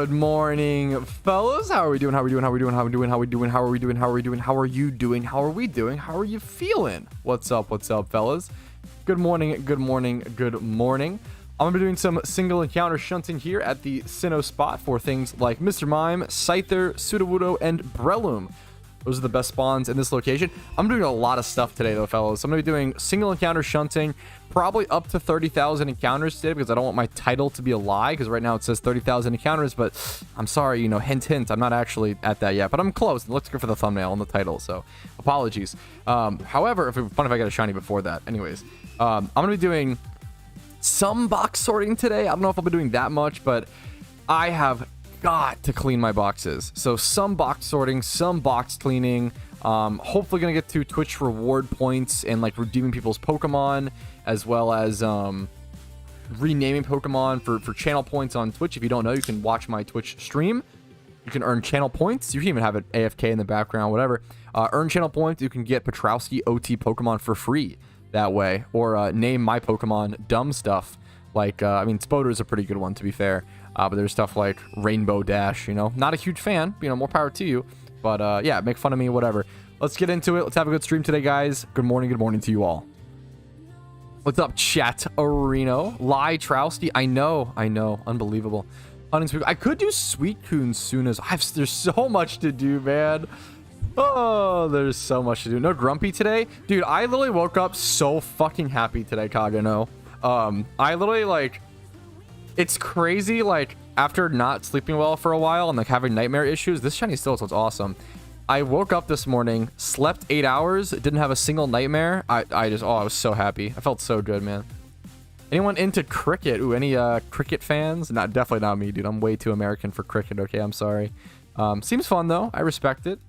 Good morning, fellas. How are we doing? How are we doing? How are we doing? How are we doing? How are we doing? How are we doing? How are we doing? How are you doing? How are we doing? How are you feeling? What's up? What's up, fellas? Good morning. Good morning. Good morning. I'm gonna be doing some single encounter shunting here at the Sinnoh spot for things like Mr. Mime, Scyther, Sudowoodo, and Breloom. Those are the best spawns in this location. I'm doing a lot of stuff today, though, fellas. I'm going to be doing single encounter shunting, probably up to 30,000 encounters today, because I don't want my title to be a lie, because right now it says 30,000 encounters, but I'm sorry, you know, hint, hint, I'm not actually at that yet, but I'm close. It looks good for the thumbnail and the title, so apologies. However, if it would be fun if I got a shiny before that. Anyways, I'm going to be doing some box sorting today. I don't know if I'll be doing that much, but I have got to clean my boxes. So some box sorting, some box cleaning, hopefully gonna get to Twitch reward points and like redeeming people's Pokemon, as well as renaming Pokemon for channel points on Twitch. If you don't know, you can watch my Twitch stream. You can earn channel points. You can even have it AFK in the background, whatever. Earn channel points. You can get Patrouski OT Pokemon for free that way, or name my Pokemon dumb stuff. Like, I mean, Spoder is a pretty good one, to be fair. But there's stuff like Rainbow Dash, you know. Not a huge fan, you know, more power to you. But, yeah, make fun of me, whatever. Let's get into it. Let's have a good stream today, guys. Good morning to you all. What's up, chat? Areno. Lie, Trousty. I know. Unbelievable. I could do Suicune soon as... There's so much to do, man. Oh, there's so much to do. No Grumpy today? Dude, I literally woke up so fucking happy today, Kagano. I literally, like... It's crazy, like, after not sleeping well for a while and, like, having nightmare issues, this shiny still is what's awesome. I woke up this morning, slept 8 hours, didn't have a single nightmare. I was so happy. I felt so good, man. Anyone into cricket? Ooh, any, cricket fans? Definitely not me, dude. I'm way too American for cricket, okay? I'm sorry. Seems fun, though. I respect it.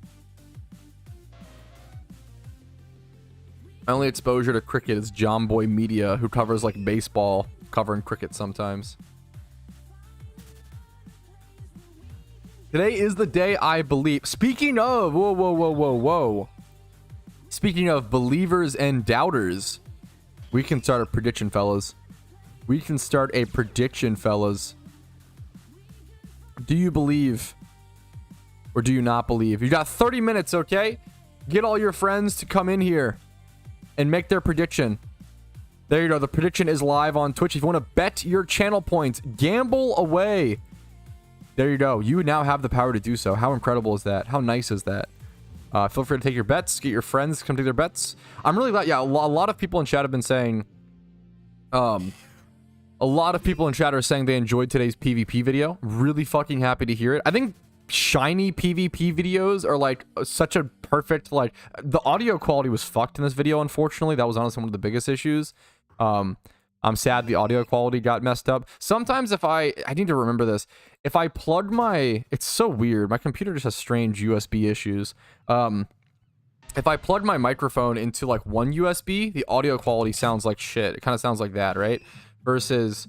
My only exposure to cricket is John Boy Media, who covers, like, baseball, covering cricket sometimes. Today is the day I believe. Speaking of, whoa. Speaking of believers and doubters, we can start a prediction, fellas. We can start a prediction, fellas. Do you believe or do you not believe? You got 30 minutes, okay? Get all your friends to come in here and make their prediction. There you go. The prediction is live on Twitch. If you want to bet your channel points, gamble away. There you go. You now have the power to do so. How incredible is that? How nice is that? Feel free to take your bets. Get your friends to come take their bets. I'm really glad. Yeah, a lot of people in chat have been saying... a lot of people in chat are saying they enjoyed today's PvP video. Really fucking happy to hear it. I think shiny PvP videos are like such a perfect... Like, the audio quality was fucked in this video, unfortunately. That was honestly one of the biggest issues. I'm sad the audio quality got messed up. Sometimes if I need to remember this. If I plug my... It's so weird. My computer just has strange USB issues. If I plug my microphone into like one USB, the audio quality sounds like shit. It kind of sounds like that, right? Versus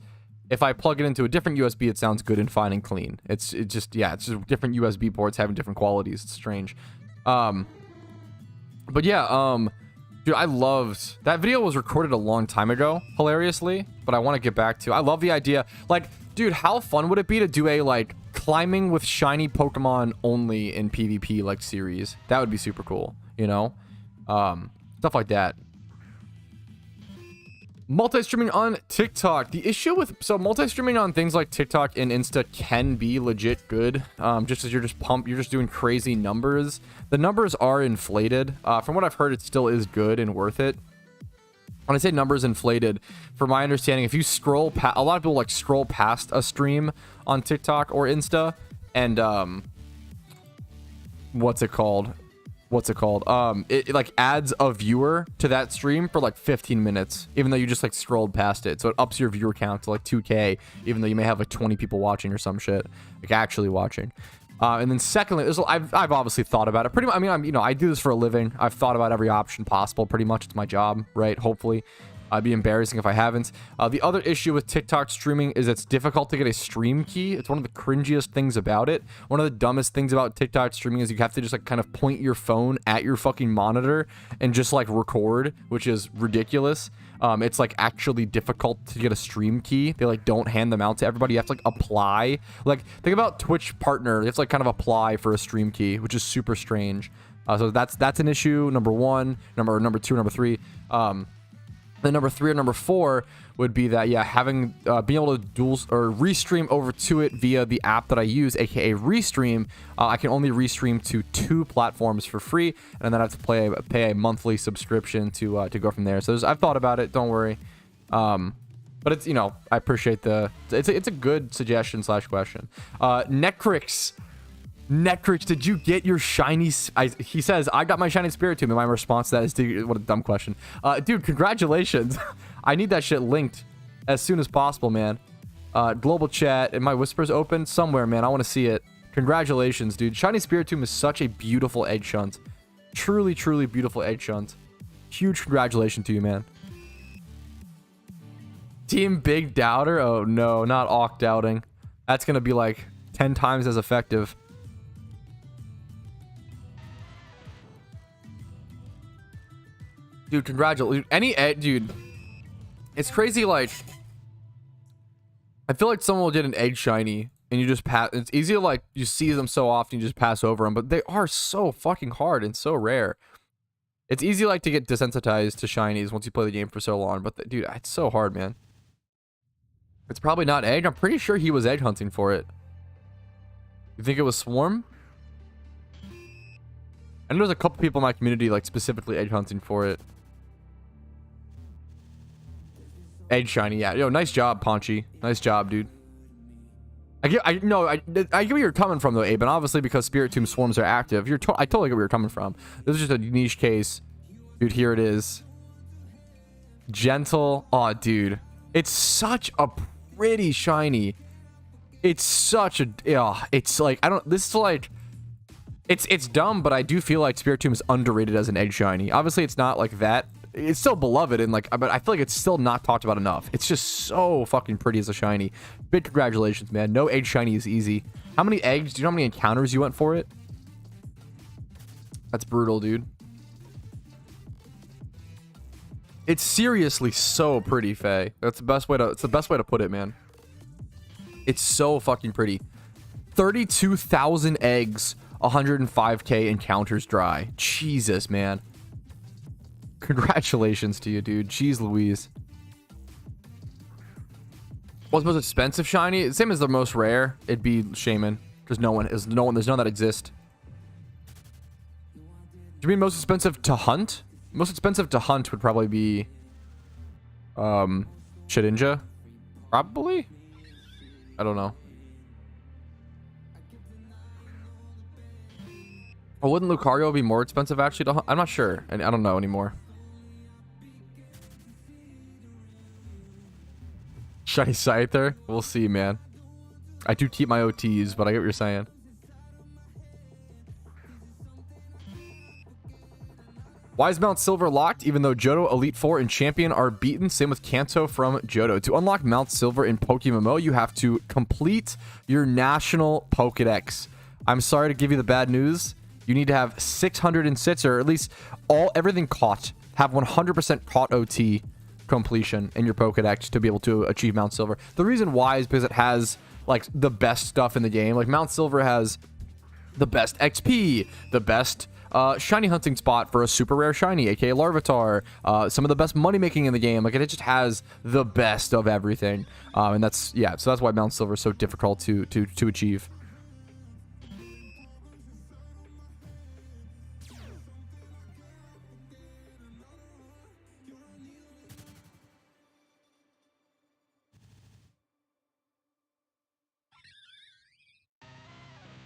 if I plug it into a different USB, it sounds good and fine and clean. It's just different USB ports having different qualities. It's strange. But yeah, dude, I loved... That video was recorded a long time ago, hilariously, but I want to get back to... I love the idea. Like, dude, how fun would it be to do a, like, climbing with shiny Pokemon only in PvP, like, series? That would be super cool, you know? Stuff like that. Multi-streaming on TikTok. The issue with... So, multi-streaming on things like TikTok and Insta can be legit good. Just as you're just doing crazy numbers. The numbers are inflated. From what I've heard, it still is good and worth it. When I say numbers inflated, from my understanding, if you scroll past... A lot of people, like, scroll past a stream on TikTok or Insta. And, what's it called? It like adds a viewer to that stream for like 15 minutes, even though you just like scrolled past it. So it ups your viewer count to like 2K, even though you may have like 20 people watching or some shit, like actually watching. And then secondly, I've obviously thought about it pretty much. I mean, I do this for a living. I've thought about every option possible pretty much. It's my job, right? Hopefully. It'd be embarrassing if I haven't. The other issue with TikTok streaming is it's difficult to get a stream key. It's one of the cringiest things about it. One of the dumbest things about TikTok streaming is you have to just like kind of point your phone at your fucking monitor and just like record, which is ridiculous. It's like actually difficult to get a stream key. They like don't hand them out to everybody. You have to like apply. Like think about Twitch partner. You have to like kind of apply for a stream key, which is super strange. So that's an issue. Number one, number two, number three. Then number 3 or number 4 would be that, yeah, having being able to dual or restream over to it via the app that I use, aka Restream. I can only restream to 2 platforms for free, and then I have to pay a monthly subscription to go from there. So I've thought about it. Don't worry. But it's, you know, I appreciate it's a good suggestion / question. Necrix, did you get your shiny... he says, I got my shiny spiritomb, and my response to that is, what a dumb question. Dude, congratulations. I need that shit linked as soon as possible, man. Global chat, and my whispers open somewhere, man. I want to see it. Congratulations, dude. Shiny spiritomb is such a beautiful egg shunt. Truly, truly beautiful egg shunt. Huge congratulations to you, man. Team Big Doubter? Oh, no, not Awk Doubting. That's going to be like 10 times as effective. Dude, congratulations. Dude, it's crazy, like, I feel like someone will get an egg shiny, and you just pass, it's easy to, like, you see them so often, you just pass over them, but they are so fucking hard and so rare. It's easy, like, to get desensitized to shinies once you play the game for so long, but, dude, it's so hard, man. It's probably not egg. I'm pretty sure he was egg hunting for it. You think it was Swarm? I know there's a couple people in my community, like, specifically egg hunting for it. Egg shiny, yeah. Yo, nice job, Paunchy. Nice job, dude. I get where you're coming from, though, Abe, and obviously because Spiritomb swarms are active, I totally get where you're coming from. This is just a niche case. Dude, here it is. Gentle. Oh, dude. It's such a pretty shiny. It's such a... Yeah, it's like... I don't... This is like... It's dumb, but I do feel like Spiritomb is underrated as an egg shiny. Obviously, it's not like that. It's still beloved, and like, but I feel like it's still not talked about enough. It's just so fucking pretty as a shiny. Big congratulations, man. No egg shiny is easy. How many eggs? Do you know how many encounters you went for it? That's brutal, dude. It's seriously so pretty, Faye. That's the best way to. It's the best way to put it, man. It's so fucking pretty. 32,000 eggs. 105k encounters dry. Jesus, man. Congratulations to you, dude. Jeez Louise. What's the most expensive shiny? Same as the most rare. It'd be Shaman. Because there's none that exist. Do you mean most expensive to hunt? Most expensive to hunt would probably be Shedinja. Probably? I don't know. Or wouldn't Lucario be more expensive actually to hunt? I'm not sure. I don't know anymore. Shiny Scyther? We'll see, man. I do keep my OTs, but I get what you're saying. Why is Mount Silver locked even though Johto, Elite Four, and Champion are beaten? Same with Kanto from Johto. To unlock Mount Silver in PokeMMO, you have to complete your national Pokedex. I'm sorry to give you the bad news. You need to have 606, or at least everything caught. Have 100% caught OT completion in your Pokedex to be able to achieve Mount Silver. The reason why is because it has like the best stuff in the game. Like Mount Silver has the best XP, the best shiny hunting spot for a super rare shiny, aka Larvitar, some of the best money making in the game. Like it just has the best of everything, and that's, yeah, so that's why Mount Silver is so difficult to achieve.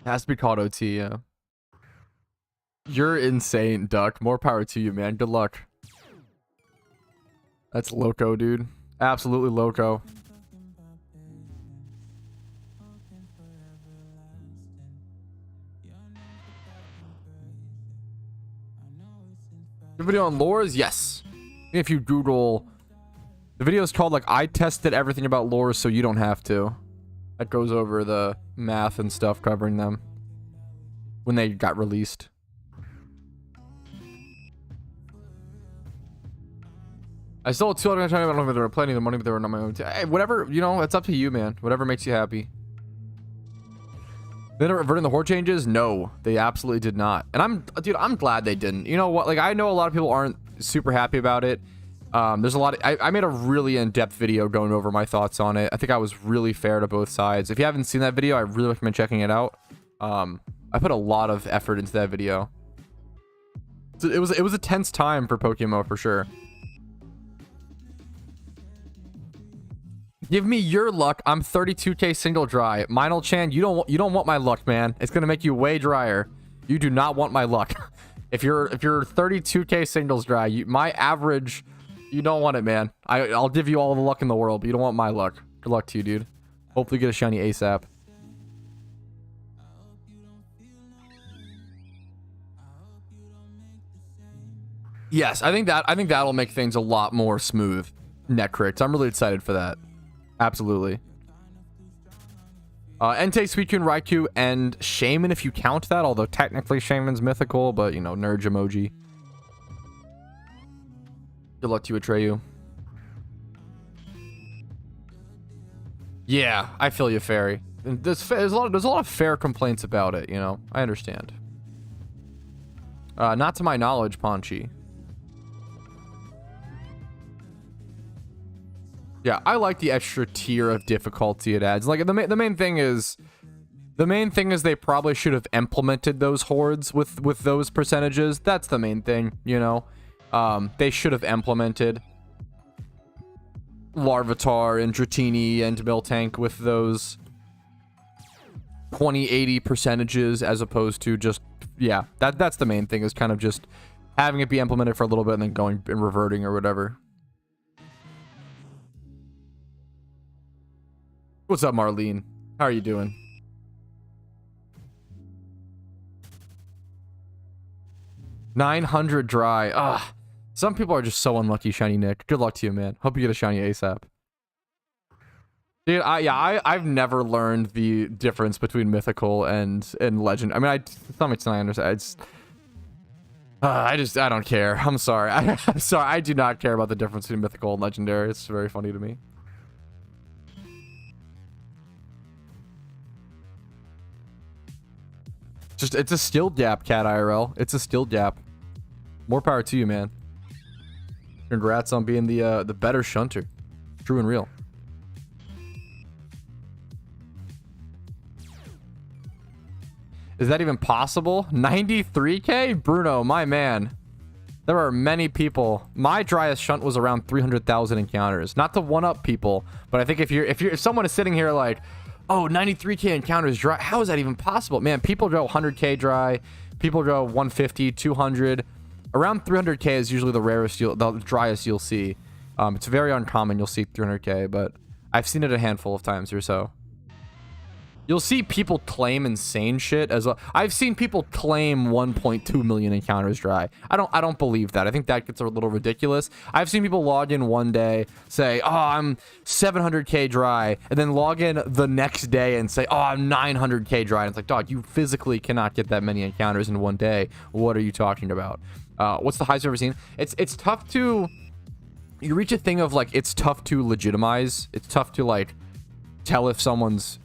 It has to be called OT, yeah. You're insane, Duck. More power to you, man. Good luck. That's loco, dude. Absolutely loco. Your video on lores? Yes. If you Google The video is called like I tested everything about lore so you don't have to. That goes over the math and stuff covering them when they got released. I still had 200 I don't know if there were plenty of the money, but they were not my own. Hey, whatever, you know, it's up to you, man. Whatever makes you happy. They ended up reverting the horde changes? No, they absolutely did not. And dude, I'm glad they didn't. You know what? Like, I know a lot of people aren't super happy about it. There's a lot of, I made a really in-depth video going over my thoughts on it. I think I was really fair to both sides. If you haven't seen that video, I really recommend checking it out. I put a lot of effort into that video. So it was a tense time for PokeMMO for sure. Give me your luck. I'm 32k single dry. Minel-chan, you don't want my luck, man. It's gonna make you way drier. You do not want my luck. if you're 32k singles dry, my average, you don't want it, man. I'll give you all the luck in the world, but you don't want my luck. Good luck to you, dude. Hopefully get a shiny ASAP. Yes, I think that'll make things a lot more smooth. Net crits. I'm really excited for that. Absolutely. Entei, Suicune, Raikou, and Shaman if you count that, although technically Shaman's mythical, but you know, nerd emoji. Good luck to you, Atreyu. Yeah, I feel you, Fairy. There's a lot of fair complaints about it, you know. I understand. Not to my knowledge, Ponchi. Yeah, I like the extra tier of difficulty it adds. Like the main thing is they probably should have implemented those hordes with those percentages. That's the main thing, you know. They should have implemented Larvitar and Dratini and Miltank with those 20-80 percentages as opposed to just, yeah, that's the main thing, is kind of just having it be implemented for a little bit and then going and reverting or whatever. What's up, Marlene? How are you doing? $900 dry. Ugh. Some people are just so unlucky, Shiny Nick. Good luck to you, man. Hope you get a shiny ASAP. Dude, I've never learned the difference between mythical and legend. I mean, to some extent I understand. I don't care. I'm sorry. I'm sorry. I do not care about the difference between mythical and legendary. It's very funny to me. Just, it's a skill gap, Cat IRL. It's a skill gap. More power to you, man. Congrats on being the better shunter. True and real. Is that even possible? 93k? Bruno, my man. There are many people. My driest shunt was around 300,000 encounters. Not to one-up people, but I think if someone is sitting here like, oh, 93k encounters dry, how is that even possible? Man, people go 100k dry, people go 150, 200. Around 300k is usually the driest you'll see. It's very uncommon you'll see 300k, but I've seen it a handful of times or so. You'll see people claim insane shit as well. I've seen people claim 1.2 million encounters dry. I don't believe that. I think that gets a little ridiculous. I've seen people log in one day, say, oh, I'm 700k dry, and then log in the next day and say, oh, I'm 900k dry. And it's like, dog, you physically cannot get that many encounters in one day. What are you talking about? What's the highest you've ever seen? It's tough to... You reach a thing of, like, it's tough to legitimize. It's tough to, like, tell if someone's,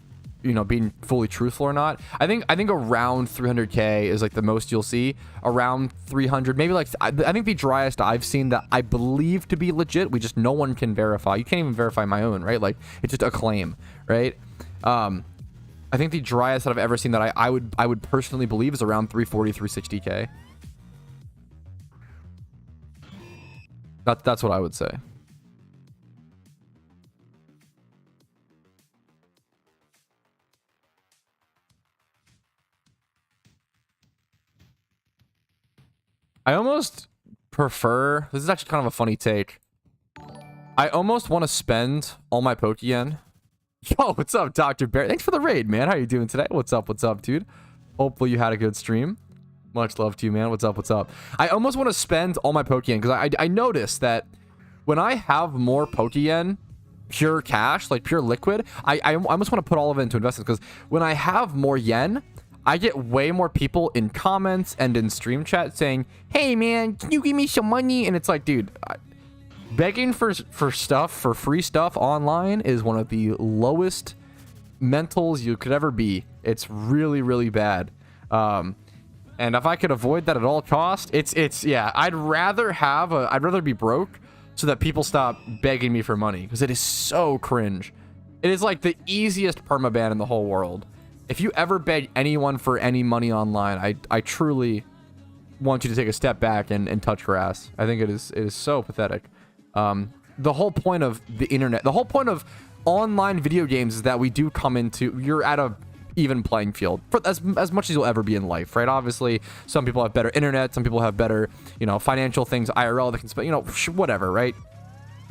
you know, being fully truthful or not. I think around 300k is like the most you'll see. Around 300, maybe like I think the driest I've seen that I believe to be legit, no one can verify. You can't even verify my own, right? Like, it's just a claim, right? I think the driest that I've ever seen that I would personally believe is around 340, 360k. That's what I would say. I almost prefer... This is actually kind of a funny take. I almost want to spend all my Pokeyen. Yo, what's up, Dr. Bear? Thanks for the raid, man. How you doing today? What's up, dude? Hopefully you had a good stream. Much love to you, man. What's up? I almost want to spend all my Pokeyen because I noticed that when I have more Pokeyen, pure cash, like pure liquid, I almost want to put all of it into investments, because when I have more yen, I get way more people in comments and in stream chat saying, hey man, can you give me some money? And it's like, dude, begging for stuff, for free stuff online is one of the lowest mentals you could ever be. It's really, really bad. And if I could avoid that at all cost, it's yeah, I'd rather be broke so that people stop begging me for money, because it is so cringe. It is like the easiest permaban in the whole world. If you ever beg anyone for any money online, I truly want you to take a step back and touch grass. I think it is so pathetic. The whole point of the internet, the whole point of online video games is that we do come into, you're at a even playing field for as much as you'll ever be in life, right? Obviously, some people have better internet, some people have better, you know, financial things, IRL, they can spend, you know, whatever, right?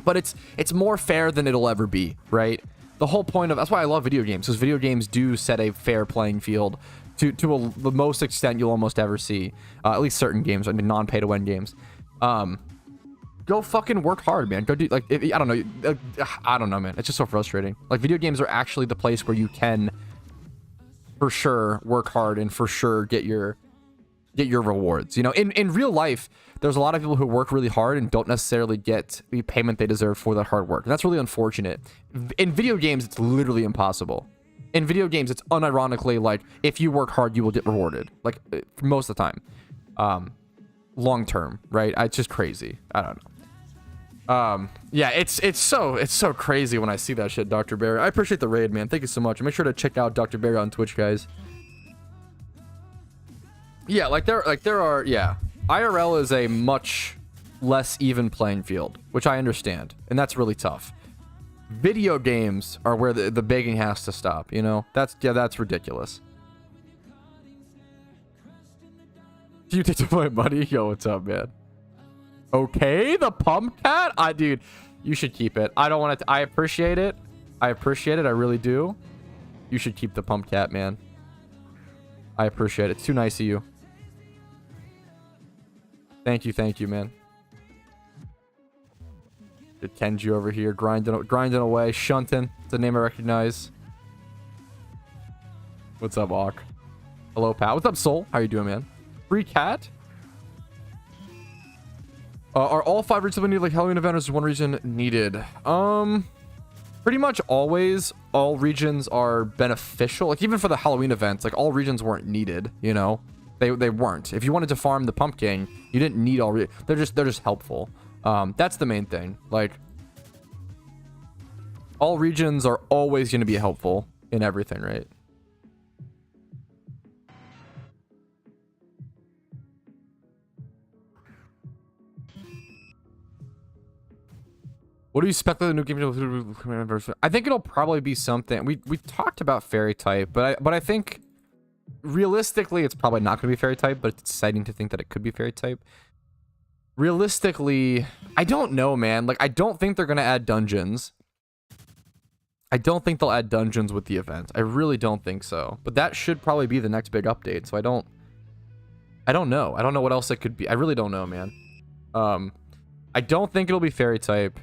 But it's more fair than it'll ever be, right? The whole point of, that's why I love video games, because video games do set a fair playing field to the most extent you'll almost ever see. At least certain games, I mean, non-pay to win games. Go fucking work hard, man. Go do, like, I don't know, man. It's just so frustrating. Like, video games are actually the place where you can, for sure, work hard and for sure get your rewards. You know, in real life, there's a lot of people who work really hard and don't necessarily get the payment they deserve for that hard work. And that's really unfortunate. In video games, it's literally impossible. In video games, it's unironically like, if you work hard, you will get rewarded. Like, most of the time. Long term, right? It's just crazy. I don't know. Yeah, it's so crazy when I see that shit, Dr. Barry. I appreciate the raid, man. Thank you so much. Make sure to check out Dr. Barry on Twitch, guys. Yeah, there are, yeah. IRL is a much less even playing field, which I understand, and that's really tough. Video games are where the begging has to stop, you know? That's ridiculous. Do you take the point, buddy? Yo, what's up, man? Okay, the pump cat? Dude, you should keep it. I don't want it to, I appreciate it. I appreciate it. I really do. You should keep the pump cat, man. I appreciate it. It's too nice of you. Thank you, man. Get Kenji over here, grinding away. Shunting, it's a name I recognize. What's up, Awk? Hello, Pat. What's up, Soul? How you doing, man? Free cat? Are all 5 regions needed, like Halloween event, or is one region needed? Pretty much always all regions are beneficial. Like, even for the Halloween events, like, all regions weren't needed, you know? They weren't. If you wanted to farm the pumpkin, you didn't need all they're just helpful. That's the main thing. Like, all regions are always going to be helpful in everything, right? What do you expect the new game? I think it'll probably be something. We talked about fairy type, but I think realistically it's probably not going to be fairy type, but it's exciting to think that it could be fairy type. Realistically, I don't know, man. Like, I don't think they're going to add dungeons. I don't think they'll add dungeons with the event. I really don't think so. But that should probably be the next big update. So I don't know. I don't know what else it could be. I really don't know, man. I don't think it'll be fairy type.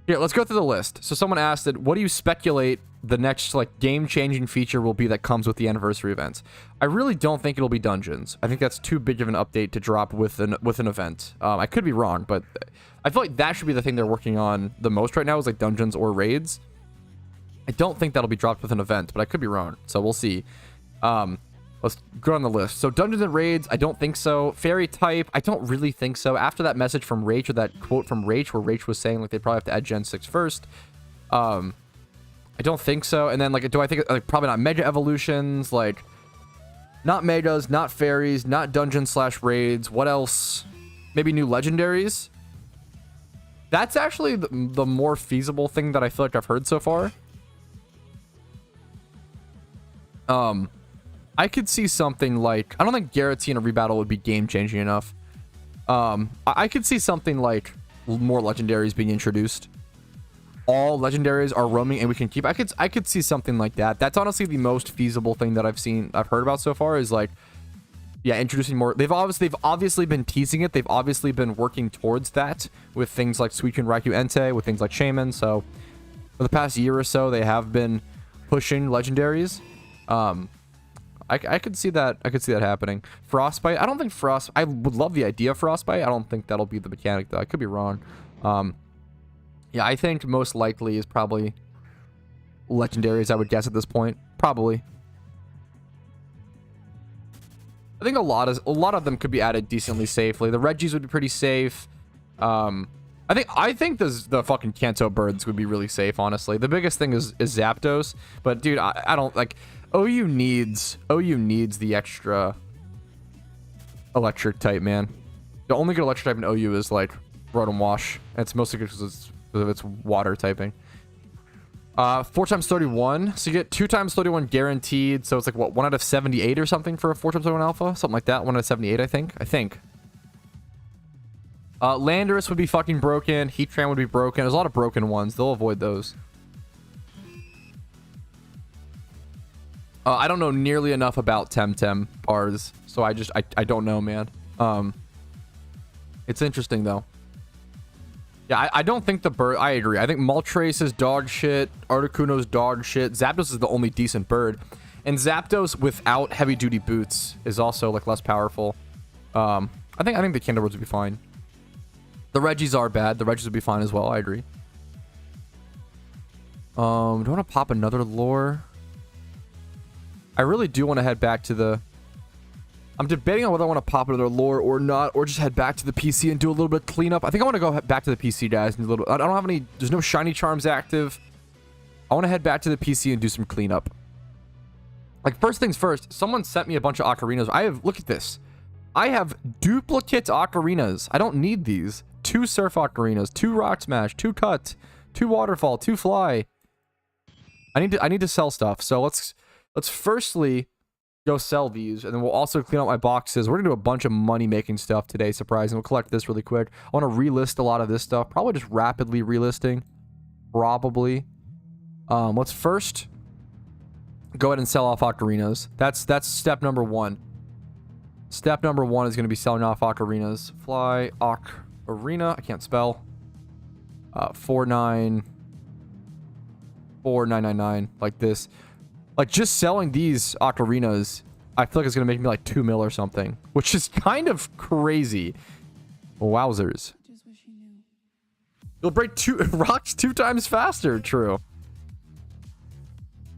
Here, let's go through the list. So someone asked that, what do you speculate the next, like, game-changing feature will be that comes with the anniversary events? I really don't think it'll be dungeons. I think that's too big of an update to drop with an event. I could be wrong, but I feel like that should be the thing they're working on the most right now, is like dungeons or raids. I don't think that'll be dropped with an event, but I could be wrong. So we'll see. Let's go on the list. So dungeons and raids, I don't think so. Fairy type, I don't really think so. After that message from Rach, or that quote from Rach, where Rach was saying like they probably have to add Gen 6 first. I don't think so. And then, like, do I think, like, probably not mega evolutions, like, not megas, not fairies, not dungeons / raids. What else? Maybe new legendaries. That's actually the more feasible thing that I feel like I've heard so far. I could see something like, I don't think Guarantee and a rebattle would be game changing enough. I could see something like more legendaries being introduced. All legendaries are roaming and we can keep, I could see something like that. That's honestly the most feasible thing that I've heard about so far, is like Yeah, introducing more. They've obviously been teasing it. They've obviously been working towards that with things like Suicune, Raikou, Entei, with things like Shaman. So for the past year or so, they have been pushing legendaries. I could see that. I could see that happening. Frostbite. I don't think I would love the idea of Frostbite. I don't think that'll be the mechanic though. I could be wrong. Yeah, I think most likely is probably legendaries. I would guess at this point. Probably. I think a lot of them could be added decently safely. The Regis would be pretty safe. I think the fucking Kanto birds would be really safe, honestly. The biggest thing is Zapdos, but dude, I don't like OU needs the extra electric type, man. The only good electric type in OU is like Rotom Wash, and it's mostly good because of its water typing. 4 times 31, so you get 2 times 31 guaranteed. So it's like what, 1 out of 78 or something for a 4 times 31 alpha, something like that. 1 out of 78, I think. Landorus would be fucking broken. Heatran would be broken. There's a lot of broken ones. They'll avoid those. I don't know nearly enough about Temtem bars, so I don't know, man. It's interesting though. Yeah, I don't think the bird. I agree. I think Moltres is dog shit. Articuno's dog shit. Zapdos is the only decent bird, and Zapdos without heavy duty boots is also like less powerful. I think the Kanto birds would be fine. The Regis are bad. The Regis would be fine as well. I agree. Do I want to pop another lore? I really do want to head back to the... I'm debating on whether I want to pop another lore or not, or just head back to the PC and do a little bit of cleanup. I think I want to go back to the PC, guys. And do a little... I don't have any... There's no shiny charms active. I want to head back to the PC and do some cleanup. Like, first things first, someone sent me a bunch of ocarinas. Look at this. I have duplicate ocarinas. I don't need these. 2 surf ocarinas, 2 rock smash, 2 cut, 2 waterfall, 2 fly. I need to sell stuff. So let's firstly go sell these, and then we'll also clean out my boxes. We're gonna do a bunch of money making stuff today, surprising. We'll collect this really quick. I want to relist a lot of this stuff, probably just rapidly relisting. Probably. Let's first go ahead and sell off ocarinas. That's step number 1. Step number 1 is going to be selling off ocarinas. Fly ocarina. I can't spell. 494999, like this. Like, just selling these ocarinas, I feel like it's going to make me like 2 mil or something, which is kind of crazy. Wowzers. You'll break 2 rocks 2 times faster. True.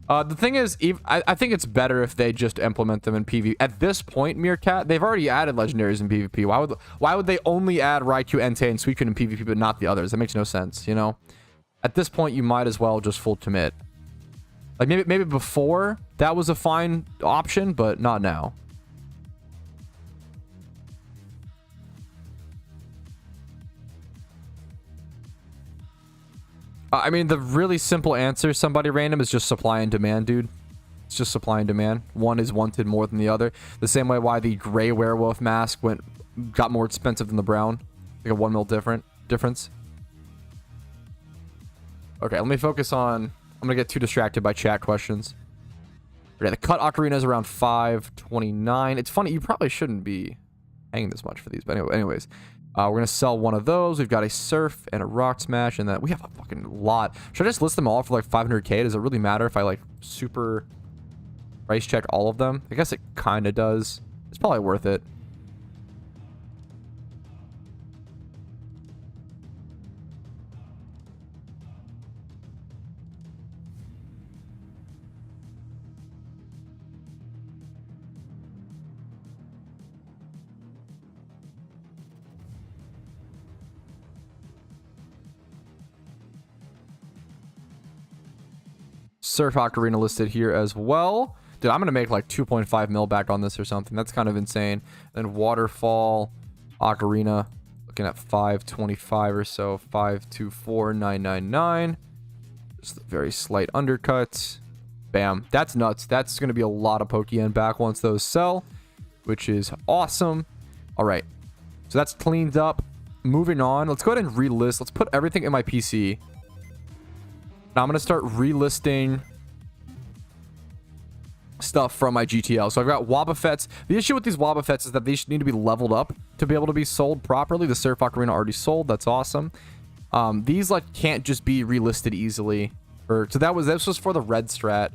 The thing is, I think it's better if they just implement them in PvP. At this point, Meerkat, they've already added legendaries in PvP. Why would they only add Raikou, Entei, and Suicune in PvP, but not the others? That makes no sense, you know? At this point, you might as well just full commit. Like, maybe before, that was a fine option, but not now. I mean, the really simple answer, somebody random, is just supply and demand, dude. It's just supply and demand. One is wanted more than the other. The same way why the gray werewolf mask got more expensive than the brown. Like a 1 mil difference. Okay, let me focus on... I'm going to get too distracted by chat questions. Okay, the cut ocarina is around 529. It's funny, you probably shouldn't be paying this much for these. But anyways... we're going to sell one of those. We've got a surf and a rock smash, and then we have a fucking lot. Should I just list them all for like 500k? Does it really matter if I like super price check all of them? I guess it kind of does. It's probably worth it. Surf Ocarina listed here as well. Dude, I'm going to make like 2.5 mil back on this or something. That's kind of insane. Then Waterfall, Ocarina, looking at 525 or so. 524999. Just a very slight undercut. Bam. That's nuts. That's going to be a lot of Pokeyen back once those sell, which is awesome. All right. So that's cleaned up. Moving on. Let's go ahead and relist. Let's put everything in my PC. Now I'm going to start relisting stuff from my GTL. So I've got Wobbuffets. The issue with these Wobbuffets is that they need to be leveled up to be able to be sold properly. The Surf Ocarina already sold. That's awesome. These like can't just be relisted easily. So this was for the red strat.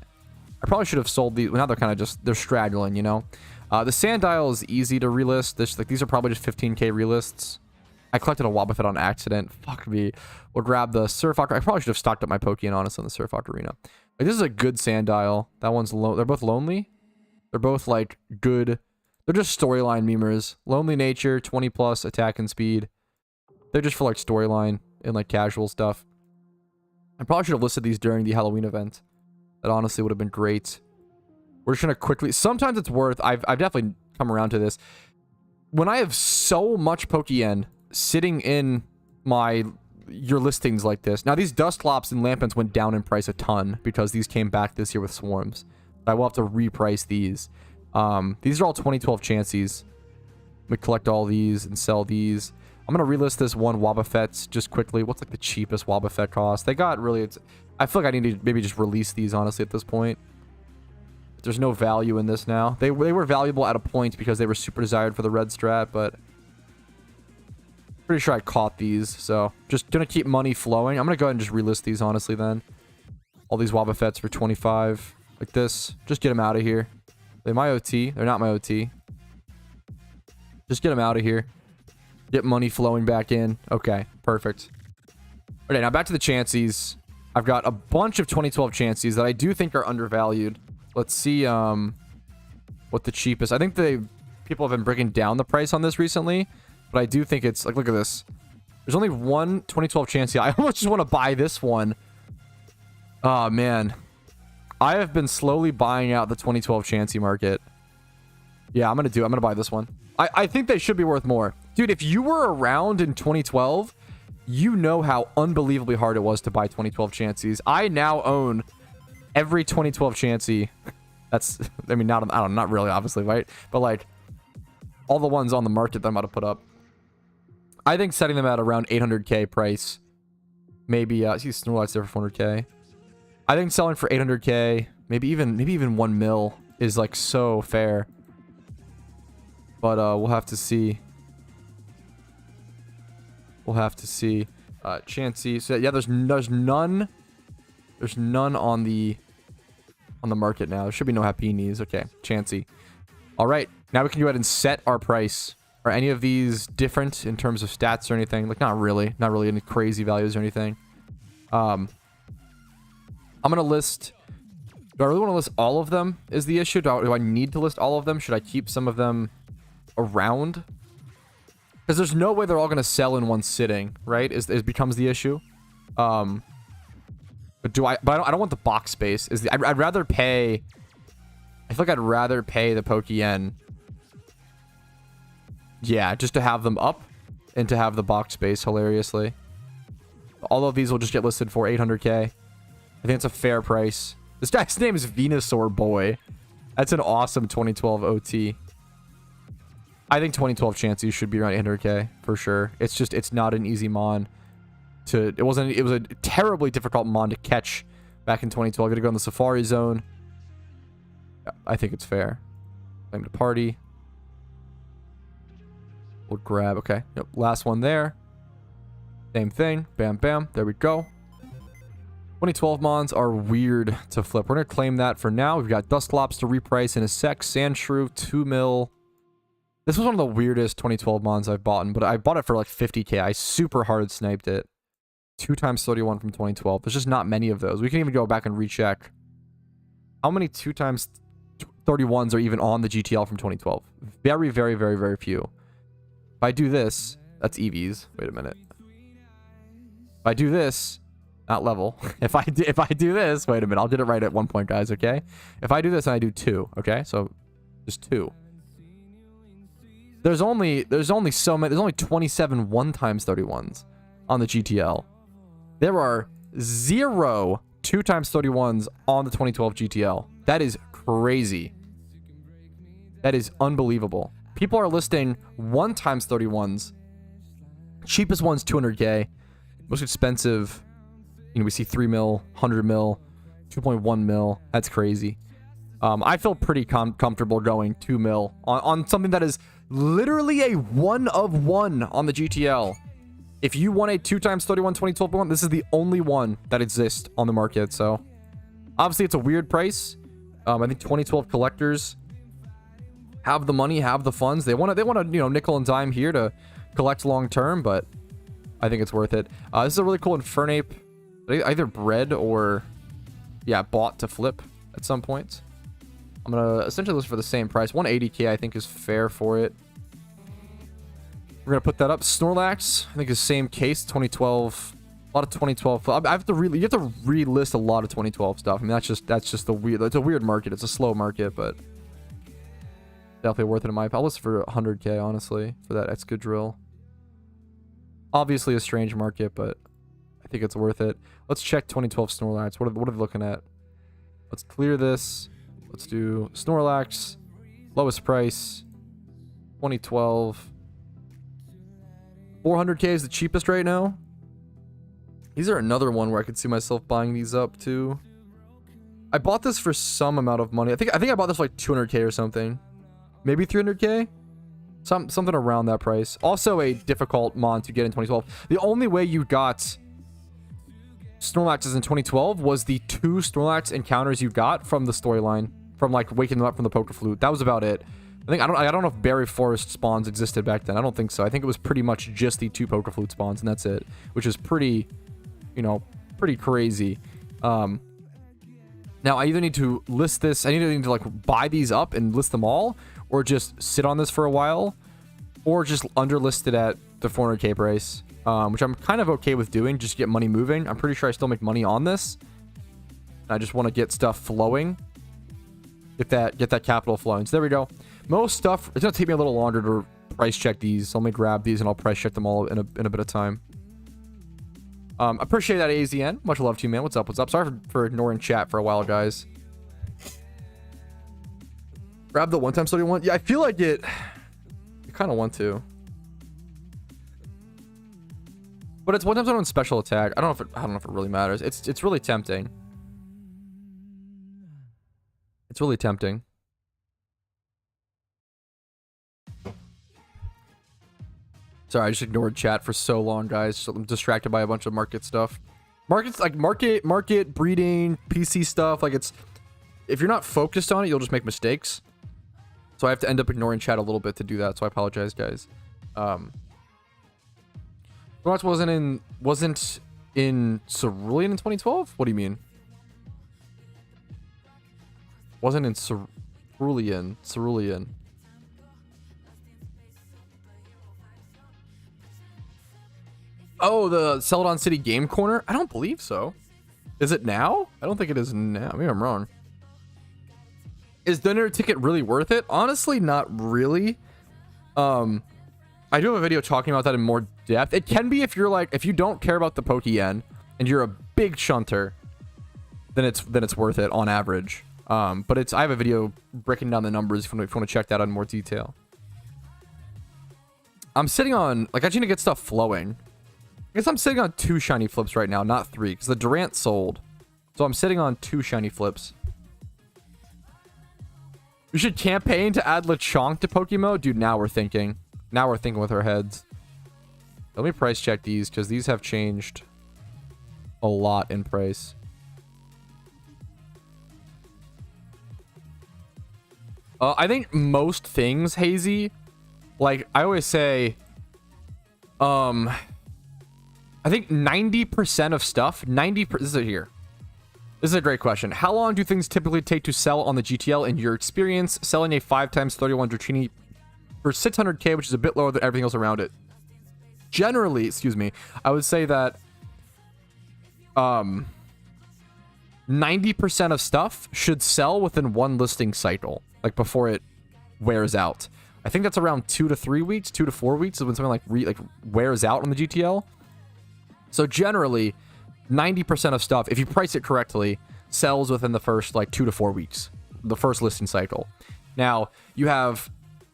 I probably should have sold these. Well, now they're kind of just, they're straggling, you know. The Sandile is easy to relist. These are probably just 15k relists. I collected a Wobbuffet on accident. Fuck me. We'll grab the Surf Ocarina. I probably should have stocked up my Pokeyen, honestly, on the Surf Ocarina. Like, this is a good Sandile. That one's they're both lonely. They're both like good. They're just storyline memers. Lonely nature, 20 plus attack and speed. They're just for like storyline and like casual stuff. I probably should have listed these during the Halloween event. That honestly would have been great. We're just gonna quickly. Sometimes it's worth. I've definitely come around to this. When I have so much Pokeyen sitting in your listings like this. Now these Dustlops and Lampents went down in price a ton because these came back this year with Swarms. I will have to reprice these. These are all 2012 Chanseys. We collect all these and sell these. I'm gonna relist this one Wobbuffet just quickly. What's like the cheapest Wobbuffet cost? They got really. I feel like I need to maybe just release these honestly at this point. There's no value in this now. They were valuable at a point because they were super desired for the red strat, but pretty sure I caught these. So just gonna keep money flowing. I'm gonna go ahead and just relist these honestly then. All these Wobbuffets for 25 like this. Just get them out of here. They're my OT. They're not my OT. Just get them out of here. Get money flowing back in. Okay, perfect. Okay, now back to the Chanseys. I've got a bunch of 2012 Chanseys that I do think are undervalued. Let's see what the cheapest. I think people have been bringing down the price on this recently, but I do think it's like, look at this. There's only one 2012 Chansey. I almost just want to buy this one. Oh man, I have been slowly buying out the 2012 Chansey market. Yeah, I'm gonna buy this one. I think they should be worth more. Dude, if you were around in 2012, you know how unbelievably hard it was to buy 2012 Chanseys. I now own every 2012 Chansey. That's, I mean, not really, obviously, right? But like, all the ones on the market that I'm about to put up. I think setting them at around 800k price. Maybe, I see Snorlax there for 400k. I think selling for 800k, maybe even 1 mil is like so fair. But we'll have to see. We'll have to see. Chansey. So yeah, there's none on the market now. There should be no Happinies. Okay, Chansey. All right, now we can go ahead and set our price. Are any of these different in terms of stats or anything? Like, not really any crazy values or anything. I'm gonna list. Do I really want to list all of them? Is the issue? Do I need to list all of them? Should I keep some of them around? Because there's no way they're all gonna sell in one sitting, right? It becomes the issue. But I don't want the box space. I'd rather pay. I feel like I'd rather pay the Pokeyen. Yeah, just to have them up and to have the box space. Hilariously, all of these will just get listed for 800k. I think it's a fair price. This guy's name is Venusaur Boy. That's an awesome 2012 OT. I think 2012 Chansey should be around 800k for sure. It's not an easy mon. It was a terribly difficult mon to catch back in 2012. Gonna go in the Safari Zone. I think it's fair. Claim to party. We'll grab. Okay. Yep. Last one there. Same thing. Bam, bam. There we go. 2012 mons are weird to flip. We're gonna claim that for now. We've got Dustlops to reprice in a sec. Sandshrew 2 mil. This was one of the weirdest 2012 mons I've bought, but I bought it for like 50k. I super hard sniped it. 2 times 31 from 2012. There's just not many of those. We can even go back and recheck. How many 2 times 31s are even on the GTL from 2012? Very, very, very, very few. If I do this, that's EVs. Wait a minute. If I do this, not level. If I do this, wait a minute. I'll get it right at one point, guys, okay? If I do this and I do 2, okay? So just 2. There's only so many. There's only 27 1 times 31s on the GTL. There are 0 2 times 31s on the 2012 GTL. That is crazy. That is unbelievable. People are listing 1 times 31s. Cheapest one's 200k. Most expensive, you know, we see 3 mil, 100 mil, 2.1 mil. That's crazy. I feel pretty comfortable going 2 mil on something that is literally a 1 of 1 on the GTL. If you want a 2x31 2012 one, this is the only one that exists on the market. So obviously it's a weird price. I think 2012 collectors have the money, have the funds. They want to, you know, nickel and dime here to collect long term, but I think it's worth it. This is a really cool Infernape, either bred or, yeah, bought to flip at some point. I'm gonna essentially list for the same price. 180k I think is fair for it. We're gonna put that up. Snorlax, I think is same case. 2012, a lot of 2012. I have to really, you have to relist a lot of 2012 stuff. I mean, that's just the weird. It's a weird market. It's a slow market, but definitely worth it in my opinion. I'll list for 100k honestly for that Excadrill. Obviously a strange market, but I think it's worth it. Let's check 2012 Snorlax. What are they looking at? Let's clear this. Let's do Snorlax. Lowest price. 2012. 400k is the cheapest right now. These are another one where I could see myself buying these up too. I bought this for some amount of money. I think I bought this for like 200k or something. Maybe 300k? Something around that price. Also a difficult mon to get in 2012. The only way you got Snorlaxes in 2012 was the 2 Snorlax encounters you got from the storyline, from like waking them up from the Poke Flute. That was about it. I don't know if Berry Forest spawns existed back then. I don't think so. I think it was pretty much just the 2 Poke Flute spawns, and that's it, which is pretty, you know, pretty crazy. Now I either need to list this, I either need to like buy these up and list them all, or just sit on this for a while, or just underlist it at the 400k price. Which I'm kind of okay with doing, just to get money moving. I'm pretty sure I still make money on this. I just want to get stuff flowing. Get that capital flowing. So there we go. Most stuff, it's going to take me a little longer to price check these. So let me grab these and I'll price check them all in a bit of time. Appreciate that, AZN. Much love to you, man. What's up? What's up? Sorry for ignoring chat for a while, guys. Grab the 1x31. Yeah, I feel like it. I kind of want to. But it's 1x31 special attack. I don't know if it really matters. It's really tempting. It's really tempting. Sorry, I just ignored chat for so long, guys. So I'm distracted by a bunch of market stuff. Markets like market breeding, PC stuff. Like it's, if you're not focused on it, you'll just make mistakes. So I have to end up ignoring chat a little bit to do that. So I apologize, guys. Snorlax wasn't in Cerulean in 2012? What do you mean? Wasn't in Cerulean. Oh, the Celadon City Game Corner? I don't believe so. Is it now? I don't think it is now. Maybe I'm wrong. Is the dinner ticket really worth it? Honestly, not really. I do have a video talking about that in more depth. It can be if you're like, if you don't care about the Pokeyen and you're a big shunter, then it's worth it on average. But I have a video breaking down the numbers if you want to check that out in more detail. I'm sitting on, like, I just need to get stuff flowing. I guess I'm sitting on 2 shiny flips right now, not 3, because the Durant sold. So I'm sitting on 2 shiny flips. We should campaign to add Lechonk to PokeMMO? Dude, now we're thinking. Now we're thinking with our heads. Let me price check these, because these have changed a lot in price. I think most things, Hazy, like I always say, I think 90% of stuff, this is it here. This is a great question. How long do things typically take to sell on the GTL in your experience? Selling a 5x31 Dratini for 600k, which is a bit lower than everything else around it. Generally, excuse me, I would say that 90% of stuff should sell within 1 listing cycle, like before it wears out. I think that's around 2 to 3 weeks, 2 to 4 weeks is when something like wears out on the GTL. So generally, 90% of stuff, if you price it correctly, sells within the first like 2 to 4 weeks, the first listing cycle. Now, you have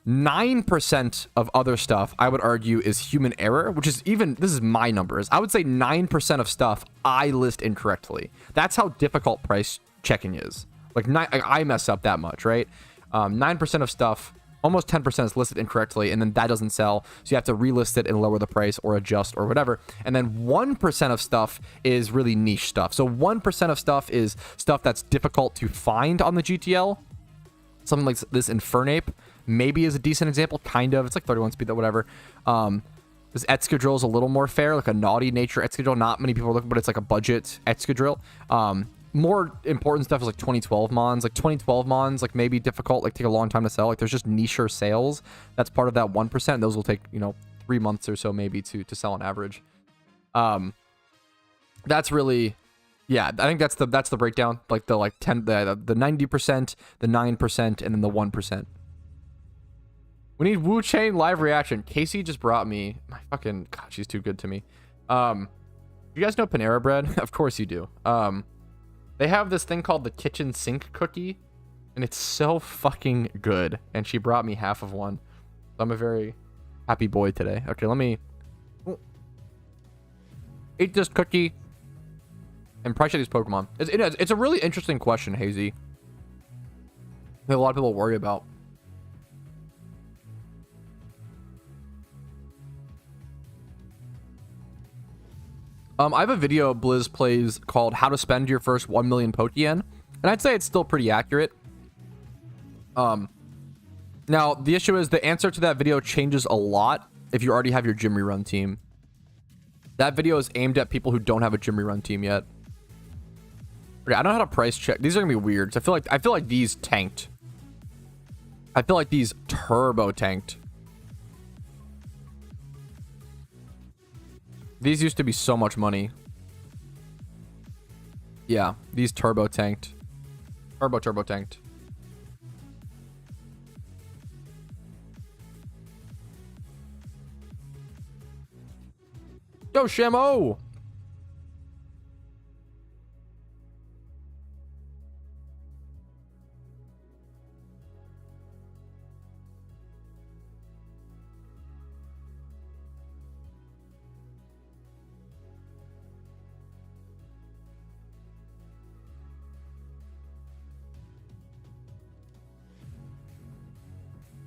9% of other stuff, I would argue, is human error, which is even, this is my numbers. I would say 9% of stuff I list incorrectly. That's how difficult price checking is Like, I mess up that much, right? 9% of stuff, almost 10% is listed incorrectly, and then that doesn't sell. So you have to relist it and lower the price or adjust or whatever. And then 1% of stuff is really niche stuff. So 1% of stuff is stuff that's difficult to find on the GTL. Something like this Infernape maybe is a decent example, kind of. It's like 31 speed, whatever. This Excadrill is a little more fair, like a naughty nature Excadrill. Not many people are looking, but it's like a budget Excadrill. More important stuff is like 2012 mons. Like 2012 mons, like maybe difficult, like take a long time to sell. Like there's just nicher sales. That's part of that 1%. Those will take, you know, 3 months or so maybe to sell on average. That's really, yeah, I think that's the breakdown. Like the 90%, the 9%, and then the 1%. We need Wu Chain live reaction. Casey just brought me my fucking, God, she's too good to me. You guys know Panera Bread? Of course you do. They have this thing called the kitchen sink cookie, and it's so fucking good. And she brought me half of one. So I'm a very happy boy today. Okay, let me eat this cookie and price these Pokemon. It's a really interesting question, Hazy, that a lot of people worry about. I have a video Blizz plays called How to Spend Your First 1 Million Pokeyen, and I'd say it's still pretty accurate. Now, the issue is the answer to that video changes a lot if you already have your gym rerun team. That video is aimed at people who don't have a gym rerun team yet. Okay, I don't know how to price check. These are gonna be weird. I feel like these tanked. I feel like these turbo tanked. These used to be so much money. Yeah, these turbo tanked. Turbo tanked. Yo, Shamo!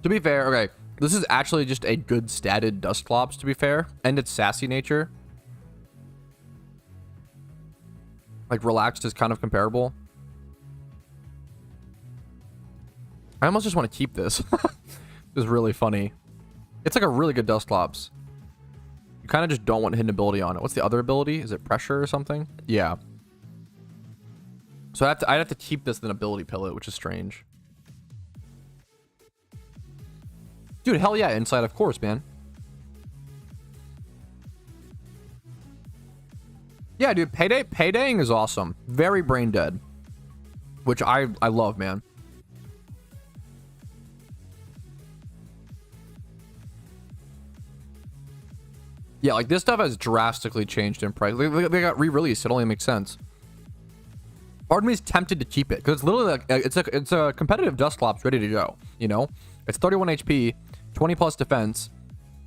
To be fair, okay, this is actually just a good statted Dusclops, to be fair, and its sassy nature. Like, relaxed is kind of comparable. I almost just want to keep this. This is really funny. It's like a really good Dusclops. You kind of just don't want hidden ability on it. What's the other ability? Is it pressure or something? Yeah. So I'd have to keep this than ability pillet, which is strange. Dude, hell yeah, Insight, of course, man. Yeah, dude, paydaying is awesome. Very brain dead. Which I love, man. Yeah, like this stuff has drastically changed in price. They got re-released. It only makes sense. Part of me is tempted to keep it because it's literally like it's a competitive Dusclops ready to go. You know, it's 31 HP, 20 plus defense,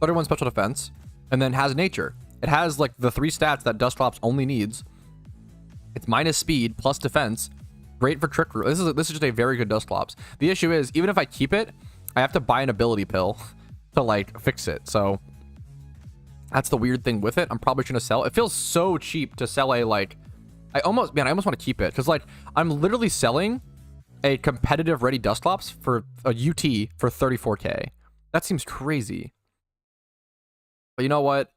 31 special defense, and then has nature. It has like the 3 stats that Dusclops only needs. It's minus speed plus defense. Great for trick room. This is just a very good Dusclops. The issue is even if I keep it, I have to buy an ability pill to like fix it. So that's the weird thing with it. I'm probably gonna sell. It feels so cheap to sell a like. I almost want to keep it because like I'm literally selling a competitive ready Dusclops for a UT for 34k. That seems crazy. But you know what?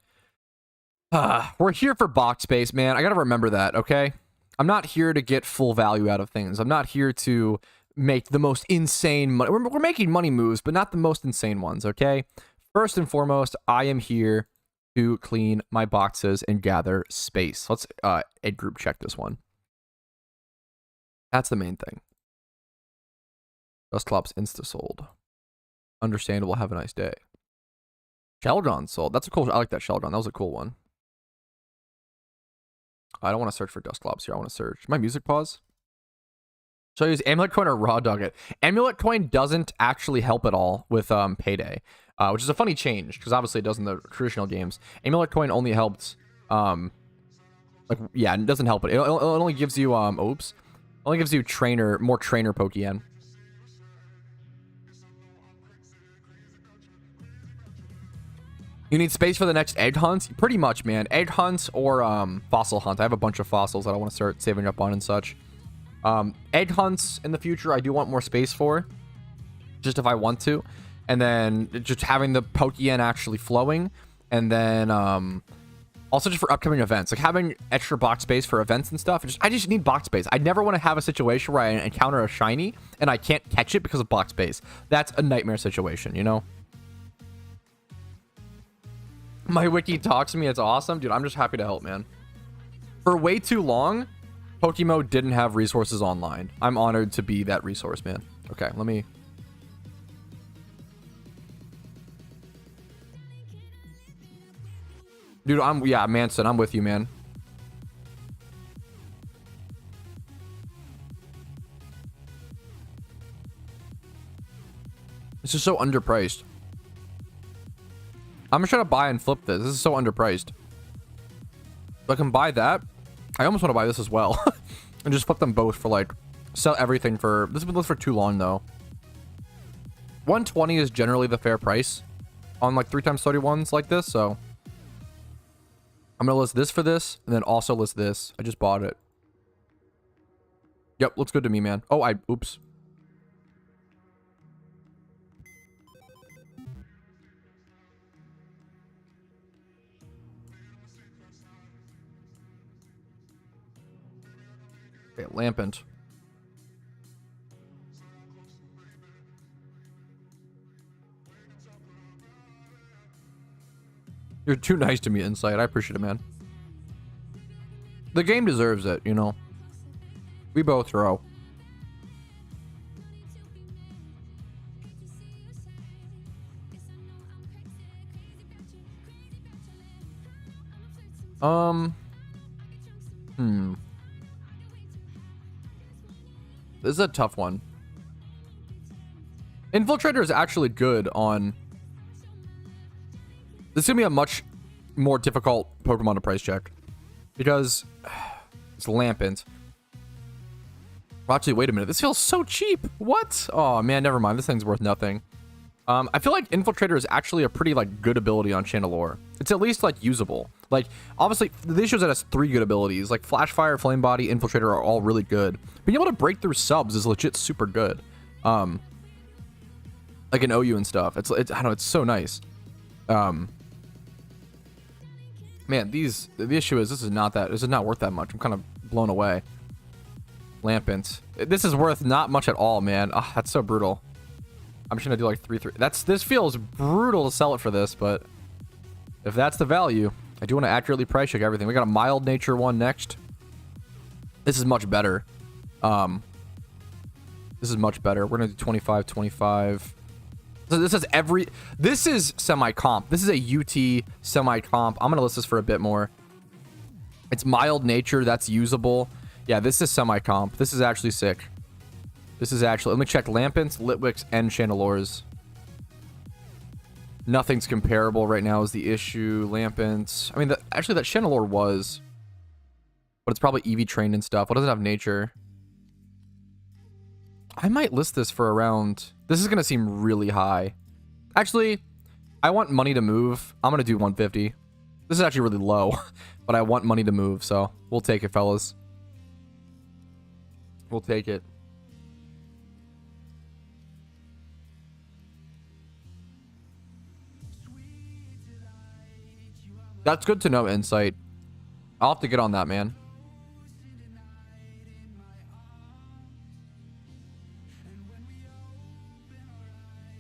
We're here for box space, man. I gotta remember that, okay? I'm not here to get full value out of things. I'm not here to make the most insane money. We're making money moves, but not the most insane ones, okay? First and foremost, I am here to clean my boxes and gather space. Let's ed group check this one. That's the main thing. Dusclops insta sold. Understandable. Have a nice day. Shelgon sold. That's a cool. I like that Shelgon. That was a cool one. I don't want to search for Dusclops here. I want to search. My music pause. Should I use Amulet Coin or Raw Dog it? Amulet Coin doesn't actually help at all with Payday, which is a funny change because obviously it does in the traditional games. Amulet Coin only helped, like, yeah, it doesn't help it. It only gives you, oops. Only gives you more trainer Pokeyen. You need space for the next egg hunt? Pretty much, man. Egg hunt or fossil hunt. I have a bunch of fossils that I want to start saving up on and such. Egg hunts in the future, I do want more space for. Just if I want to. And then just having the Pokeyen actually flowing. And then also just for upcoming events. Like having extra box space for events and stuff. I just need box space. I never want to have a situation where I encounter a shiny and I can't catch it because of box space. That's a nightmare situation, you know? My wiki talks to me. It's awesome. Dude, I'm just happy to help, man. For way too long, PokeMMO didn't have resources online. I'm honored to be that resource, man. Okay, let me... Dude, yeah, Manson, I'm with you, man. This is so underpriced. I'm just trying to buy and flip this. This is so underpriced. If I can buy that, I almost want to buy this as well. And just flip them both for like, sell everything for, this has been listed for too long though. 120 is generally the fair price on like 3x31s like this, so. I'm going to list this for this, and then also list this. I just bought it. Yep, looks good to me, man. Oh, oops. Okay, Lampent. You're too nice to me, Insight. I appreciate it, man. The game deserves it, you know. We both throw. This is a tough one. Infiltrator is actually good on... This is going to be a much more difficult Pokemon to price check. Because it's Lampent. Well, actually, wait a minute. This feels so cheap. What? Oh, man, never mind. This thing's worth nothing. I feel like Infiltrator is actually a pretty, like, good ability on Chandelure. It's at least, like, usable. Like, obviously, the issue is that it has 3 good abilities. Like, Flash Fire, Flame Body, Infiltrator are all really good. Being able to break through subs is legit super good. Like an OU and stuff. It's I don't know, it's so nice. Man, the issue is this is not worth that much. I'm kind of blown away. Lampent. This is worth not much at all, man. Oh, that's so brutal. I'm just gonna do like 3-3. This feels brutal to sell it for this, but if that's the value, I do want to accurately price check everything. We got a mild nature one next. This is much better. This is much better. We're gonna do 25, 25. So this is semi-comp. This is a UT semi-comp. I'm gonna list this for a bit more. It's mild nature, that's usable. Yeah, this is semi-comp. This is actually sick. This is actually, let me check Lampent's, Litwick's, and Chandelure's. Nothing's comparable right now is the issue. Lampent's, I mean, actually that Chandelure was, but it's probably EV trained and stuff. What does it have nature? I might list this for around, this is going to seem really high. Actually, I want money to move. I'm going to do 150. This is actually really low, but I want money to move, so we'll take it, fellas. We'll take it. That's good to know, Insight. I'll have to get on that, man.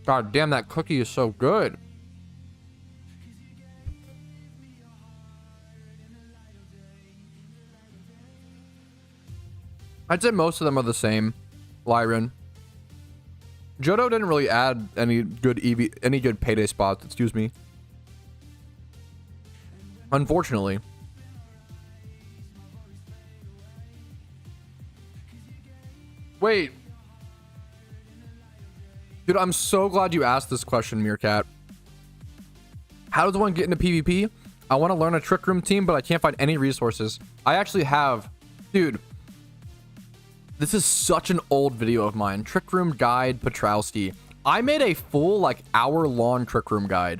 God damn, that cookie is so good. I'd say most of them are the same. Lyran. Johto didn't really add any good payday spots, excuse me. Unfortunately. Wait. Dude, I'm so glad you asked this question, Meerkat. How does one get into PvP? I want to learn a Trick Room team, but I can't find any resources. I actually have... Dude. This is such an old video of mine. Trick Room Guide Patrouski. I made a full, like, hour-long Trick Room guide.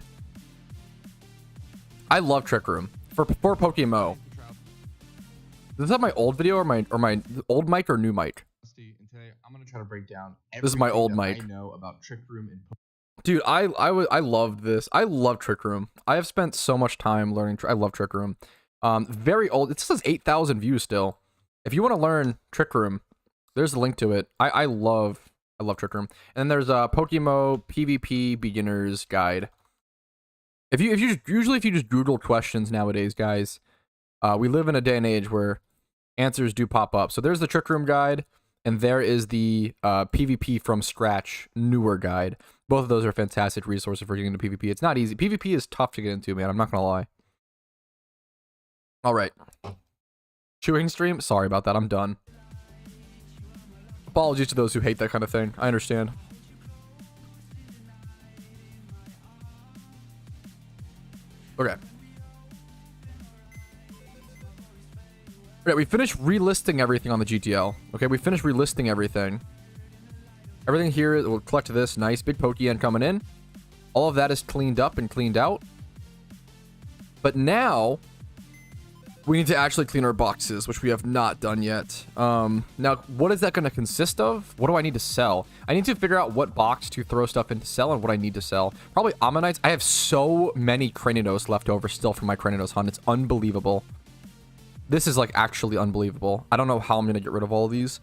I love Trick Room. For PokeMMO. Is that my old video or my old mic or new mic? And today I'm gonna try to break down This is my old mic. I know about Trick Room and Dude, I loved this. I love Trick Room. I have spent so much time learning. I love Trick Room. Very old. It says 8,000 views still. If you want to learn Trick Room, there's a link to it. I love Trick Room. And then there's a PokeMMO PvP beginners guide. If you just Google questions nowadays, guys, we live in a day and age where answers do pop up. So there's the Trick Room guide, and there is the PvP from scratch newer guide. Both of those are fantastic resources for getting into PvP. It's not easy. PvP is tough to get into, man. I'm not gonna lie. All right. Chewing stream? Sorry about that. I'm done. Apologies to those who hate that kind of thing. I understand. Okay. Okay, we finished relisting everything on the GTL. Okay, we finished relisting everything. Everything here, we'll collect this. Nice big Pokeyen coming in. All of that is cleaned up and cleaned out. But now, we need to actually clean our boxes, which we have not done yet. Now, what is that going to consist of? What do I need to sell? I need to figure out what box to throw stuff in to sell and what I need to sell. Probably Ammonites. I have so many Cranidos left over still from my Cranidos hunt. It's unbelievable. This is, like, actually unbelievable. I don't know how I'm going to get rid of all of these.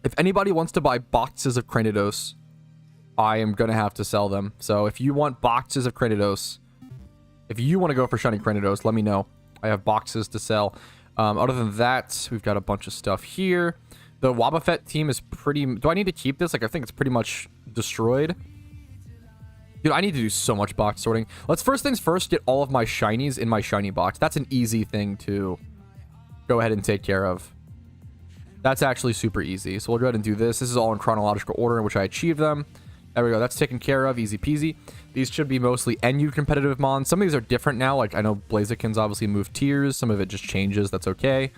If anybody wants to buy boxes of Cranidos, I am going to have to sell them. So if you want boxes of Cranidos, if you want to go for shiny Cranidos, let me know. I have boxes to sell. Other than that, we've got a bunch of stuff here. The Wobbuffet team is pretty... Do I need to keep this? Like, I think it's pretty much destroyed. Dude, I need to do so much box sorting. Let's first things first get all of my shinies in my shiny box. That's an easy thing to go ahead and take care of. That's actually super easy. So we'll go ahead and do this. This is all in chronological order in which I achieved them. There we go. That's taken care of. Easy peasy. These should be mostly NU competitive mons. Some of these are different now. Like, I know Blaziken's obviously moved tiers. Some of it just changes. That's okay.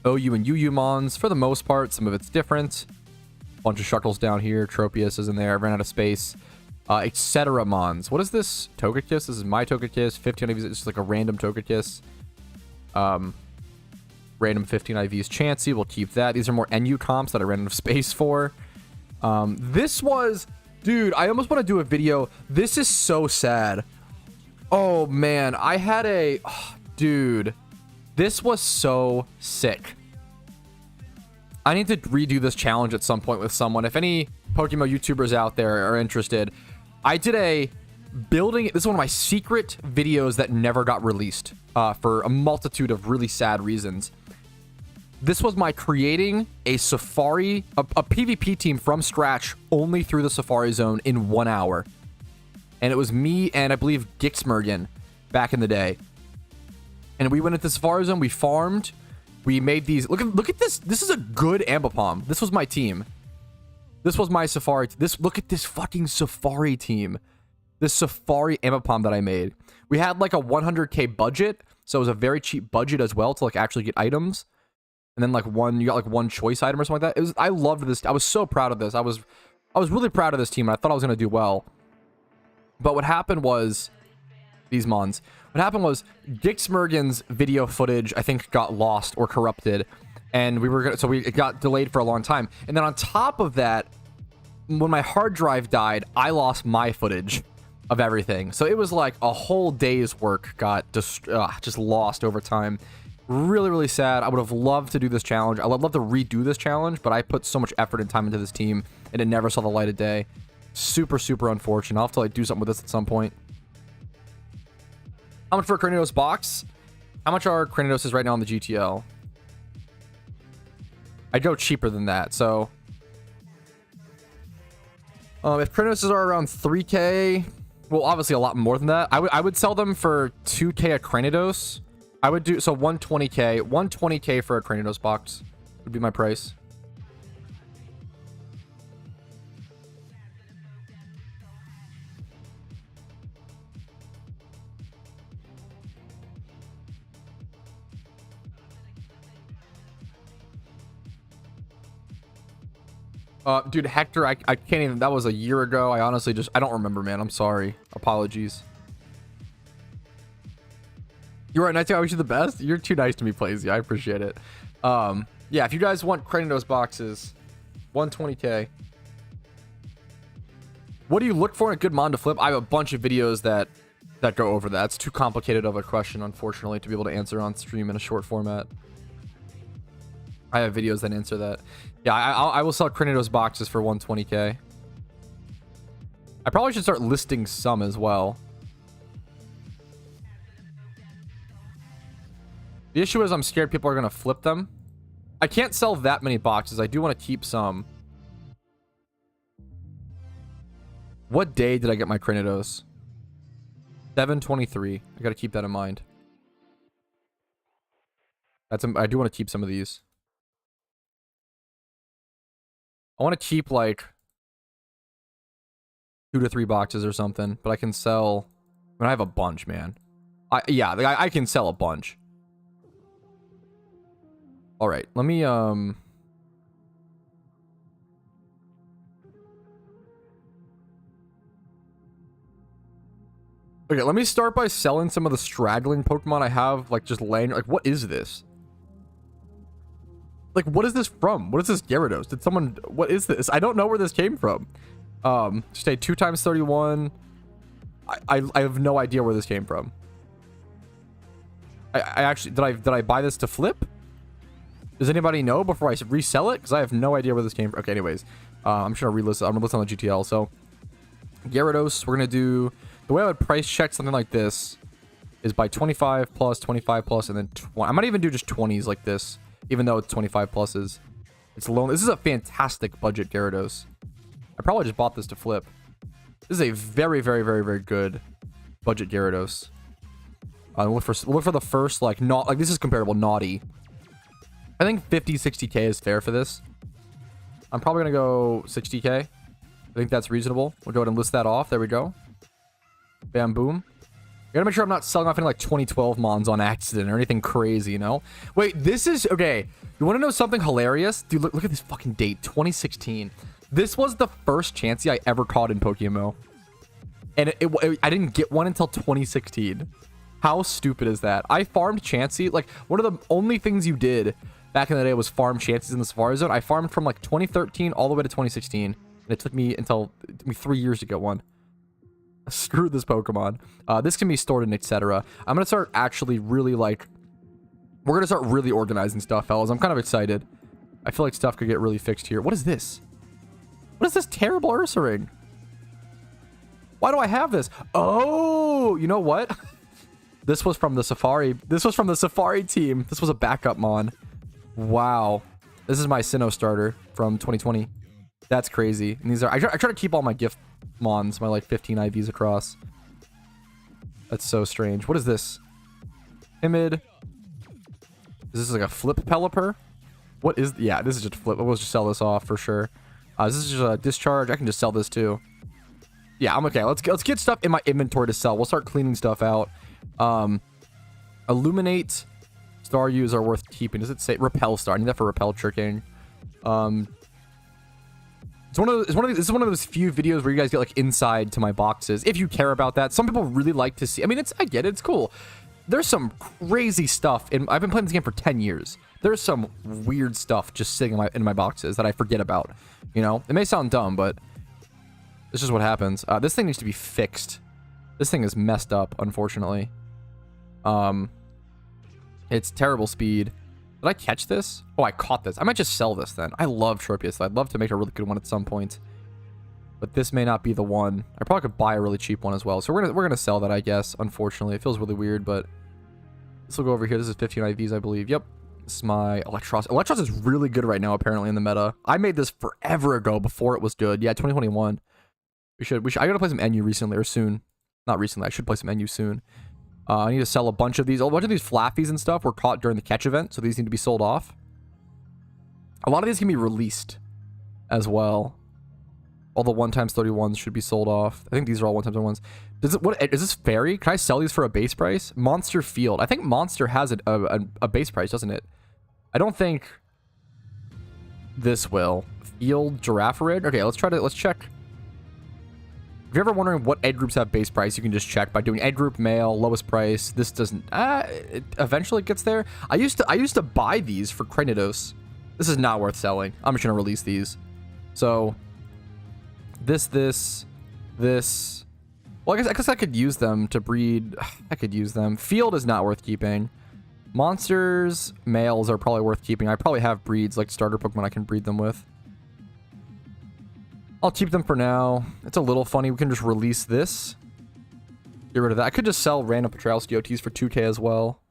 OU and UU mons, for the most part, some of it's different. Bunch of Shuckles down here. Tropius is in there. Ran out of space. Etc. mons. What is this? Togekiss? This is my Togekiss. 15 IVs. It's just like a random Togekiss. Random 15 IVs. Chansey. We'll keep that. These are more NU comps that I ran out of space for. This was... Dude, I almost want to do a video. This is so sad. Oh, man. I had a... Oh, dude. This was so sick. I need to redo this challenge at some point with someone. If any PokeMMO YouTubers out there are interested, I did a building... This is one of my secret videos that never got released for a multitude of really sad reasons. This was my creating a Safari, a PvP team from scratch only through the Safari Zone in 1 hour. And it was me and I believe Gixmergen back in the day. And we went into the Safari Zone, we farmed, we made these... Look at this. This is a good Ambipom. This was my team. This was my Safari... Look at this fucking Safari team. This Safari Ambipom that I made. We had like a 100k budget, so it was a very cheap budget as well to like actually get items. And then like you got like one choice item or something like that. I loved this. I was so proud of this. I was really proud of this team, and I thought I was gonna do well. But what happened was these mons. What happened was Gixmergen's video footage I think got lost or corrupted, and it got delayed for a long time. And then on top of that, when my hard drive died, I lost my footage of everything. So it was like a whole day's work got just lost over time. Really, really sad. I would have loved to do this challenge. I would love to redo this challenge, but I put so much effort and time into this team, and it never saw the light of day. Super, super unfortunate. I'll have to like do something with this at some point. How much for a Cranidos box? How much are Cranidos right now on the GTL? I'd go cheaper than that, so... if Cranidos are around 3k, well, obviously a lot more than that. I would sell them for 2k a Cranidos. I would do, so 120k. 120k for a Cranidos box would be my price. Dude, Hector, I can't even. That was a year ago. I honestly I don't remember, man. I'm sorry. Apologies. You're right, Nightingale. I wish you the best. You're too nice to me, Plazy. I appreciate it. Yeah, if you guys want Kratos boxes, 120k. What do you look for in a good mon to flip? I have a bunch of videos that go over that. It's too complicated of a question, unfortunately, to be able to answer on stream in a short format. I have videos that answer that. Yeah, I will sell Kratos boxes for 120k. I probably should start listing some as well. The issue is I'm scared people are going to flip them. I can't sell that many boxes. I do want to keep some. What day did I get my Kratos? 7/23. I got to keep that in mind. I do want to keep some of these. I want to keep like 2 to 3 boxes or something, but I can sell. I mean, I have a bunch, man. I can sell a bunch. All right, let me okay, let me start by selling some of the straggling Pokemon I have, like, just laying. Like, what is this? Like, what is this from? What is this Gyarados? Did someone... What is this? I don't know where this came from. Just a 2 times 31. I have no idea where this came from. I actually... Did I buy this to flip? Does anybody know before I resell it? Because I have no idea where this came from. Okay, anyways. I'm just going to relist it. I'm going to list on the GTL. So, Gyarados, we're going to do... The way I would price check something like this is by 25 plus, 25 plus, and then 20. I might even do just 20s like this, even though it's 25 pluses. It's low. This is a fantastic budget Gyarados. I probably just bought this to flip. This is a very, very, very, very good budget Gyarados. Look for the first, like, not like this is comparable naughty. I think 50, 60k is fair for this. I'm probably gonna go 60k. I think that's reasonable. We'll go ahead and list that off. There we go. Bam, boom. I gotta make sure I'm not selling off any like 2012 mons on accident or anything crazy, you know? Wait, this is... Okay, you want to know something hilarious? Dude, look at this fucking date. 2016. This was the first Chansey I ever caught in PokeMMO. And I didn't get one until 2016. How stupid is that? I farmed Chansey. Like, one of the only things you did back in the day was farm Chanseys in the Safari Zone. I farmed from like 2013 all the way to 2016. And it took me 3 years to get one. Screw this Pokemon. This can be stored in etc. I'm gonna start actually really like... We're gonna start really organizing stuff, fellas. I'm kind of excited. I feel like stuff could get really fixed here. What is this? What is this terrible Ursaring? Why do I have this? Oh, you know what? This was from the Safari. This was from the Safari team. This was a backup mon. Wow. This is my Sinnoh starter from 2020. That's crazy. And these are... I try to keep all my gift mons, my like 15 IVs across. That's so strange. What is this? Timid. Is this like a flip Pelipper? What is... Yeah, this is just a flip. We'll just sell this off for sure. This is just a discharge. I can just sell this too. Yeah, I'm okay. Let's get stuff in my inventory to sell. We'll start cleaning stuff out. Illuminate Staryus are worth keeping. Does it say Repel Star? I need that for Repel tricking. This is one of those few videos where you guys get like inside to my boxes, if you care about that. Some people really like to see. I mean, I get it. It's cool. There's some crazy stuff, and I've been playing this game for 10 years. There's some weird stuff just sitting in my boxes that I forget about. You know, it may sound dumb, but this is what happens. This thing needs to be fixed. This thing is messed up, unfortunately. It's terrible speed. Did I catch this? Oh, I caught this. I might just sell this then. I love Tropius. I'd love to make a really good one at some point. But this may not be the one. I probably could buy a really cheap one as well. So we're gonna sell that, I guess. Unfortunately, it feels really weird, but this will go over here. This is 15 IVs, I believe. Yep. This is my Electros. Electros is really good right now, apparently, in the meta. I made this forever ago, before it was good. Yeah, 2021. We should. I gotta play some NU recently or soon. Not recently. I should play some NU soon. I need to sell a bunch of these. A bunch of these Flaffies and stuff were caught during the catch event, so these need to be sold off. A lot of these can be released as well. All the 1 times 31s should be sold off. I think these are all 1 times 31s. What is this fairy? Can I sell these for a base price? Monster Field. I think Monster has a base price, doesn't it? I don't think... this will. Field Giraffe Rig. Okay, let's check. If you're ever wondering what egg groups have base price, you can just check by doing egg group male, lowest price. This doesn't, it eventually gets there. I used to buy these for Cranidos. This is not worth selling. I'm just gonna release these. So this. Well, I guess I could use them to breed. I could use them. Field is not worth keeping. Monsters, males are probably worth keeping. I probably have breeds like starter Pokemon I can breed them with. I'll keep them for now. It's a little funny. We can just release this. Get rid of that. I could just sell random Patrouski OTs for 2K as well.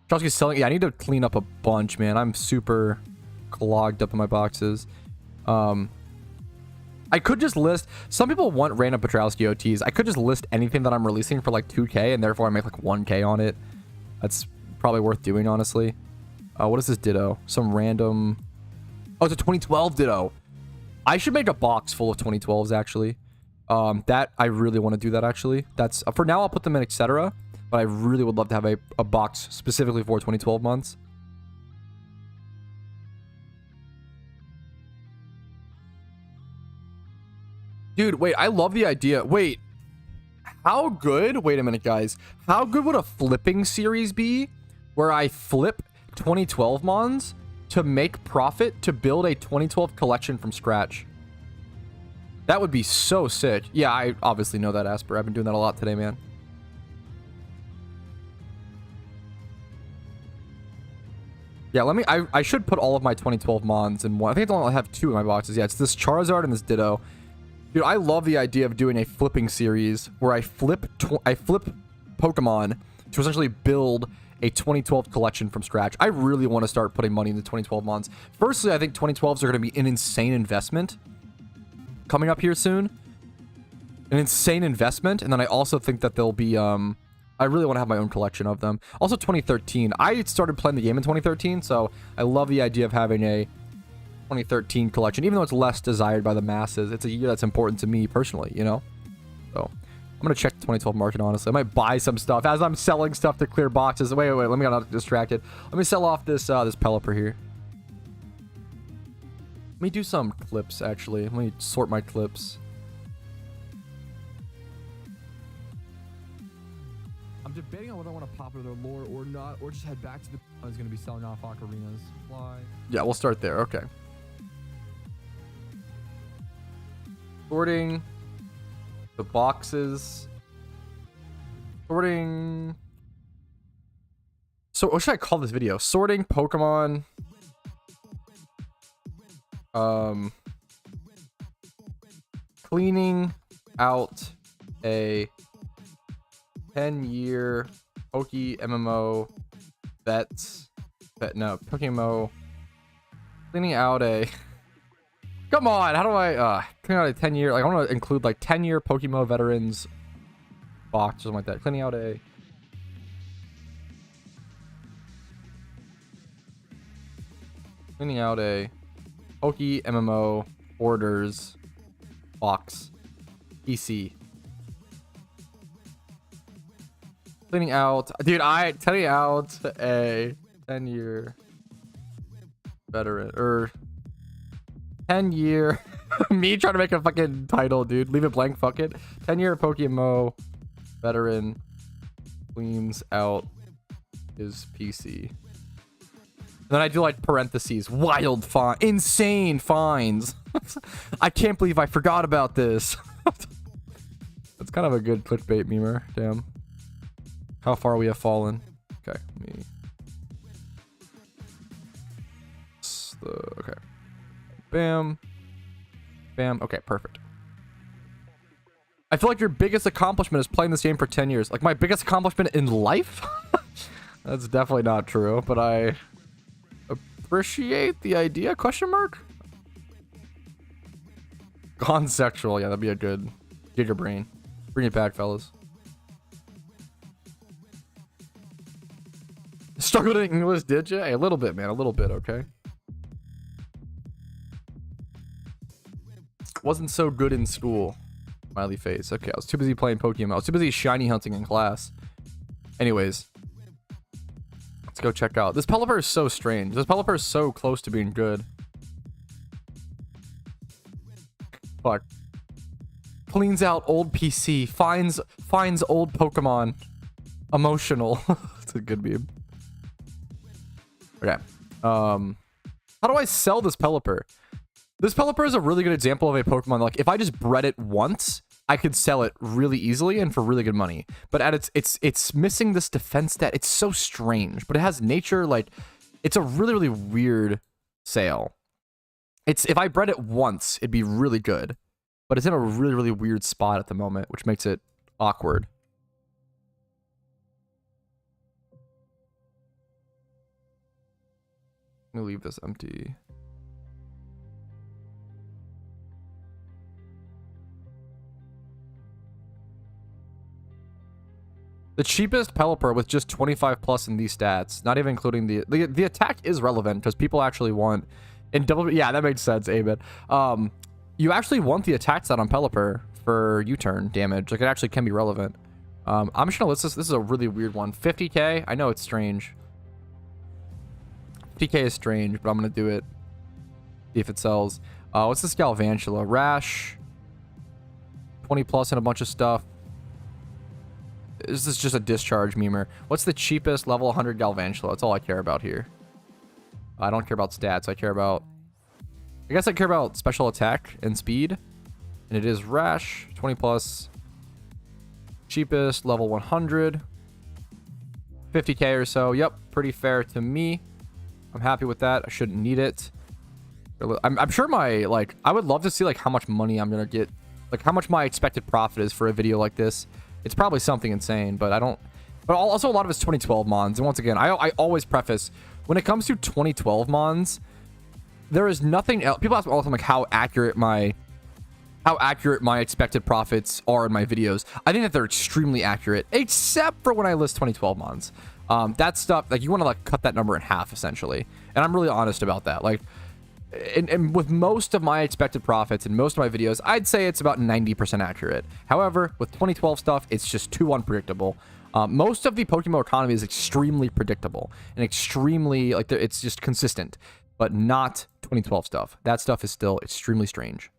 Patrouski's selling. Yeah, I need to clean up a bunch, man. I'm super clogged up in my boxes. I could just list. Some people want random Patrouski OTs. I could just list anything that I'm releasing for like 2K, and therefore I make like 1K on it. That's probably worth doing, honestly. What is this Ditto? Some random. Oh, it's a 2012 Ditto. I should make a box full of 2012s, actually. That I really want to do that, actually. That's for now. I'll put them in, etc. But I really would love to have a box specifically for 2012 months. Dude, wait, I love the idea. Wait, how good? Wait a minute, guys. How good would a flipping series be where I flip 2012 mons to make profit to build a 2012 collection from scratch? That would be so sick. Yeah, I obviously know that, Asper. I've been doing that a lot today, man. Yeah, let me. I should put all of my 2012 mons in one. I think I only have 2 in my boxes. Yeah, it's this Charizard and this Ditto. Dude, I love the idea of doing a flipping series where I flip Pokemon to essentially build a 2012 collection from scratch. I really want to start putting money into 2012 mons. Firstly, I think 2012s are going to be an insane investment coming up here soon. An insane investment. And then I also think that they'll be, I really want to have my own collection of them. Also 2013. I started playing the game in 2013, so I love the idea of having a 2013 collection, even though it's less desired by the masses. It's a year that's important to me personally, you know? So I'm gonna check the 2012 market, honestly. I might buy some stuff as I'm selling stuff to clear boxes. Wait, let me get distracted. Let me sell off this this Pelipper here. Let me do some clips, actually. Let me sort my clips. I'm debating on whether I want to pop into their lore or not, or just head back to the I was gonna be selling off ocarinas. Fly. Yeah, we'll start there. Okay. Sorting the boxes. Sorting. So what should I call this video? Sorting Pokemon. Cleaning out a 10-year PokeMMO PokeMMO. Cleaning out a. Come on, how do I clean out a 10-year? Like I want to include like 10-year PokeMMO veterans box or something like that. Cleaning out a. Cleaning out a PokeMMO orders box PC. Cleaning out, dude. Cleaning out a 10-year veteran or 10-year. Me trying to make a fucking title, dude. Leave it blank. Fuck it. 10-year PokeMMO veteran cleans out his PC. And then I do like parentheses. Wild fine, insane fines. I can't believe I forgot about this. That's kind of a good clickbait memer. Damn. How far we have fallen. Okay, me. Okay. Bam. Bam. Okay, perfect. I feel like your biggest accomplishment is playing this game for 10 years. Like my biggest accomplishment in life? That's definitely not true, but I appreciate the idea, question mark? Gone sexual. Yeah, that'd be a good Giga Brain. Bring it back, fellas. Struggled in English, did you? Hey, a little bit, man. A little bit, okay? Wasn't so good in school. Smiley face. Okay, I was too busy playing Pokemon. I was too busy shiny hunting in class. Anyways. Let's go check out. This Pelipper is so strange. This Pelipper is so close to being good. Fuck. Cleans out old PC. Finds old Pokemon. Emotional. It's a good meme. Okay. How do I sell this Pelipper? This Pelipper is a really good example of a Pokemon. Like, if I just bred it once, I could sell it really easily and for really good money. But at it's missing this defense stat. It's so strange. But it has nature. Like, it's a really, really weird sale. If I bred it once, it'd be really good. But it's in a really, really weird spot at the moment, which makes it awkward. Let me leave this empty. The cheapest Pelipper with just 25 plus in these stats, not even including the attack is relevant because people actually want in double. Yeah, that makes sense, Amen. You actually want the attack stat on Pelipper for U-turn damage. Like, it actually can be relevant. I'm just gonna list this. This is a really weird one. 50k. I know it's strange. 50k is strange, but I'm gonna do it. See if it sells. What's this Galvantula? Rash. 20 plus and a bunch of stuff. This is just a discharge memer. What's the cheapest level 100 Galvantula? That's all I care about here. I don't care about stats. I guess I care about special attack and speed. And it is Rash. 20 plus. Cheapest level 100. 50k or so. Yep, pretty fair to me. I'm happy with that. I shouldn't need it. I'm sure I would love to see like how much money I'm gonna get, like how much my expected profit is for a video like this. It's probably something insane, but I don't. But also a lot of it's 2012 mons. And once again, I always preface when it comes to 2012 mons, there is nothing else. People ask me all the time like how accurate my expected profits are in my videos. I think that they're extremely accurate, except for when I list 2012 mons. That stuff, like, you want to like cut that number in half essentially, and I'm really honest about that. Like, and with most of my expected profits in most of my videos, I'd say it's about 90% accurate. However, with 2012 stuff, it's just too unpredictable. Most of the Pokemon economy is extremely predictable and extremely like it's just consistent, but not 2012 stuff. That stuff is still extremely strange.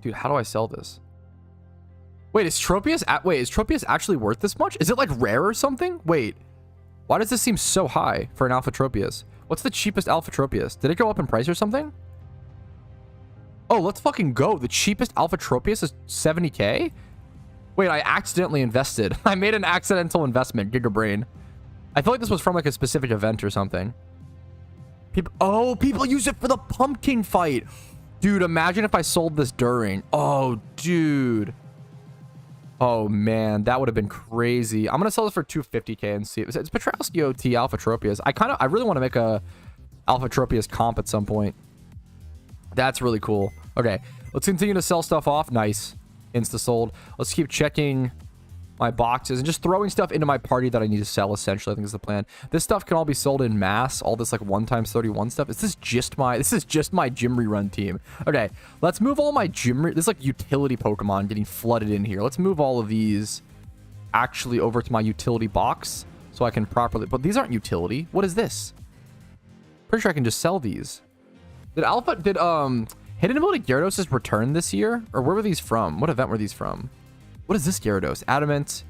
Dude, how do I sell this? Wait, is Tropius actually worth this much? Is it like rare or something? Wait, why does this seem so high for an Alpha Tropius? What's the cheapest Alpha Tropius? Did it go up in price or something? Oh, let's fucking go. The cheapest Alpha Tropius is 70k? Wait, I accidentally invested. I made an accidental investment, Gigabrain. I feel like this was from like a specific event or something. People use it for the pumpkin fight. Dude, imagine if I sold this during. Oh, dude. Oh, man. That would have been crazy. I'm going to sell this for 250k and see. It's Patrouski OT Alpha Tropius. I really want to make a Alpha Tropius comp at some point. That's really cool. Okay, let's continue to sell stuff off. Nice. Insta sold. Let's keep checking my boxes and just throwing stuff into my party that I need to sell, essentially. I think is the plan. This stuff can all be sold in mass. All this like 1x31 stuff. This is just my gym rerun team. Okay, let's move all my this is like utility Pokemon getting flooded in here. Let's move all of these actually over to my utility box so I can properly, but these aren't utility. What is this? Pretty sure I can just sell these. Did Hidden Ability Gyarados return this year? Or where were these from? What event were these from? What is this Gyarados? Adamant.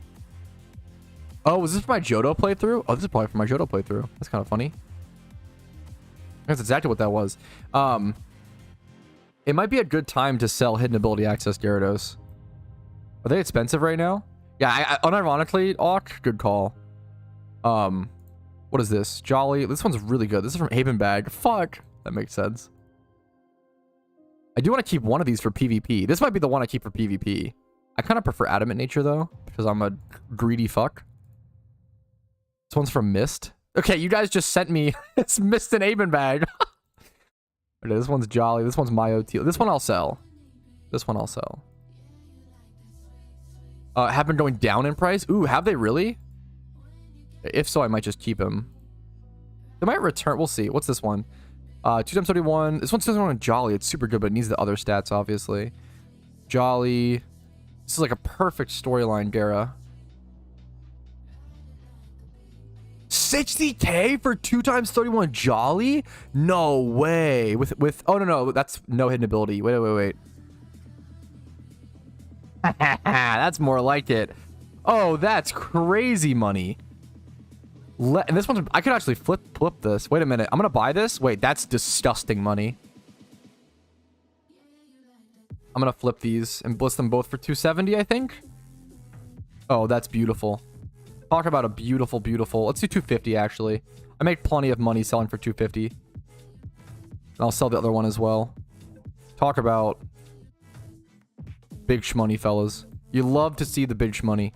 Oh, was this for my Johto playthrough? Oh, this is probably for my Johto playthrough. That's kind of funny. That's exactly what that was. It might be a good time to sell Hidden Ability Access Gyarados. Are they expensive right now? Yeah, unironically, Awk, good call. What is this? Jolly. This one's really good. This is from Haven Bag. Fuck. That makes sense. I do want to keep one of these for PvP. This might be the one I keep for PvP. I kind of prefer Adamant Nature, though, because I'm a greedy fuck. This one's from Mist. Okay, you guys just sent me it's Mist and Haven Bag. Okay, this one's Jolly. This one's MyOT. This one I'll sell. This one I'll sell. Have been going down in price? Ooh, have they really? If so, I might just keep him. They might return. We'll see. What's this one? 2x31. This one's 2x31 Jolly. It's super good, but it needs the other stats, obviously. Jolly. This is like a perfect storyline, Gara. 60k for 2 times 31 Jolly? No way. With oh no, that's no hidden ability. Wait. That's more like it. Oh, that's crazy money. And this one's, I could actually flip this. Wait a minute. I'm gonna buy this. Wait, that's disgusting money. I'm gonna flip these and bliss them both for 270, I think. Oh, that's beautiful. Talk about a beautiful. Let's do 250 actually. I make plenty of money selling for 250. And I'll sell the other one as well. Talk about big shmoney, fellas. You love to see the big shmoney.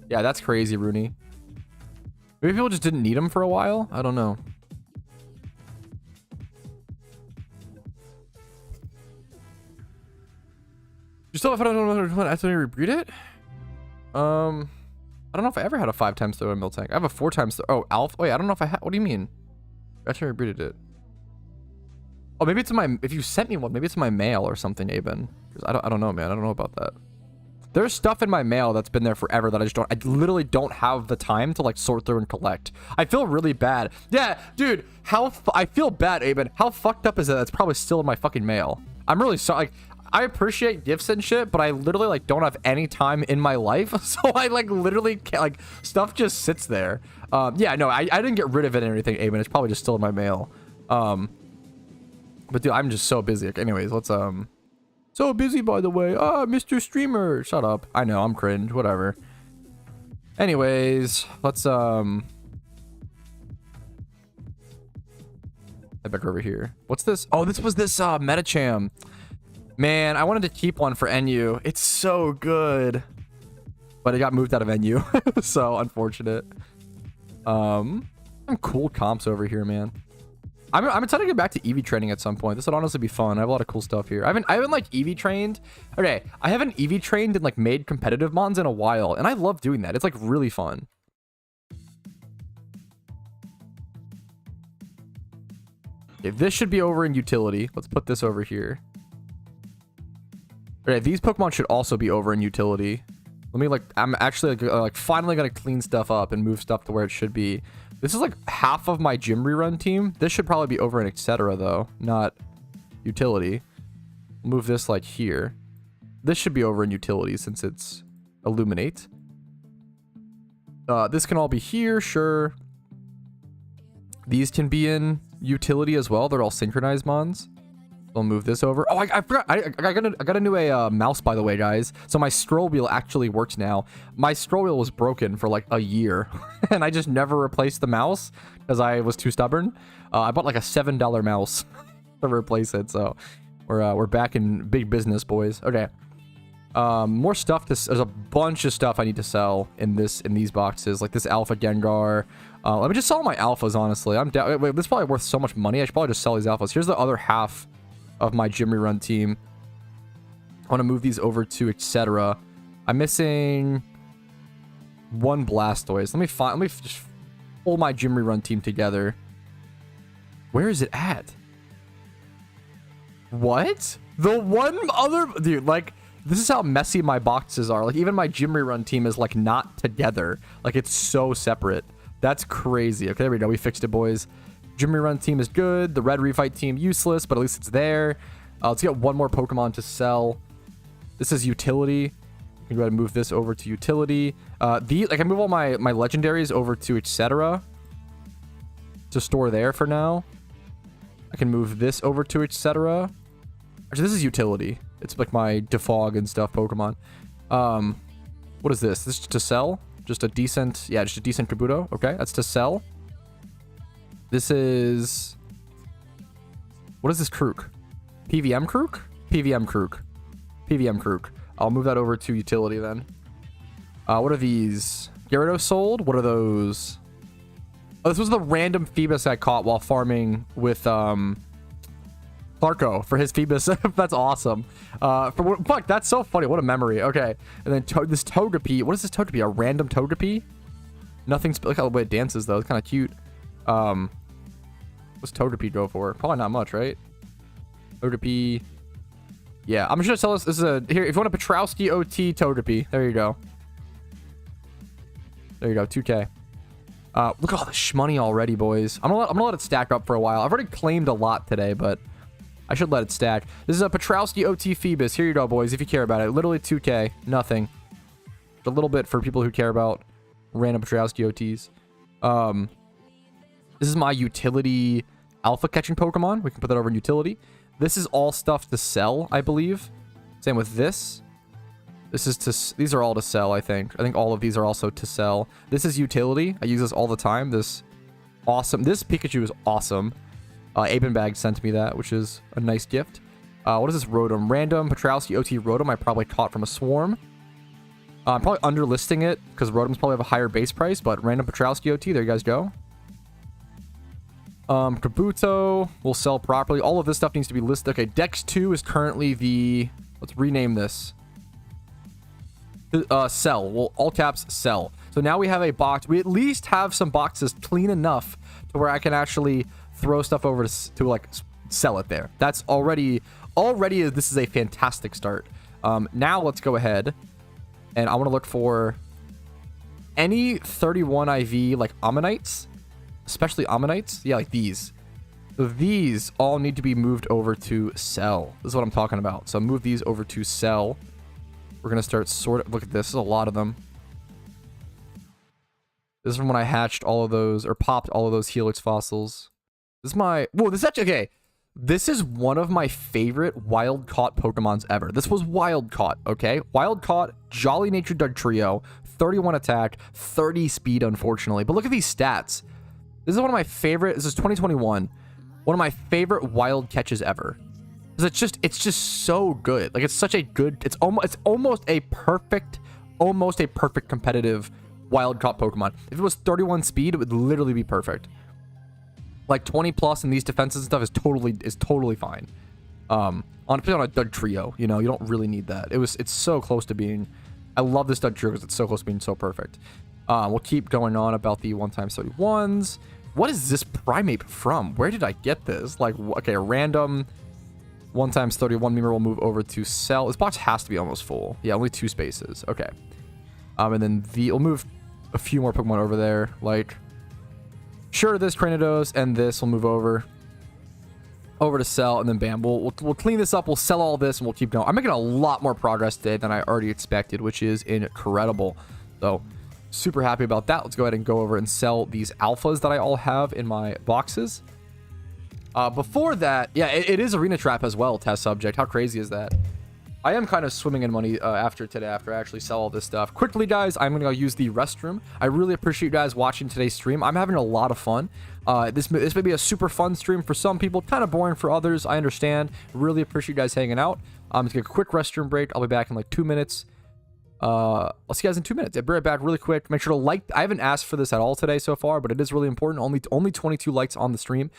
Yeah, that's crazy, Rooney. Maybe people just didn't need them for a while. I don't know. You still have I accidentally rebreed it? I don't know if I ever had a 5 times throw in Miltank. I have a 4 times throw. Oh, Alpha. Wait, I don't know if I had. What do you mean? I actually rebreeded it. Oh, maybe it's in my. If you sent me one, maybe it's in my mail or something, Aben. I don't know, man. I don't know about that. There's stuff in my mail that's been there forever that I literally don't have the time to like sort through and collect. I feel really bad. Yeah, dude, I feel bad, Aben. How fucked up is it that's probably still in my fucking mail? I'm really sorry. Like, I appreciate gifts and shit, but I literally like don't have any time in my life. So I like literally can't, like, stuff just sits there. Yeah, no, I didn't get rid of it or anything, Aben. It's probably just still in my mail. But dude, I'm just so busy. Okay, anyways, let's so busy, by the way. Ah, Mr. Streamer. Shut up. I know, I'm cringe. Whatever. Anyways, let's head back over here. What's this? Oh, this was this Metacham. Man, I wanted to keep one for NU. It's so good. But it got moved out of NU. So unfortunate. Some cool comps over here, man. I'm excited to get back to EV training at some point. This would honestly be fun. I have a lot of cool stuff here. I haven't like EV trained. Okay, I haven't EV trained and like made competitive mons in a while, and I love doing that. It's like really fun. Okay, this should be over in utility. Let's put this over here. Okay, these Pokemon should also be over in utility. Let me like, I'm actually like finally gonna clean stuff up and move stuff to where it should be. This is like half of my gym rerun team. This should probably be over in etc though, not utility. Move this like here. This should be over in utility since it's illuminate. This can all be here, sure. These can be in utility as well. They're all synchronized mons. I'll move this over. Oh, I forgot. I got a new mouse, by the way, guys. So my scroll wheel actually works now. My scroll wheel was broken for like a year, and I just never replaced the mouse because I was too stubborn. I bought like a $7 mouse to replace it. So we're back in big business, boys. Okay. More stuff. There's a bunch of stuff I need to sell in these boxes, like this Alpha Gengar. Let me just sell my alphas, honestly. Wait, this is probably worth so much money. I should probably just sell these alphas. Here's the other half of my gym rerun team. I want to move these over to etc. I'm missing one Blastoise. Let me just pull my gym rerun team together. Where is it at? What? The one other dude, like, this is how messy my boxes are. Like, even my gym rerun team is like not together. Like, it's so separate. That's crazy. Okay, there we go. We fixed it, boys. Gym rerun team is good. The red refight team useless, but at least it's there. Let's get one more Pokemon to sell. This is utility. You can go ahead and move this over to utility. I can move all my legendaries over to etc. to store there for now. I can move this over to etc. Actually, this is utility. It's like my Defog and stuff Pokemon. What is this? This is to sell? Just a decent, yeah, just a decent Kabuto. Okay, that's to sell. This is... What is this Krook? PVM Krook? PVM Krook. PVM Krook. I'll move that over to utility then. What are these? Gyarados sold? What are those? Oh, this was the random Phoebus I caught while farming with Clarko for his Phoebus. That's awesome. Fuck, that's so funny. What a memory. Okay. And then this Togepi. What is this Togepi? A random Togepi? Nothing's... Look how the way it dances, though. It's kind of cute. What's Togepi go for? Probably not much, right? Togepi. Yeah, I'm just gonna sell this. This is a here. If you want a Patrouski OT Togepi, there you go. There you go, 2K. Look at all the shmoney already, boys. I'm gonna let it stack up for a while. I've already claimed a lot today, but I should let it stack. This is a Patrouski OT Phoebus. Here you go, boys, if you care about it. Literally 2K. Nothing. A little bit for people who care about random Patrouski OTs. This is my utility alpha catching Pokemon. We can put that over in utility. This is all stuff to sell, I believe. Same with this. These are all to sell, I think. I think all of these are also to sell. This is utility. I use this all the time. This Pikachu is awesome. Abenbag sent me that, which is a nice gift. What is this Rotom? Random Patrouski OT Rotom I probably caught from a swarm. I'm probably underlisting it because Rotoms probably have a higher base price, but random Patrouski OT, there you guys go. Kabuto will sell properly. All of this stuff needs to be listed. Okay, Dex 2 is currently the... Let's rename this. Sell. Well, all caps, sell. So now we have a box. We at least have some boxes clean enough to where I can actually throw stuff over to like, sell it there. That's already... this is a fantastic start. Now let's go ahead. And I want to look for any 31 IV, like, Ammonites. Especially Ammonites. Yeah, like these. So these all need to be moved over to sell. This is what I'm talking about. So move these over to sell. We're going to start look at this. This is a lot of them. This is from when I hatched all of those, or popped all of those Helix fossils. This is my... Whoa, this is actually... Okay. This is one of my favorite wild-caught Pokemons ever. This was wild-caught, okay? Wild-caught, Jolly Natured Dugtrio, 31 attack, 30 speed, unfortunately. But look at these stats. This is one of my favorite... This is 2021. One of my favorite wild catches ever. Because it's just so good. Like, it's such a good... It's almost a perfect competitive wild-caught Pokemon. If it was 31 speed, it would literally be perfect. Like 20 plus in these defenses and stuff is totally fine. On a Dugtrio, you know, you don't really need that. It's so close to being... I love this Dugtrio because it's so close to being so perfect. We'll keep going on about the 1x31s. What is this Primeape from? Where did I get this? Like, okay, a random 1x31 Member will move over to sell. This box has to be almost full. Yeah, only 2 spaces. Okay. And then we'll move a few more Pokemon over there. Like... Sure, this Cranidos and this will move over to sell, and then bam, we'll clean this up, we'll sell all this, and we'll keep going. I'm making a lot more progress today than I already expected, which is incredible. So super happy about that. Let's go ahead and go over and sell these alphas that I all have in my boxes. Before that, yeah, it is Arena Trap as well, test subject. How crazy is that? I am kind of swimming in money after I actually sell all this stuff. Quickly, guys, I'm going to go use the restroom. I really appreciate you guys watching today's stream. I'm having a lot of fun. This may be a super fun stream for some people, kind of boring for others. I understand. Really appreciate you guys hanging out. Let's get a quick restroom break. I'll be back in like 2 minutes. I'll see you guys in 2 minutes. I'll be right back really quick. Make sure to like. I haven't asked for this at all today so far, but it is really important. Only 22 likes on the stream.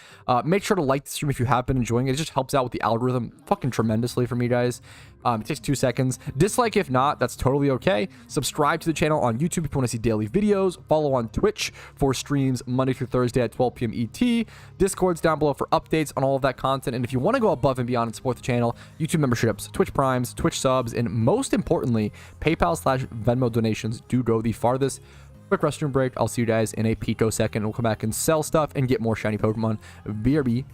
Make sure to like the stream if you have been enjoying it. It just helps out with the algorithm fucking tremendously for me, guys. It takes 2 seconds. Dislike if not, that's totally okay. Subscribe to the channel on YouTube if you want to see daily videos. Follow on Twitch for streams Monday through Thursday at 12 p.m. ET. Discord's down below for updates on all of that content. And if you want to go above and beyond and support the channel, YouTube memberships, Twitch Primes, Twitch subs, and most importantly, PayPal/Venmo donations do go the farthest. Quick restroom break. I'll see you guys in a picosecond. We'll come back and sell stuff and get more shiny Pokemon. BRB.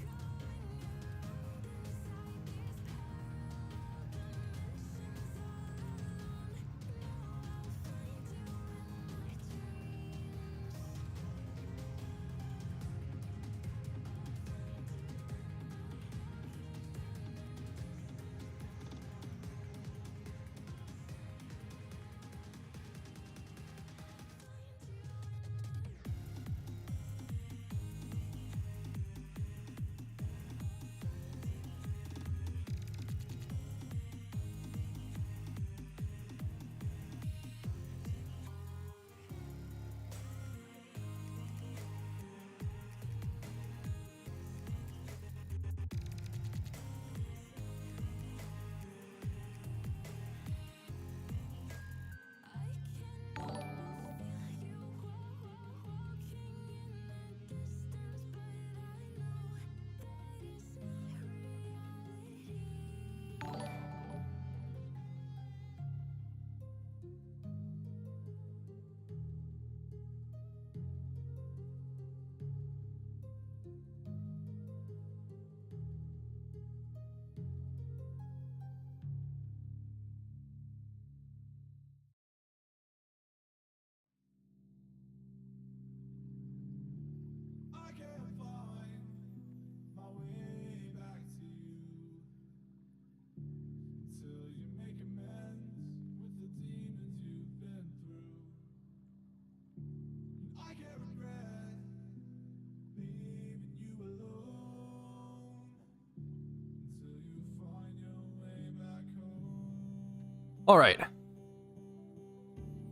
All right.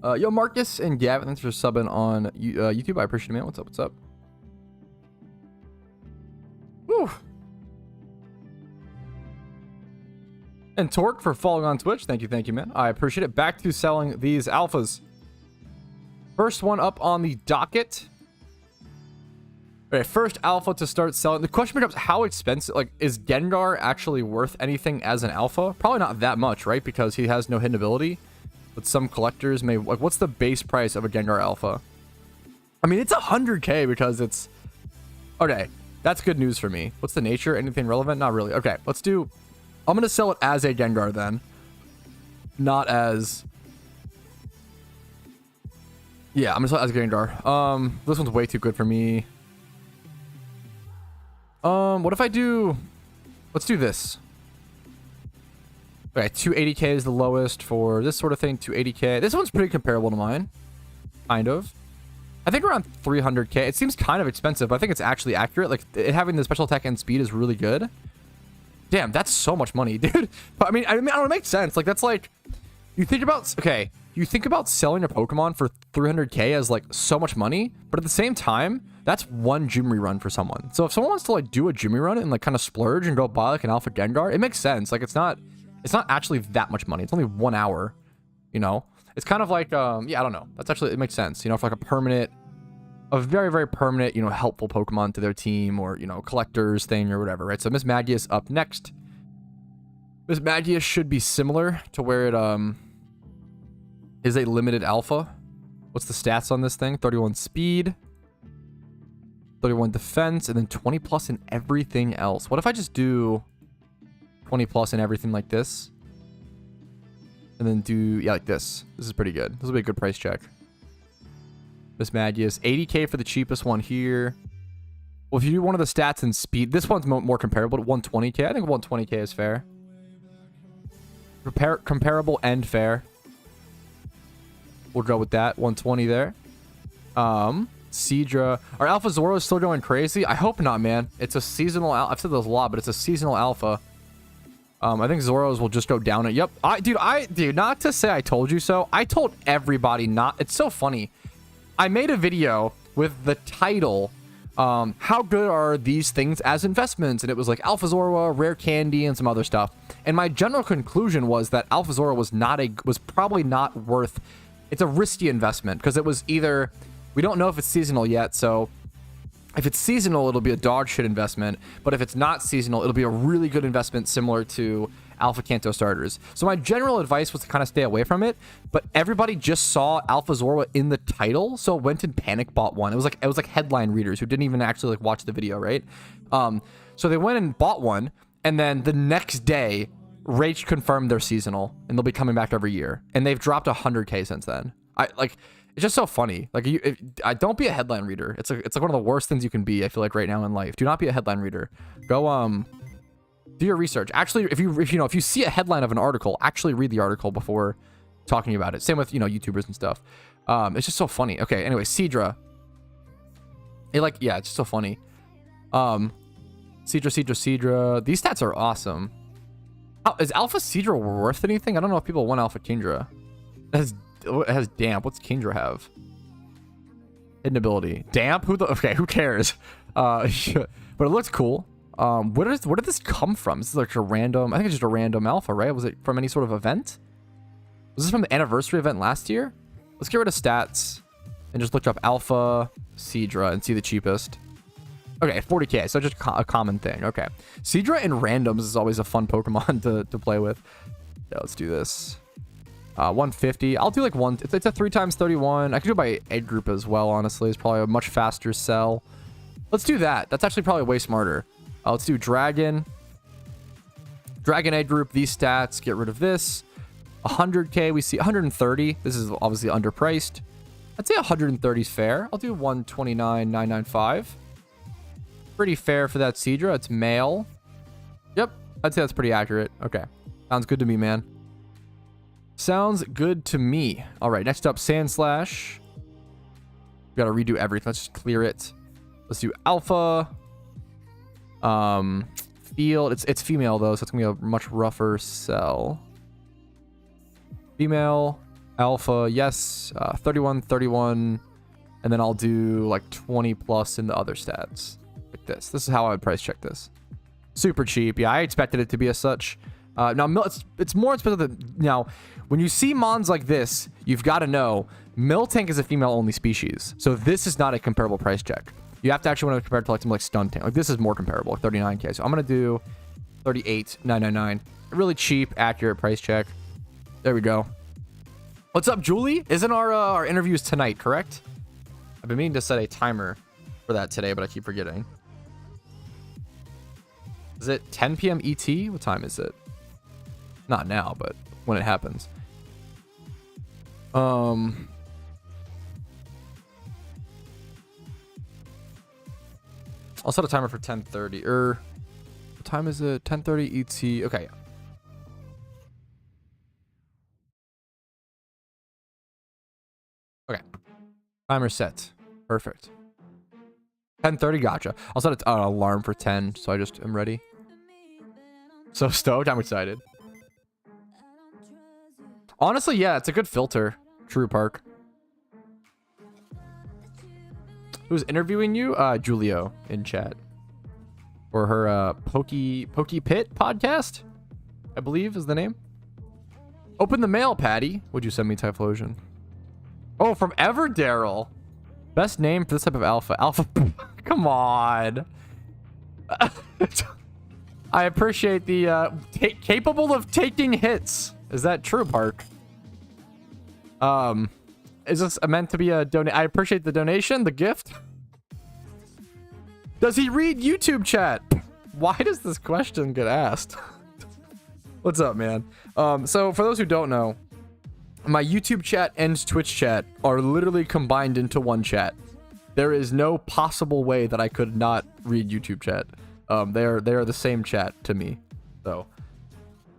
Yo, Marcus and Gavin, thanks for subbing on YouTube. I appreciate it, man. What's up? What's up? Woo. And Torque for following on Twitch. Thank you, man. I appreciate it. Back to selling these alphas. First one up on the docket. Okay, first alpha to start selling. The question becomes, how expensive, like, is Gengar actually worth anything as an alpha? Probably not that much, right? Because he has no hidden ability. But some collectors may, like, what's the base price of a Gengar alpha? I mean, it's 100k because it's, okay, that's good news for me. What's the nature? Anything relevant? Not really. Okay, let's do, I'm going to sell it as a Gengar then. Not as, yeah, I'm going to sell it as a Gengar. This one's way too good for me. What if I do, let's do this. Okay, 280k is the lowest for this sort of thing, 280k. This one's pretty comparable to mine, kind of. I think around 300k. It seems kind of expensive, but I think it's actually accurate. Like, it having the special attack and speed is really good. Damn, that's so much money, dude. But I mean, I don't know, it makes sense. Like, that's like, you think about, okay, you think about selling a Pokemon for 300k as like so much money, but at the same time, that's one gym rerun for someone. So if someone wants to like do a gym rerun and like kind of splurge and go buy like an Alpha Gengar, it makes sense. Like, it's not actually that much money. It's only 1 hour, you know? It's kind of like, yeah, I don't know. That's actually, it makes sense, you know, for like a very, very permanent, you know, helpful Pokemon to their team or, you know, collectors thing or whatever, right? So Miss Magius up next. Miss Magius should be similar to where it, is a limited alpha. What's the stats on this thing? 31 speed, 31 defense, and then 20 plus in everything else. What if I just do 20 plus in everything like this? And then do, yeah, like this. This is pretty good. This will be a good price check. Miss Magius, 80k for the cheapest one here. Well, if you do one of the stats and speed, this one's more comparable to 120k. I think 120k is fair. Comparable and fair. We'll go with that. 120 there. Seadra. Our Alpha Zoro is still going crazy? I hope not, man. It's a seasonal alpha. I've said this a lot, but it's a seasonal alpha. I think Zoros will just go down it. Yep. Dude, not to say I told you so. I told everybody not. It's so funny. I made a video with the title, how good are these things as investments? And it was like Alpha Zoro, Rare Candy, and some other stuff. And my general conclusion was that Alpha Zoro was probably not worth. It's a risky investment because it was either, we don't know if it's seasonal yet, so if it's seasonal, it'll be a dog shit investment. But if it's not seasonal, it'll be a really good investment similar to Alpha Kanto starters. So my general advice was to kind of stay away from it. But everybody just saw Alpha Zoro in the title, so went and panic bought one. It was like headline readers who didn't even actually like watch the video, right? So they went and bought one, and then the next day, Rage confirmed they're seasonal, and they'll be coming back every year. And they've dropped 100k since then. It's just so funny. Like, don't be a headline reader. It's like one of the worst things you can be, I feel like, right now in life. Do not be a headline reader. Go do your research. Actually, if you see a headline of an article, actually read the article before talking about it. Same with, you know, YouTubers and stuff. It's just so funny. Okay, anyway, Seadra. Yeah, it's just so funny. Seadra. These stats are awesome. Is Alpha Seadra worth anything? I don't know if people want Alpha Kingdra. It has damp. What's Kingdra have? Hidden ability. Damp? Who cares? But it looks cool. Where did this come from? This is like a random, I think it's just a random alpha, right? Was it from any sort of event? Was this from the anniversary event last year? Let's get rid of stats and just look up Alpha Seadra and see the cheapest. Okay, 40k, so just a common thing. Okay. Seadra in randoms is always a fun Pokemon to play with. Yeah, let's do this. 150. I'll do like one. It's a 3x31. I could do it by egg group as well, honestly. It's probably a much faster sell. Let's do that. That's actually probably way smarter. Let's do Dragon. Dragon egg group, these stats. Get rid of this. 100k, we see 130. This is obviously underpriced. I'd say 130 is fair. I'll do 129,995. Pretty fair for that Seadra. It's male. Yep, I'd say that's pretty accurate. Okay, sounds good to me, man. Sounds good to me. All right, next up, Sandslash. We gotta redo everything. Let's just clear it. Let's do Alpha. Field. It's female though, so it's gonna be a much rougher sell. Female, alpha, yes. 31, 31. And then I'll do like 20 plus in the other stats. Like this. This is how I would price check this. Super cheap. Yeah, I expected it to be as such. Now, it's more expensive than... Now, when you see mons like this, you've got to know Miltank is a female-only species. So this is not a comparable price check. You have to actually want to compare it to like something like Shunting. Like this is more comparable, 39k. So I'm going to do 38,999. Really cheap, accurate price check. There we go. What's up, Julie? Isn't our interviews tonight, correct? I've been meaning to set a timer for that today, but I keep forgetting. Is it 10 p.m. ET? What time is it? Not now, but when it happens. I'll set a timer for 10:30. What time is it? 10:30 ET. Okay. Okay. Timer set. Perfect. 10:30. Gotcha. I'll set an alarm for 10, so I just am ready. So stoked. I'm excited. Honestly, yeah, it's a good filter. True, Park. Who's interviewing you? Julio in chat. For her Poke Pit podcast, I believe is the name. Open the mail, Patty. Would you send me Typhlosion? Oh, from Daryl. Best name for this type of alpha. Alpha. Come on. I appreciate the capable of taking hits. Is that true, Park? Is this meant to be a donate? I appreciate the donation, the gift. Does he read YouTube chat? Why does this question get asked? What's up, man? So for those who don't know, my YouTube chat and Twitch chat are literally combined into one chat. There is no possible way that I could not read YouTube chat. They are the same chat to me. So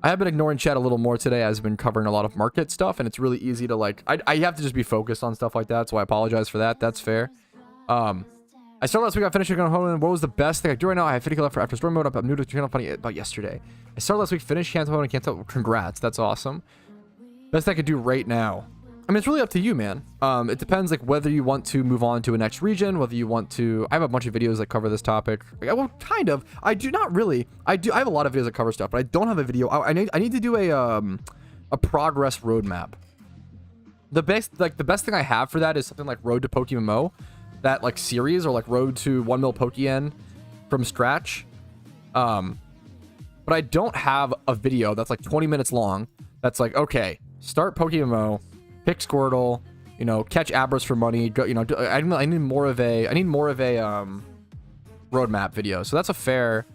I have been ignoring chat a little more today. I've been covering a lot of market stuff, and it's really easy to like. I have to just be focused on stuff like that. So I apologize for that. That's fair. I started last week. I finished going home. What was the best thing I do right now? I have 50 left for after story mode. I'm new to the channel. Funny about yesterday. I started last week. Finished cancel mode and cancel. Congrats. That's awesome. Best I could do right now. I mean, it's really up to you, man. It depends, like, whether you want to move on to a next region, whether you want to... I have a bunch of videos that cover this topic. Well, kind of. I do not really. I have a lot of videos that cover stuff, but I don't have a video. I need to do a progress roadmap. The best thing I have for that is something like Road to PokeMMO, that, like, series, or, like, Road to 1 mil Pokeyen from scratch. But I don't have a video that's, like, 20 minutes long that's like, okay, start PokeMMO, pick Squirtle, you know, catch Abras for money. Go, you know, I need more of a roadmap video. So that's a fair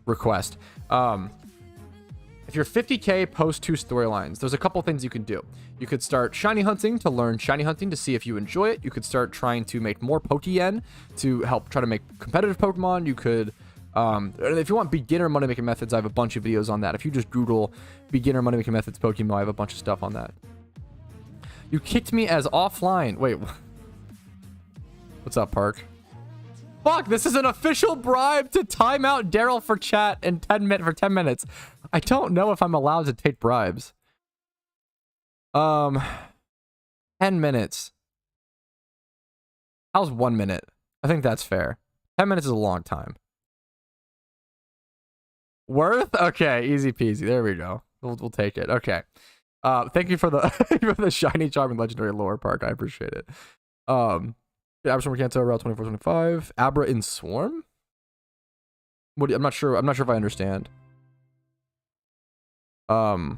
request. If you're 50k, post 2 storylines. There's a couple things you can do. You could start shiny hunting to learn shiny hunting to see if you enjoy it. You could start trying to make more Pokeyen to help try to make competitive Pokemon. You could, if you want beginner money making methods, I have a bunch of videos on that. If you just Google beginner money making methods Pokemon, I have a bunch of stuff on that. You kicked me as offline. Wait. What's up, Park? Fuck, this is an official bribe to time out Daryl for chat in 10 minutes. I don't know if I'm allowed to take bribes. 10 minutes. How's 1 minute? I think that's fair. 10 minutes is a long time. Worth? Okay, easy peasy. There we go. We'll take it. Okay. Thank you for the for the shiny charm and legendary lore, Park. I appreciate it. Abra Swarm Kanto Route 2425. Abra in Swarm? What? I'm not sure if I understand. I'll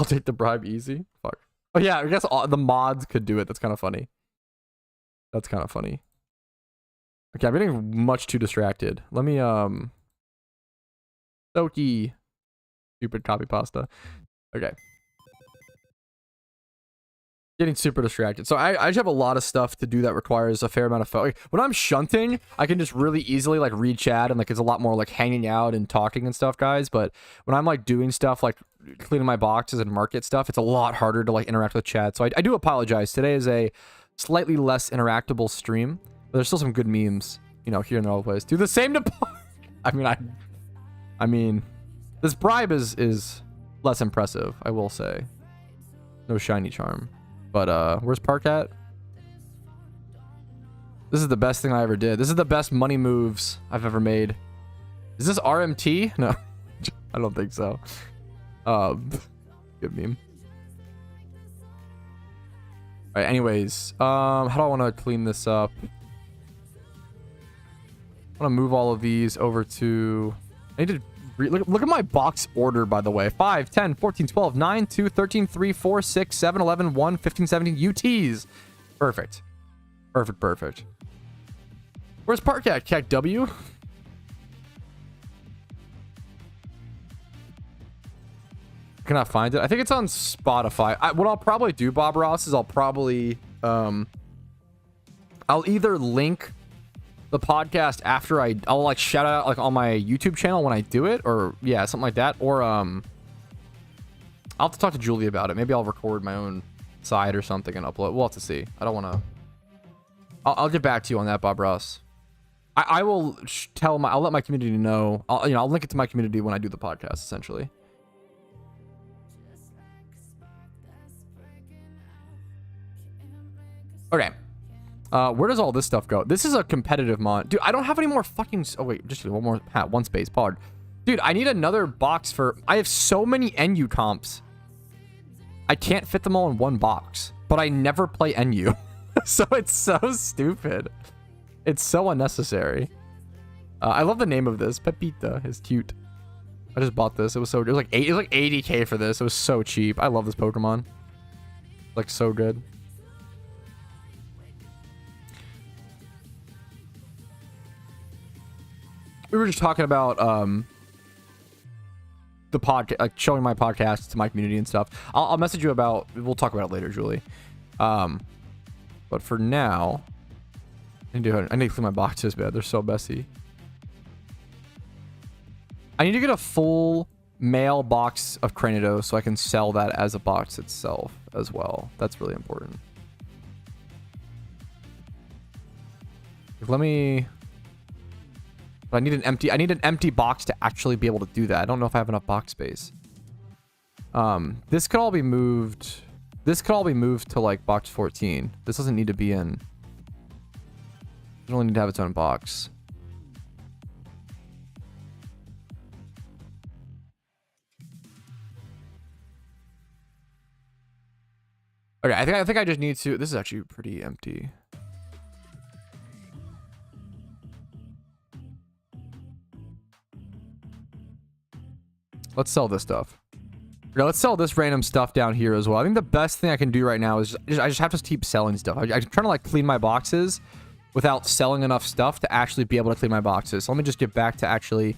take the bribe easy. Fuck. Oh yeah, I guess the mods could do it. That's kind of funny. That's kind of funny. Okay, I'm getting much too distracted. Let me Soki. Stupid copy pasta. Okay. Getting super distracted. So I just have a lot of stuff to do that requires a fair amount of like, when I'm shunting, I can just really easily like read chat and like it's a lot more like hanging out and talking and stuff, guys. But when I'm like doing stuff like cleaning my boxes and market stuff, it's a lot harder to like interact with chat. So I do apologize. Today is a slightly less interactable stream, but there's still some good memes, you know, here and there all the place. Do the same to Park. I mean, this bribe is less impressive, I will say. No shiny charm. But where's Park at? This is the best thing I ever did. This is the best money moves I've ever made. Is this RMT? No, I don't think so. Good meme. All right, anyways, how do I want to clean this up? I want to move all of these over to... I need to... Look at my box order, by the way. 5, 10, 14, 12, 9, 2, 13, 3, 4, 6, 7, 11, 1, 15, 17 UTs. Perfect. Perfect, perfect. Where's Park at? Cat W? Cannot find it. I think it's on Spotify. What I'll probably do, Bob Ross, is I'll probably... I'll either link the podcast after I'll like shout out like on my YouTube channel when I do it, or yeah, something like that, or I'll have to talk to Julie about it. Maybe I'll record my own side or something and upload. We'll have to see. I don't want to. I'll get back to you on that, Bob Ross. I will I'll let my community know. I'll link it to my community when I do the podcast, essentially. Okay. Where does all this stuff go? This is a competitive mod. Dude, I don't have any more fucking... Oh, wait. Just one more... one space. Pod. Dude, I need another box for... I have so many NU comps. I can't fit them all in one box. But I never play NU. So it's so stupid. It's so unnecessary. I love the name of this. Pepita is cute. I just bought this. It was so... It was like 80K for this. It was so cheap. I love this Pokemon. Like, so good. We were just talking about the podcast, like showing my podcast to my community and stuff. I'll message you about. We'll talk about it later, Julie. But for now, I need to clean my boxes, man. They're so messy. I need to get a full male box of Cranidos so I can sell that as a box itself as well. That's really important. Let me. But I need an empty box to actually be able to do that. I don't know if I have enough box space. This could all be moved. This could all be moved to like box 14. This doesn't need to be in. It only need to have its own box. Okay, I think I just need to. This is actually pretty empty. Let's sell this stuff. Yeah, let's sell this random stuff down here as well. I think the best thing I can do right now is I just have to keep selling stuff. I'm trying to like clean my boxes without selling enough stuff to actually be able to clean my boxes. So let me just get back to actually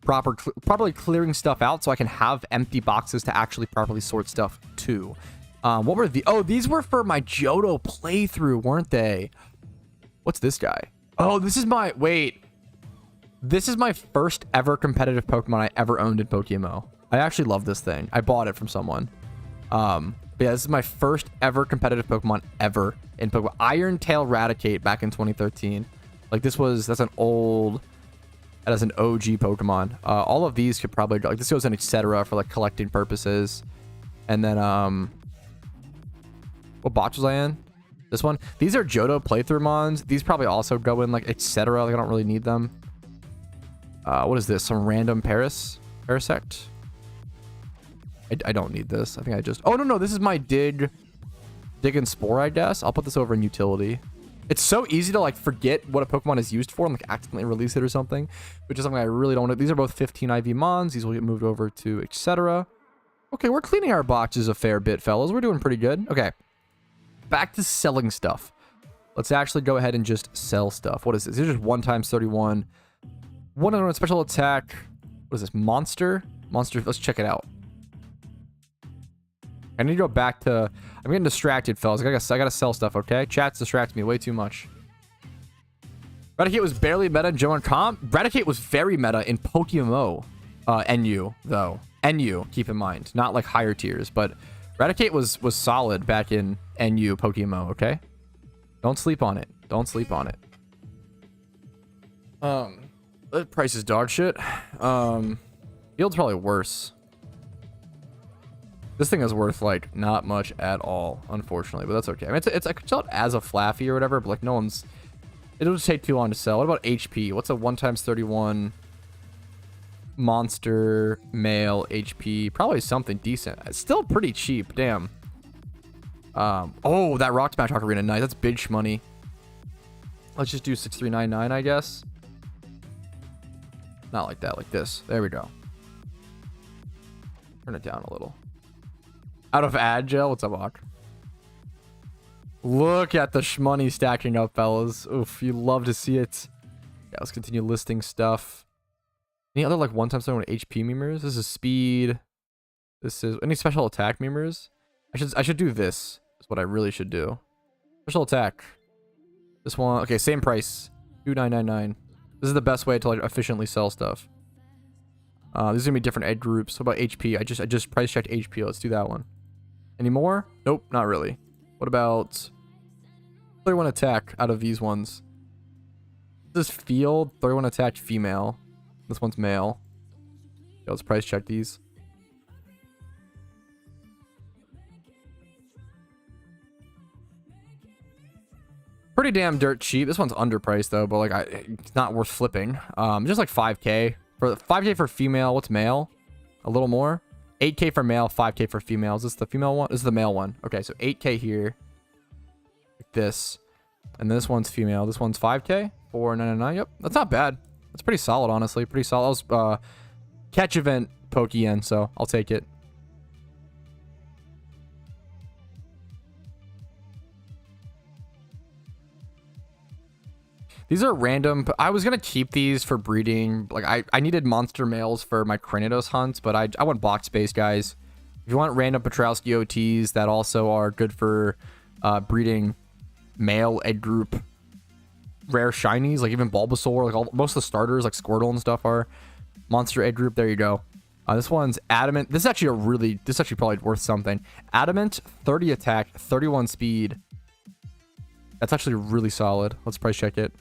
properly clearing stuff out so I can have empty boxes to actually properly sort stuff to. What were the... Oh, these were for my Johto playthrough, weren't they? What's this guy? Oh, this is my... Wait. This is my first ever competitive Pokemon I ever owned in PokeMMO. I actually love this thing. I bought it from someone. But yeah, this is my first ever competitive Pokemon ever in Pokemon. Iron Tail Raticate back in 2013. Like that's an OG Pokemon. All of these could probably go, like this goes in etc. for like collecting purposes. And then what box was I in? This one. These are Johto playthrough mons. These probably also go in like etc. Like I don't really need them. What is this? Some random Parasect? I don't need this. I think I just... Oh, no. This is my Dig and Spore, I guess. I'll put this over in utility. It's so easy to, like, forget what a Pokemon is used for and, like, accidentally release it or something, which is something I really don't know. These are both 15 IV Mons. These will get moved over to etc. Okay, we're cleaning our boxes a fair bit, fellas. We're doing pretty good. Okay. Back to selling stuff. Let's actually go ahead and just sell stuff. What is this? These are just 1 times 31. 1 special attack. What is this? Monster? Let's check it out. I need to go back to... I'm getting distracted, fellas. I gotta sell stuff, okay? Chat's distracting me way too much. Raticate was barely meta in Johto Comp. Raticate was very meta in PokeMMO NU, though. NU, keep in mind. Not like higher tiers, but Raticate was solid back in NU PokeMMO, okay? Don't sleep on it. Don't sleep on it. The price is dog shit. Field's probably worse. This thing is worth like not much at all, unfortunately, but that's okay. I mean, it's I could sell it as a Flaffy or whatever, but like no one's. It'll just take too long to sell. What about HP? What's a 1x31 monster male HP? Probably something decent. It's still pretty cheap. Damn. Oh, that Rock Smash Ocarina, nice. That's big shmoney. Let's just do 6399, I guess. Not like that, like this. There we go. Turn it down a little. Out of Agile, what's up, Hawk? Look at the shmoney stacking up, fellas. Oof, you love to see it. Yeah, let's continue listing stuff. Any other like 1x31 HP memers? This is speed. This is any special attack memers? I should do this. Is what I really should do. Special attack. This one, okay, same price. 2999. This is the best way to like efficiently sell stuff. These are gonna be different ed groups. What about HP? I just price checked HP. Let's do that one. Any more? Nope, not really. What about 31 attack out of these ones? This is field, 31 attack female. This one's male. Okay, let's price check these. Pretty damn dirt cheap. This one's underpriced though, but like it's not worth flipping. Just like 5k for 5k for female. What's male? A little more. 8k for male, 5k for female. Is this the female one? This is the male one. Okay, so 8k here. Like this. And this one's female. This one's 5k. 499. Yep, that's not bad. That's pretty solid, honestly. Pretty solid. That was catch event Pokeyen, so I'll take it. These are random. I was gonna keep these for breeding. Like I needed monster males for my Cranidos hunts, but I want box space, guys. If you want random Patrouski OTs that also are good for breeding male ed group rare shinies, like even Bulbasaur, like most of the starters like Squirtle and stuff are monster ed group. There you go. This one's adamant. This is actually probably worth something. Adamant, 30 attack, 31 speed. That's actually really solid. Let's price check it.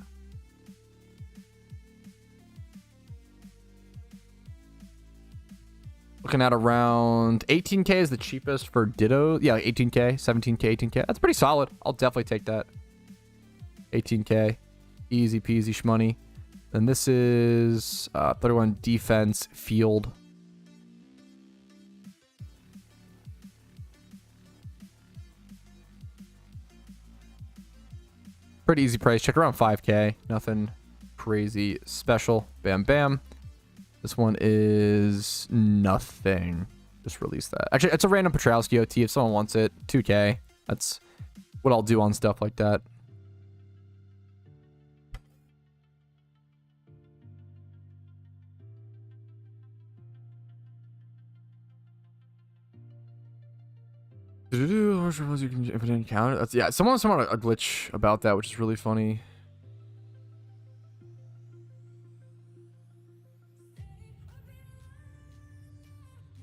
Looking at around 18k is the cheapest for Ditto. Yeah, like 18k, 17k, 18k. That's pretty solid. I'll definitely take that. 18k. Easy peasy shmoney. And this is 31 defense field. Pretty easy price. Check around 5k. Nothing crazy special. Bam, bam. This one is nothing. Just release that. Actually, it's a random Patrouski OT. If someone wants it, 2k. That's what I'll do on stuff like that. You can input and counter. That's yeah. Someone a glitch about that, which is really funny.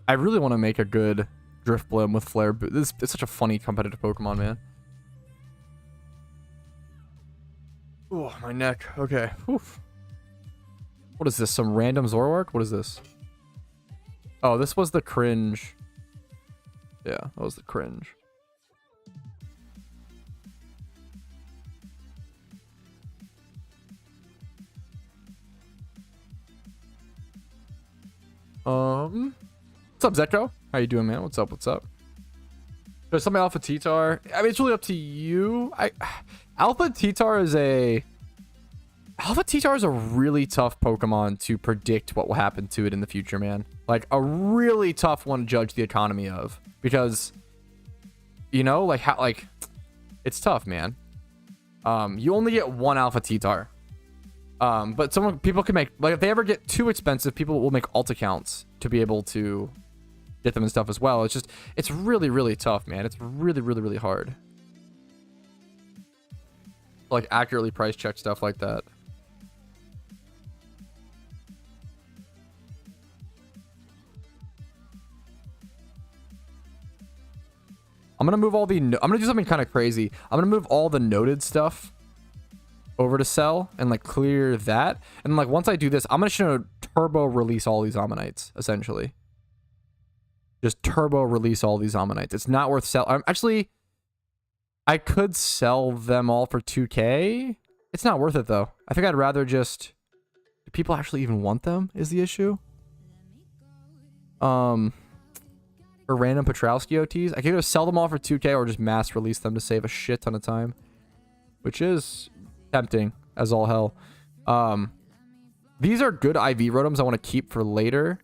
I really want to make a good Drift Blim with Flare Boot. This is such a funny competitive Pokemon, man. Oh, my neck. Okay. Oof. What is this? Some random Zoroark? What is this? Oh, this was the cringe. Yeah, that was the cringe. What's up, Zeko? How you doing, man? What's up? What's up? There's something Alpha Titar. I mean, it's really up to you. Alpha Titar is a really tough Pokemon to predict what will happen to it in the future, man. Like a really tough one to judge the economy of, because you know, it's tough, man. You only get one Alpha Titar. But people can make, like, if they ever get too expensive, people will make alt accounts to be able to get them and stuff as well. It's really, really tough, man. It's really, really, really hard. Like, accurately price check stuff like that. I'm gonna move I'm gonna do something kind of crazy. I'm gonna move all the noted stuff over to sell and like clear that, and like once I do this, I'm gonna turbo release all these Ammonites essentially. just turbo release all these Ammonites. It's not worth selling. Actually, I could sell them all for 2K. It's not worth it though. I think I'd rather just... Do people actually even want them is the issue? For random Patrouski OTs, I can either sell them all for 2K or just mass release them to save a shit ton of time. Which is tempting as all hell. These are good IV Rotoms I want to keep for later.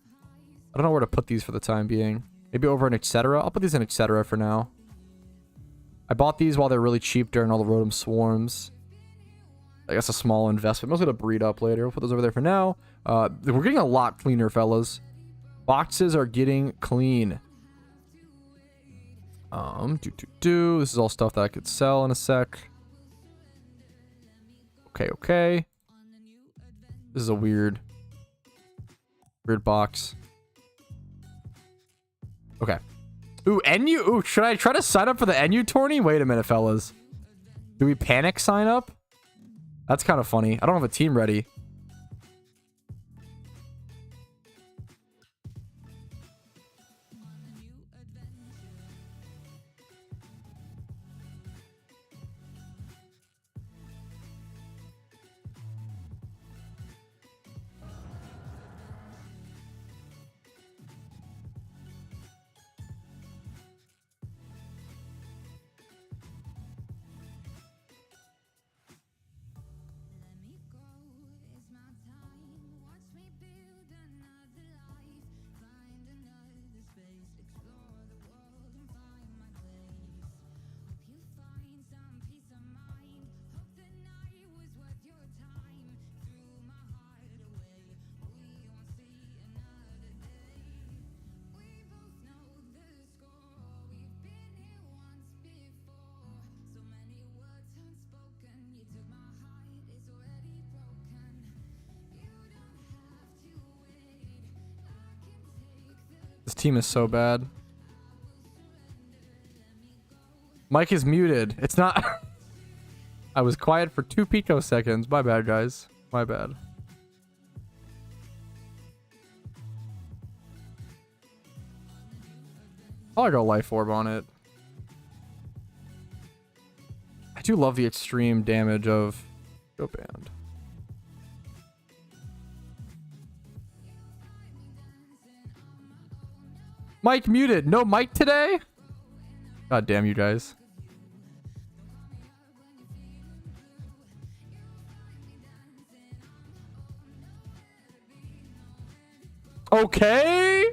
I don't know where to put these for the time being. Maybe over in etc. I'll put these in etc. for now. I bought these while they're really cheap during all the Rotom swarms. I guess a small investment. I'm also going to breed up later. We'll put those over there for now. We're getting a lot cleaner, fellas. Boxes are getting clean. This is all stuff that I could sell in a sec. Okay. This is a weird box. Okay. Ooh, NU. Ooh, should I try to sign up for the NU tourney? Wait a minute, fellas. Do we panic sign up? That's kind of funny. I don't have a team ready. This team is so bad. Mike is muted. It's not... I was quiet for 2 picoseconds. My bad, guys. My bad. I'll go Life Orb on it. I do love the extreme damage of... Go band. Mike muted. No Mike today? God damn you guys. Okay.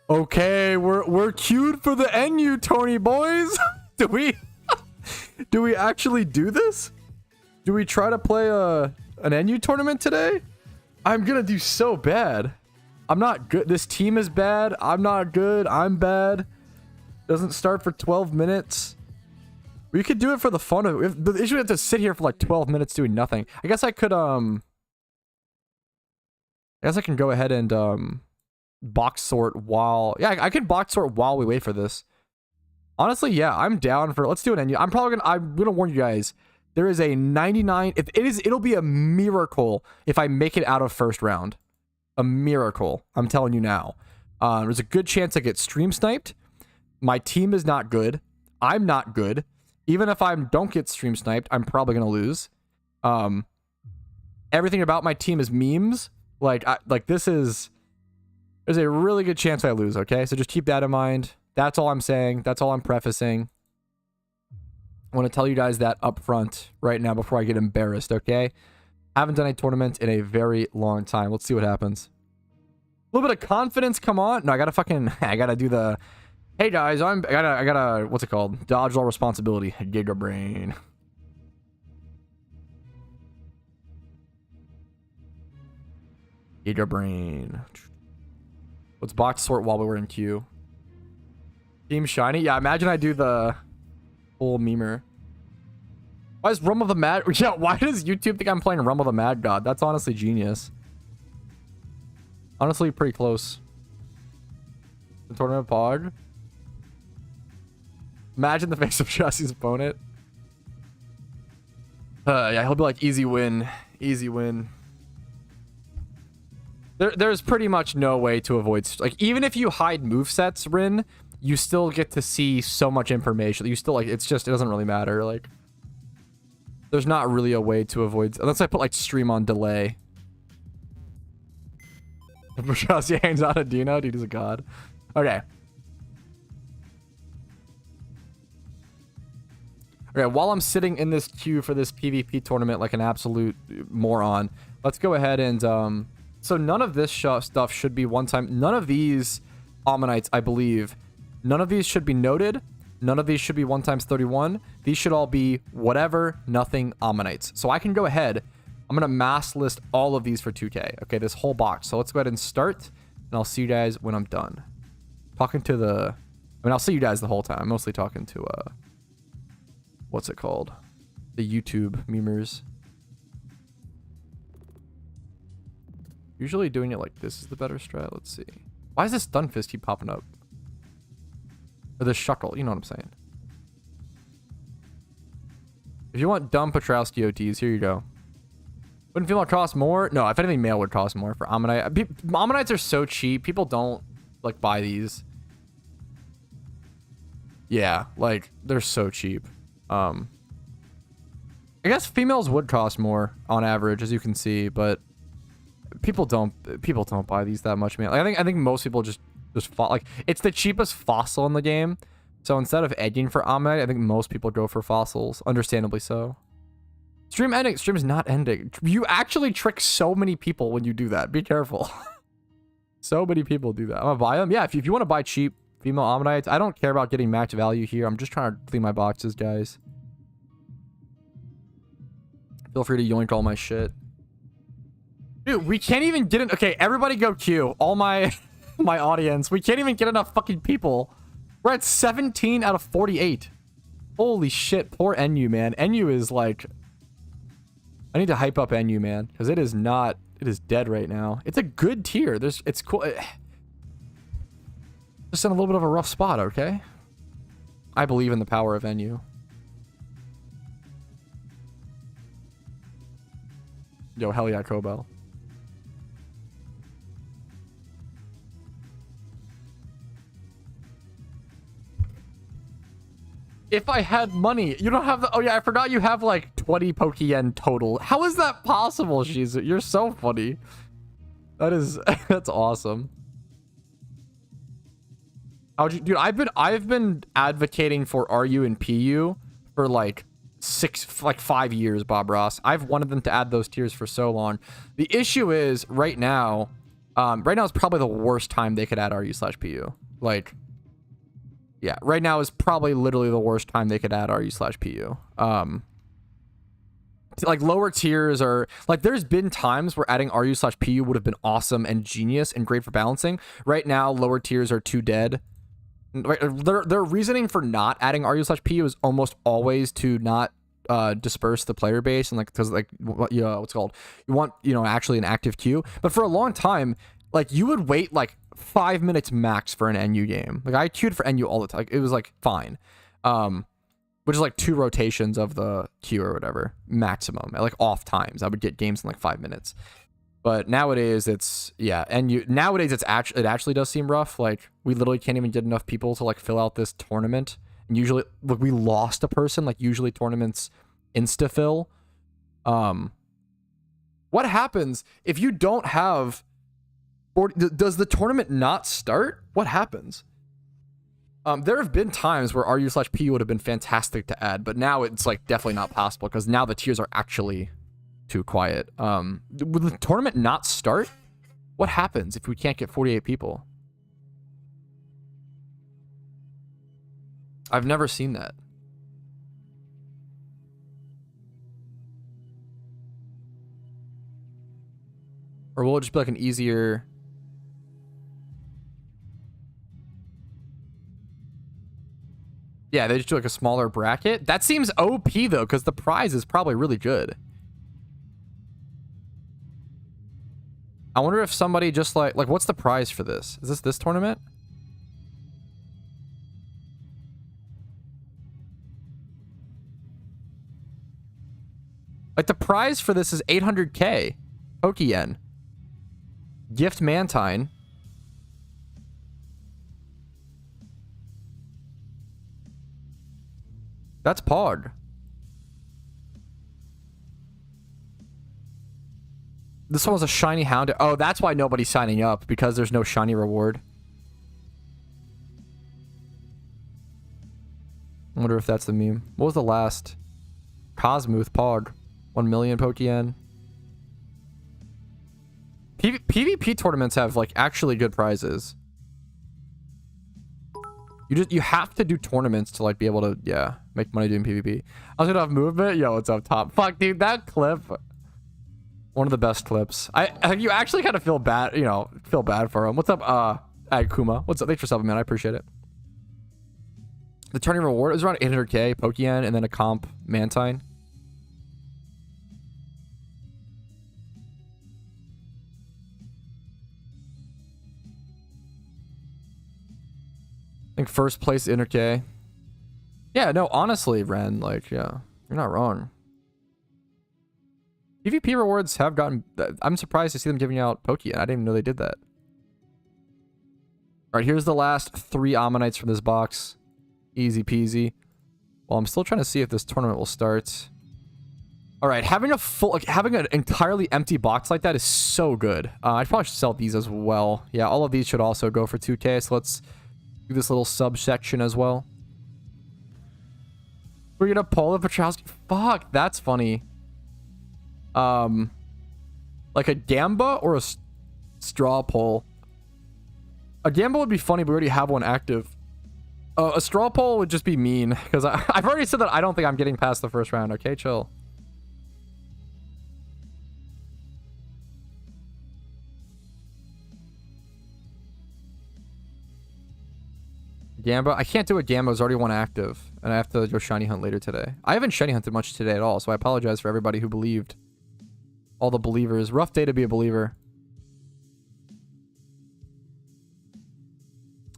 Okay, we're queued for the NU Tony boys. do we actually do this? Do we try to play an NU tournament today? I'm gonna do so bad. I'm not good. This team is bad. I'm not good. I'm bad. Doesn't start for 12 minutes. We could do it for the fun of it. The issue is we have to sit here for like 12 minutes doing nothing. I guess I could I guess I can go ahead and box sort while... Yeah, I can box sort while we wait for this. Honestly, yeah, I'm down for... Let's do an NU. I'm gonna warn you guys. There is a 99... It'll be a miracle if I make it out of first round. A miracle. I'm telling you now. There's a good chance I get stream sniped. My team is not good. I'm not good. Even if I don't get stream sniped, I'm probably gonna lose. Everything about my team is memes. This is... There's a really good chance I lose, okay? So just keep that in mind. That's all I'm saying. That's all I'm prefacing. I want to tell you guys that up front right now before I get embarrassed, okay? I haven't done a tournament in a very long time. Let's see what happens. A little bit of confidence, come on. No, I gotta do the... Hey guys, I gotta, what's it called? Dodge all responsibility. Giga brain. Giga brain. Let's box sort while we were in queue. Team shiny? Yeah, imagine I do the full memer. Why is Rumble the Mad... Yeah, why does YouTube think I'm playing Rumble the Mad God? That's honestly genius. Honestly, pretty close. The tournament pog. Imagine the face of Jesse's opponent. Yeah, he'll be like, easy win. Easy win. There's pretty much no way to avoid, like, even if you hide movesets, Rin, you still get to see so much information. You still, like, it doesn't really matter. Like, there's not really a way to avoid, unless I put, like, stream on delay. Patrouski hangs out at Dino, dude is a god. Okay. Okay, while I'm sitting in this queue for this PvP tournament like an absolute moron, let's go ahead and, so none of this stuff should be one time. None of these Ammonites, I believe, none of these should be noted. None of these should be 1 times 31. These should all be whatever, nothing Ammonites. So I can go ahead. I'm going to mass list all of these for 2K. Okay, this whole box. So let's go ahead and start, and I'll see you guys when I'm done. Talking to the... I mean, I'll see you guys the whole time. I'm mostly talking to, what's it called? The YouTube memers. Usually doing it like this is the better strat. Let's see. Why does this Stunfist keep popping up? Or the Shuckle, you know what I'm saying. If you want dumb Patrouski OTs, here you go. Wouldn't female cost more? No, if anything, male would cost more for Ammonite. Ammonites are so cheap. People don't, like, buy these. Yeah, like, they're so cheap. I guess females would cost more on average, as you can see, but people don't buy these that much, man. Like, I think most people just like, it's the cheapest fossil in the game. So instead of egging for Ammonite, I think most people go for fossils, understandably so. Stream ending. Stream is not ending. You actually trick so many people when you do that. Be careful. So many people do that. I'm gonna buy them. Yeah, if you want to buy cheap female Ammonites, I don't care about getting max value here. I'm just trying to clean my boxes, guys. Feel free to yoink all my shit. Dude, we can't even get in. Okay, everybody go queue. All my my audience. We can't even get enough fucking people. We're at 17 out of 48. Holy shit. Poor NU, man. NU is like... I need to hype up NU, man. Because it is not... It is dead right now. It's a good tier. It's cool. Just in a little bit of a rough spot, okay? I believe in the power of NU. Yo, hell yeah, Cobel. If I had money, you don't have the... Oh yeah, I forgot you have like 20 Pokeyen total. How is that possible, Shizu? You're so funny. That is... That's awesome. How'd you... Dude, I've been advocating for RU and PU for like 5 years, Bob Ross. I've wanted them to add those tiers for so long. The issue is right now is probably the worst time they could add RU/PU. Like... Yeah, right now is probably literally the worst time they could add RU/PU. Like, lower tiers are... Like, there's been times where adding RU/PU would have been awesome and genius and great for balancing. Right now, lower tiers are too dead. Their reasoning for not adding RU/PU is almost always to not disperse the player base. And, like, because, like, what's it called? You want, actually an active queue. But for a long time, like, you would wait, like, 5 minutes max for an NU game. Like, I queued for NU all the time. Like, it was like fine. Which is like 2 rotations of the queue or whatever. Maximum. At like off times. I would get games in like 5 minutes. But nowadays it's nowadays it actually does seem rough. Like, we literally can't even get enough people to like fill out this tournament. And usually, look, we lost a person. Like, usually tournaments insta fill. What happens if you don't have... Or does the tournament not start? What happens? There have been times where RU/PU would have been fantastic to add, but now it's like definitely not possible because now the tiers are actually too quiet. Will the tournament not start? What happens if we can't get 48 people? I've never seen that. Or will it just be like an easier... Yeah, they just do like a smaller bracket. That seems OP though, because the prize is probably really good. I wonder if somebody just like what's the prize for this? Is this tournament? Like, the prize for this is 800k Pokeyen. Gift Mantine. That's Pog. This one was a shiny Hound. Oh, that's why nobody's signing up, because there's no shiny reward. I wonder if that's the meme. What was the last? Cosmooth Pog. 1 million Pokeyen. PvP tournaments have like actually good prizes. You have to do tournaments to like be able to, yeah, make money doing PvP. I was gonna have movement. Yo, what's up top? Fuck, dude, that clip. One of the best clips. You actually kind of feel bad, you know, feel bad for him. What's up, Kuma? What's up? Thanks for subbing, man. I appreciate it. The turning reward is around 800k Pokeyen and then a comp Mantine. I think first place 800k. Yeah, no, honestly, Ren, like, yeah, you're not wrong. PvP rewards have gotten... I'm surprised to see them giving out Pokeyen. I didn't even know they did that. Alright, here's the last 3 Ammonites from this box. Easy peasy. Well, I'm still trying to see if this tournament will start. Alright, having a full... like, having an entirely empty box like that is so good. I probably should sell these as well. Yeah, all of these should also go for 2k, so let's do this little subsection as well. We're gonna pull the Patrouski. Fuck, that's funny. Like a Gamba or a straw poll. A Gamba would be funny, but we already have one active. A straw poll would just be mean, because I've already said that I don't think I'm getting past the first round. Okay, chill. Gamba? I can't do a Gamba. There's already one active, and I have to go shiny hunt later today. I haven't shiny hunted much today at all, so I apologize for everybody who believed. All the believers. Rough day to be a believer.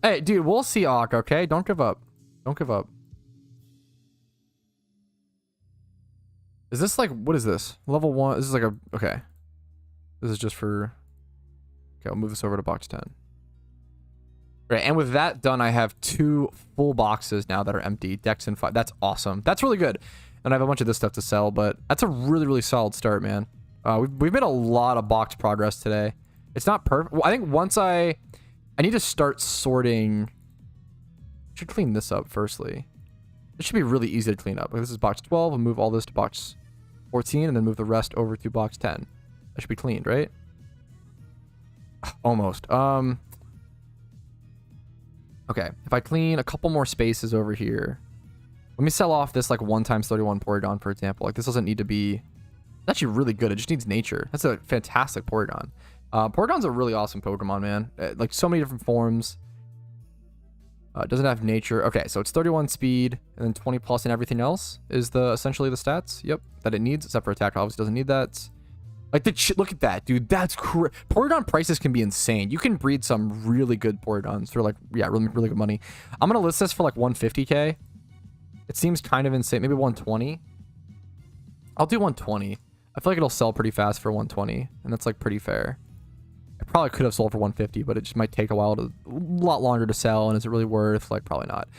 Hey, dude, we'll see, Auk, okay? Don't give up. Don't give up. Is this like... what is this? Level 1? This is like a... okay. This is just for... okay, I'll move this over to box 10. Right, and with that done, I have 2 full boxes now that are empty. Dex and 5. That's awesome. That's really good. And I have a bunch of this stuff to sell, but that's a really, really solid start, man. We've made a lot of box progress today. It's not perfect. Well, I think once I need to start sorting. I should clean this up firstly. It should be really easy to clean up. Like, this is box 12. We'll move all this to box 14 and then move the rest over to box 10. That should be cleaned, right? Almost. Okay. If I clean a couple more spaces over here. Let me sell off this like 1x31 Porygon, for example. Like, this doesn't need to be... it's actually really good. It just needs nature. That's a fantastic Porygon. Porygon's a really awesome Pokemon, man. Like, so many different forms. It doesn't have nature. Okay, so it's 31 speed and then 20 plus and everything else is essentially the stats. Yep, that it needs, except for attack. Obviously doesn't need that. Like, look at that, dude. That's Porygon prices can be insane. You can breed some really good Porygons for like, yeah, really, really good money. I'm gonna list this for like 150k. It seems kind of insane. Maybe 120. I'll do 120. I feel like it'll sell pretty fast for 120, and that's like pretty fair. I probably could have sold for 150, but it just might take a lot longer to sell, and is it really worth? Like, probably not.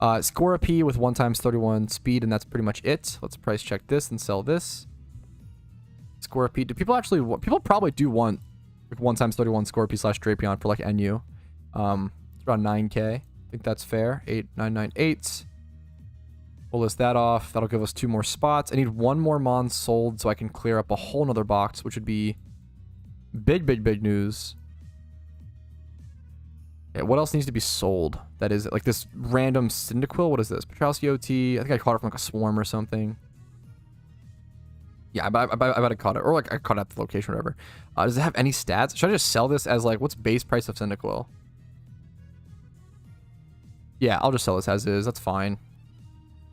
Scorpy with 1x31 speed, and that's pretty much it. Let's price check this and sell this. Scorpy. Do people actually want... people probably do want like 1x31 Scorpy / Drapion for like NU. It's around 9k. I think that's fair. 8998. We'll list that off. That'll give us 2 more spots. I need 1 more Mon sold so I can clear up a whole nother box, which would be big, big, big news. Yeah, what else needs to be sold? That is like this random Cyndaquil. What is this? Patrouski OT. I think I caught it from like a swarm or something. Yeah, I bet I caught it. Or like I caught it at the location or whatever. Does it have any stats? Should I just sell this as like, what's base price of Cyndaquil? Yeah, I'll just sell this as is. That's fine.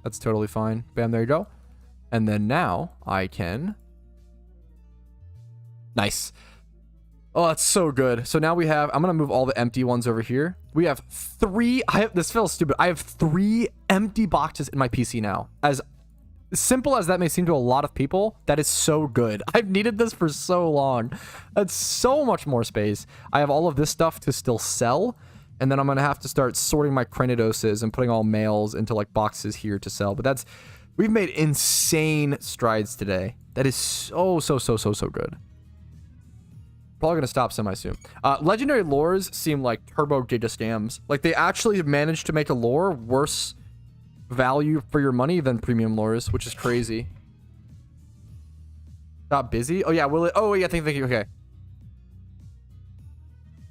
That's totally fine. Bam, there you go. And then now I can... nice. Oh, that's so good. So now we have... I'm going to move all the empty ones over here. We have 3... this feels stupid. I have 3 empty boxes in my PC now. As simple as that may seem to a lot of people, that is so good. I've needed this for so long. That's so much more space. I have all of this stuff to still sell, and then I'm gonna have to start sorting my crinidoses and putting all males into like boxes here to sell. But that's, we've made insane strides today. That is so good. Probably gonna stop semi-soon. Legendary lores seem like turbo giga scams. Like they actually managed to make a lore worse value for your money than premium lores, which is crazy. Stop busy? Oh yeah, will it? Oh yeah, thank you. Okay.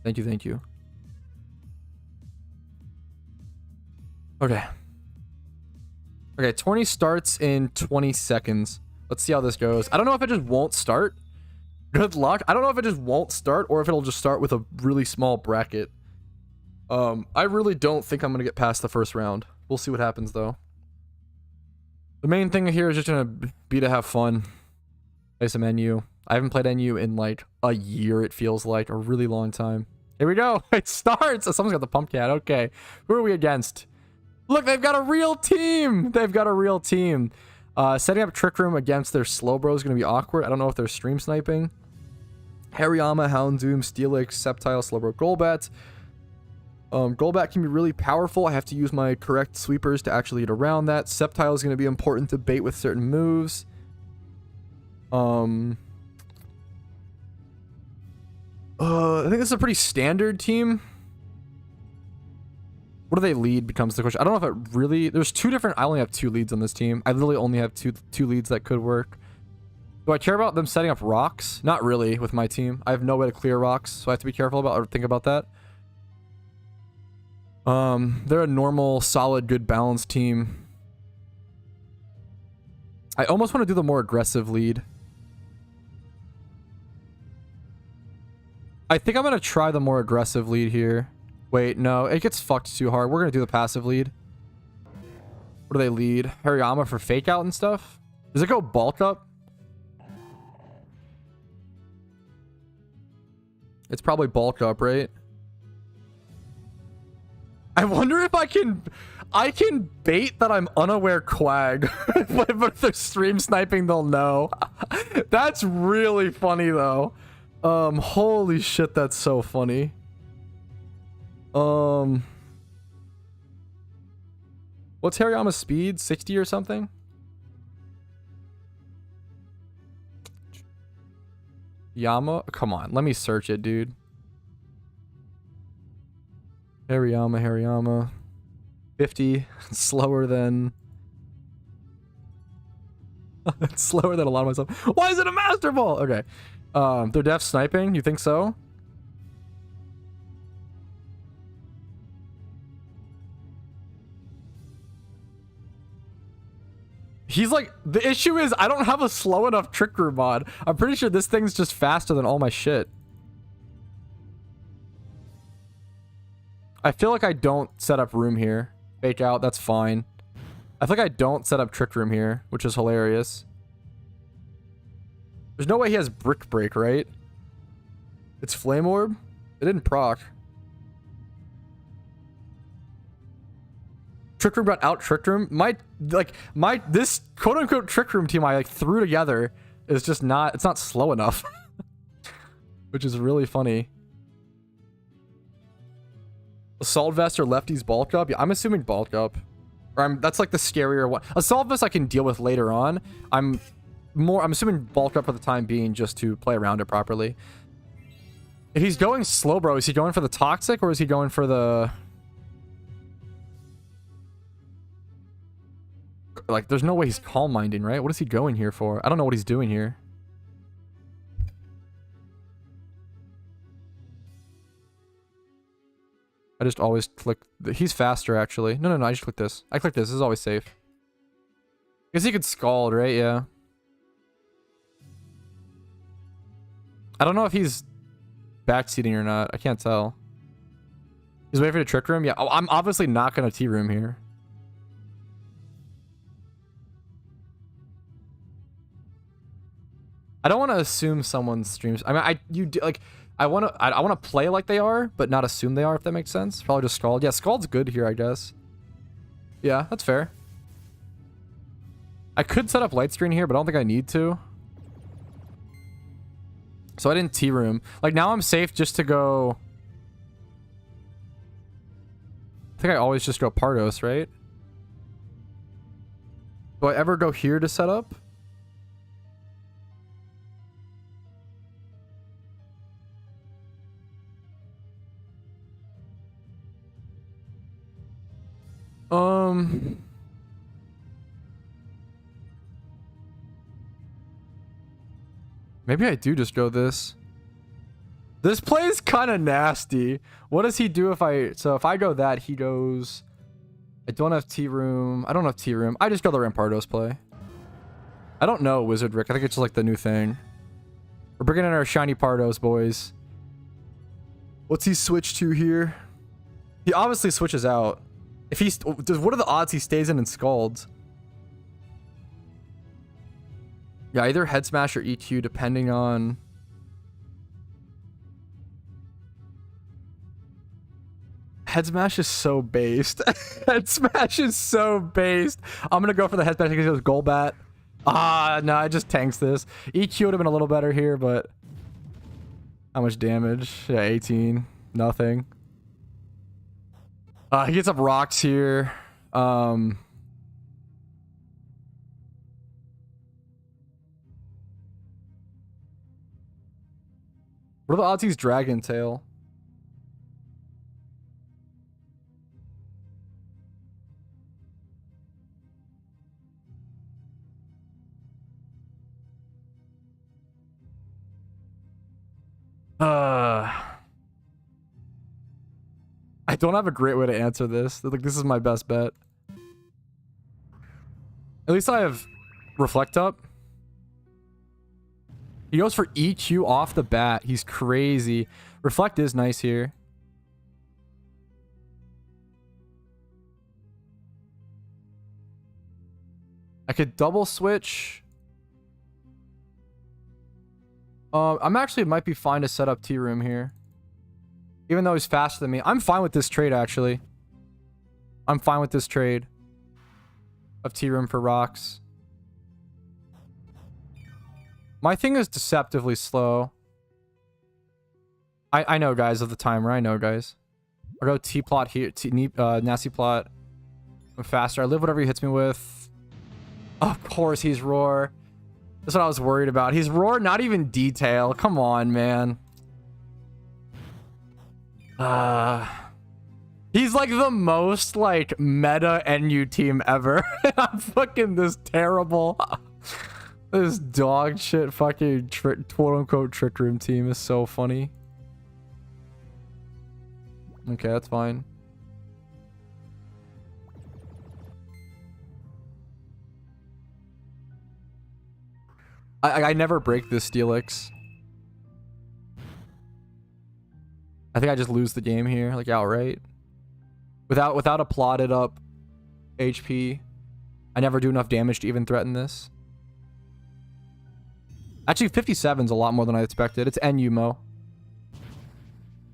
Thank you. Okay. Okay, 20 starts in 20 seconds. Let's see how this goes. I don't know if it just won't start. Good luck. I don't know if it just won't start or if it'll just start with a really small bracket. I really don't think I'm gonna get past the first round. We'll see what happens though. The main thing here is just gonna be to have fun. Play some NU. I haven't played NU in like a year, it feels like. A really long time. Here we go. It starts. Oh, someone's got the pump cat. Okay. Who are we against? Look, they've got a real team. They've got a real team. Setting up Trick Room against their Slowbro is going to be awkward. I don't know if they're stream sniping. Hariyama, Houndoom, Steelix, Sceptile, Slowbro, Golbat. Golbat can be really powerful. I have to use my correct sweepers to actually get around that. Sceptile is going to be important to bait with certain moves. I think this is a pretty standard team. What do they lead becomes the question. I don't know if it really... There's two different... I only have 2 leads on this team. I literally only have two leads that could work. Do I care about them setting up rocks? Not really with my team. I have no way to clear rocks, so I have to be careful about or think about that. They're a normal, solid, good, balanced team. I almost want to do the more aggressive lead. I think I'm going to try the more aggressive lead here. Wait, no, it gets fucked too hard. We're going to do the passive lead. What do they lead? Hariyama for fake out and stuff? Does it go bulk up? It's probably bulk up, right? I wonder if I can bait that I'm unaware Quag. But if they're stream sniping, they'll know. That's really funny though. Holy shit, that's so funny. What's Hariyama's speed? 60 or something? Yama? Come on, let me search it, dude. Hariyama. 50. Slower than... It's slower than a lot of myself. Why is it a Master Ball? Okay. They're def sniping? You think so? He's like, the issue is I don't have a slow enough Trick Room mod. I'm pretty sure this thing's just faster than all my shit. I feel like I don't set up room here. Fake out, that's fine. I feel like I don't set up Trick Room here, which is hilarious. There's no way he has Brick Break, right? It's Flame Orb? It didn't proc. Trick Room got out Trick Room. This quote-unquote Trick Room team I like threw together is just not, it's not slow enough. Which is really funny. Assault Vest or Lefty's bulk up? Yeah, I'm assuming bulk up. Or that's like the scarier one. Assault Vest I can deal with later on. I'm assuming bulk up for the time being just to play around it properly. If he's going slow, bro, is he going for the toxic or is he going for the... Like, there's no way he's calm minding, right? What is he going here for? I don't know what he's doing here. I just always click... He's faster, actually. No, I just click this. I click this. This is always safe. Because he could Scald, right? Yeah. I don't know if he's backseating or not. I can't tell. He's waiting for the Trick Room? Yeah. Oh, I'm obviously not going to T-Room here. I don't want to assume someone's streams. I mean, I want to play like they are, but not assume they are, if that makes sense. Probably just Scald. Yeah, Scald's good here, I guess. Yeah, that's fair. I could set up light screen here, but I don't think I need to. So I didn't T-room. Like, now I'm safe just to go... I think I always just go Pardos, right? Do I ever go here to set up? Maybe I do just go this. This play is kind of nasty. What does he do if I... So if I go that, he goes... I don't have T-room. I don't have T-room. I just go the Rampardos play. I don't know, Wizard Rick. I think it's just like the new thing. We're bringing in our shiny Pardos, boys. What's he switch to here? He obviously switches out. If he's... What are the odds he stays in and Scalds? Yeah, either Head Smash or EQ, depending on... Head Smash is so based. Head Smash is so based. I'm gonna go for the Head Smash because it was Golbat. Ah, no, I just tanks this. EQ would have been a little better here, but... How much damage? Yeah, 18. Nothing. He gets up rocks here. What are the odds he's Dragon Tail? I don't have a great way to answer this. Like, this is my best bet. At least I have Reflect up. He goes for EQ off the bat. He's crazy. Reflect is nice here. I could double switch. I'm actually might be fine to set up T-room here. Even though he's faster than me. I'm fine with this trade, actually. I'm fine with this trade. Of T-room for rocks. My thing is deceptively slow. I know, guys, of the timer. I know, guys. I'll go T-plot here. Nasty plot. I'm faster. I live whatever he hits me with. Of course he's Roar. That's what I was worried about. He's Roar, not even Detail. Come on, man. He's like the most like meta NU team ever. I'm fucking this terrible. This dog shit fucking quote unquote trick room team is so funny. Okay, that's fine. I never break this Steelix. I think I just lose the game here, like outright. Without a plotted up HP, I never do enough damage to even threaten this. Actually, 57 is a lot more than I expected. It's NU Mo.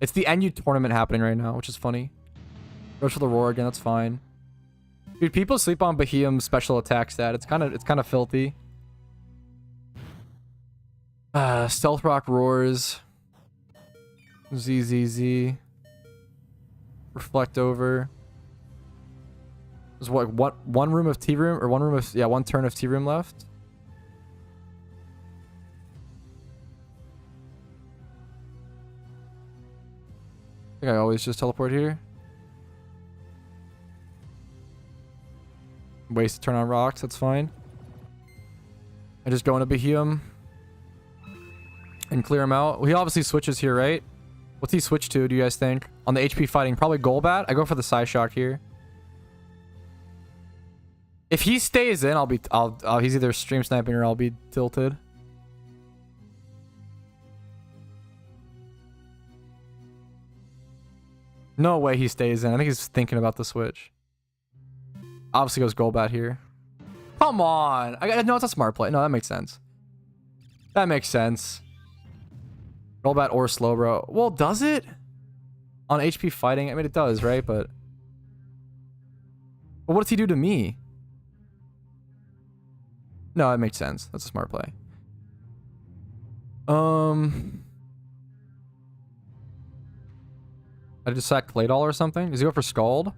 It's the NU tournament happening right now, which is funny. Goes for the Roar again, that's fine. Dude, people sleep on Bahium's special attack stat. It's kind of filthy. Stealth Rock roars. ZZZ. Reflect over. There's what, one room of T-room? Or one room of... Yeah, one turn of T-room left. I think I always just teleport here. Waste to turn on rocks, that's fine. I just go into Bahium. And clear him out. Well, he obviously switches here, right? What's he switch to, do you guys think? On the HP fighting, probably Golbat. I go for the Psyshock here. If he stays in, he's either stream sniping or I'll be tilted. No way he stays in. I think he's thinking about the switch. Obviously goes Golbat here. Come on. No, it's a smart play. No, that makes sense. That makes sense. Golbat or Slowbro. Well, does it? On HP fighting? I mean, it does, right? But what does he do to me? No, that makes sense. That's a smart play. I just sack Claydol or something? Does he go for Scald?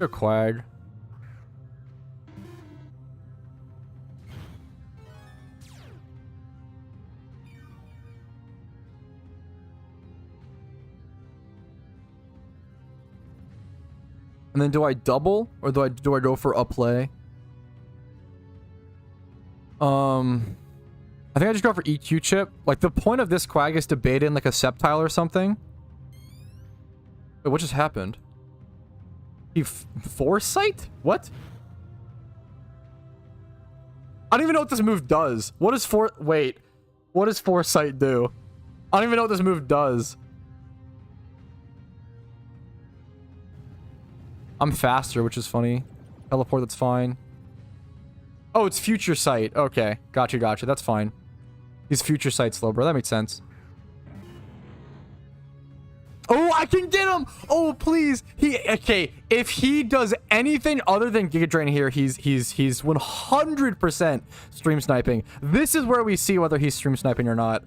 Go Quag. And then do I double or do I go for a play? I think I just go for EQ chip. Like the point of this Quag is to bait in like a Sceptile or something. Wait, what just happened? He Foresight? What? I don't even know what this move does. What does Wait. What does Foresight do? I don't even know what this move does. I'm faster, which is funny. Teleport, that's fine. Oh, it's Future Sight. Okay. Gotcha, gotcha. That's fine. He's Future Sight slow, bro. That makes sense. Oh, I can get him! Oh, please. Okay, if he does anything other than Giga Drain here, he's 100% stream sniping. This is where we see whether he's stream sniping or not.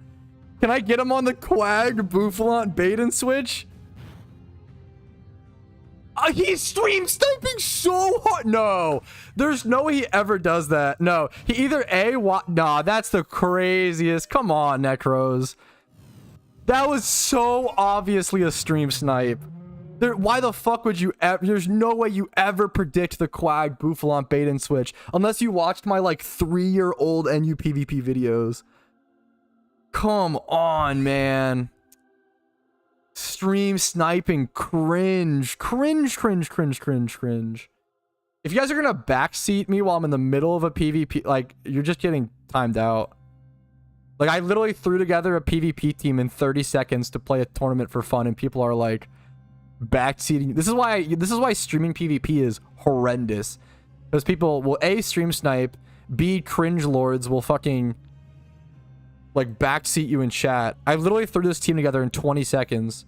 Can I get him on the Quag Bouffalant bait and switch? He's stream sniping so hard. No, there's no way he ever does that. No, he either nah, that's the craziest. Come on, Necros. That was so obviously a stream snipe. Why the fuck would you ever? There's no way you ever predict the Quag Bouffalant bait and switch unless you watched my like 3-year-old NU PvP videos. Come on, man. Stream sniping, cringe. Cringe, cringe, cringe, cringe, cringe. If you guys are gonna backseat me while I'm in the middle of a PvP, like, you're just getting timed out. Like, I literally threw together a PvP team in 30 seconds to play a tournament for fun, and people are like backseating. This is why streaming PvP is horrendous. Because people will A, stream snipe, B, cringe lords will fucking like backseat you in chat. I literally threw this team together in 20 seconds.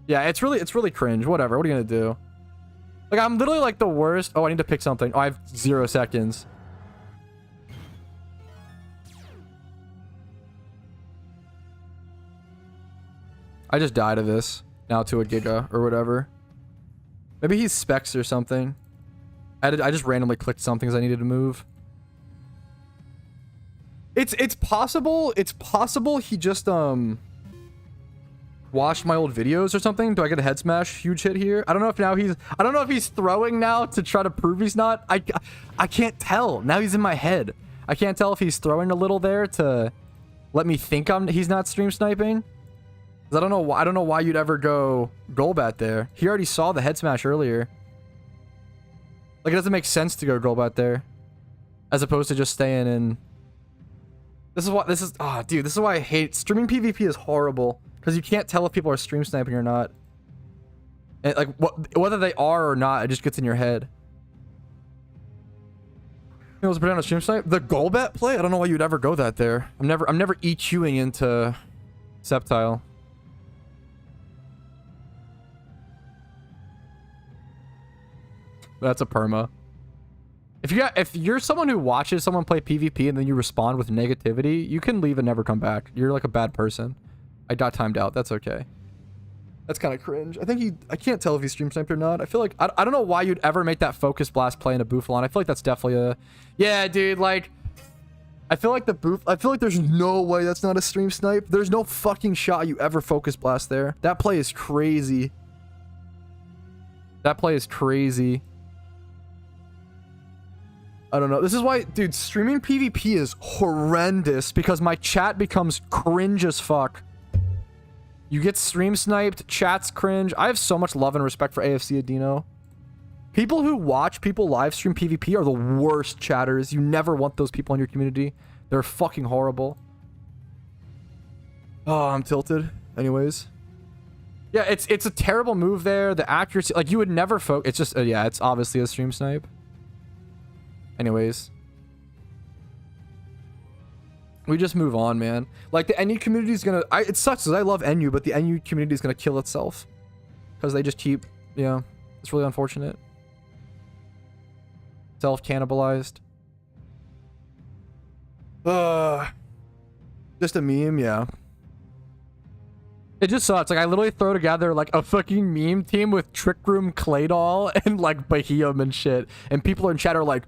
Yeah, it's really cringe. Whatever. What are you gonna do? Like, I'm literally like the worst. Oh, I need to pick something. Oh, I have 0 seconds. I just died of this. Now to a Giga or whatever. Maybe he's Specs or something. I just randomly clicked something because I needed to move. It's possible he just watched my old videos or something. Do I get a head smash huge hit here? I don't know if he's throwing now to try to prove he's not. I can't tell. Now he's in my head. I can't tell if he's throwing a little there to let me think he's not stream sniping. 'Cause I don't know why you'd ever go Golbat there. He already saw the head smash earlier. Like, it doesn't make sense to go Golbat there as opposed to just staying in. This is why I hate streaming PvP is horrible because you can't tell if people are stream sniping or not. And like whether they are or not, it just gets in your head. You know what's pretty on a stream snipe? The Golbat play? I don't know why you'd ever go that there. I'm never EQing into Sceptile. That's a perma. If you're someone who watches someone play PvP and then you respond with negativity, you can leave and never come back. You're like a bad person. I got timed out. That's okay. That's kind of cringe. I can't tell if he's stream sniped or not. I feel like I don't know why you'd ever make that focus blast play in a Bouffalant. I feel like that's definitely a yeah, dude. Like, I feel like there's no way that's not a stream snipe. There's no fucking shot you ever focus blast there. That play is crazy. That play is crazy. I don't know. This is why, dude, streaming PvP is horrendous because my chat becomes cringe as fuck. You get stream sniped, chat's cringe. I have so much love and respect for AFC Adino. People who watch people live stream PvP are the worst chatters. You never want those people in your community. They're fucking horrible. Oh, I'm tilted. Anyways. Yeah, it's a terrible move there. The accuracy, like, you would never focus. It's just, yeah, it's obviously a stream snipe. Anyways, we just move on, man. Like, the NU community is gonna. It sucks because I love NU, but the NU community is gonna kill itself because they just keep. Yeah, it's really unfortunate. self-cannibalized. Just a meme, yeah. It just sucks. Like, I literally throw together, like, a fucking meme team with Trick Room Claydol and, like, Bahium and shit. And people in chat are like,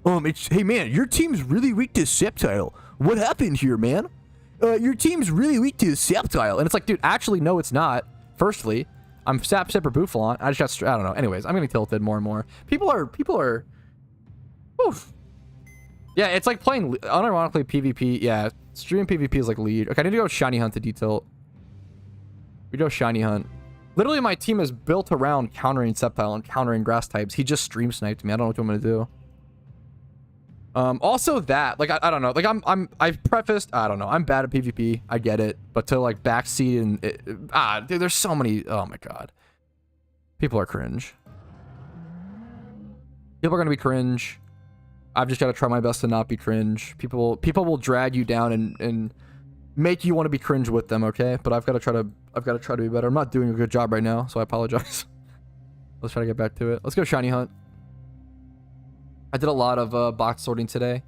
hey, man, your team's really weak to Sceptile. What happened here, man? Your team's really weak to Sceptile. And it's like, dude, actually, no, it's not. Firstly, I'm Sapper Bouffalon. I don't know. Anyways, I'm getting tilted more and more. People are, oof. Yeah, it's like playing, unironically, PvP. Yeah, streaming PvP is like lead. Okay, I need to go Shiny Hunt to detail. We go Shiny Hunt. Literally, my team is built around countering Sceptile and countering grass types. He just stream sniped me. I don't know what I'm gonna do. Also that, like, I don't know. Like, I've prefaced, I don't know. I'm bad at PvP. I get it. But to, like, backseat and, dude, there's so many, oh my god. People are cringe. People are gonna be cringe. I've just got to try my best to not be cringe. People will drag you down and make you want to be cringe with them, okay? But I've got to try to be better. I'm not doing a good job right now, so I apologize. Let's try to get back to it. Let's go Shiny Hunt. I did a lot of box sorting today.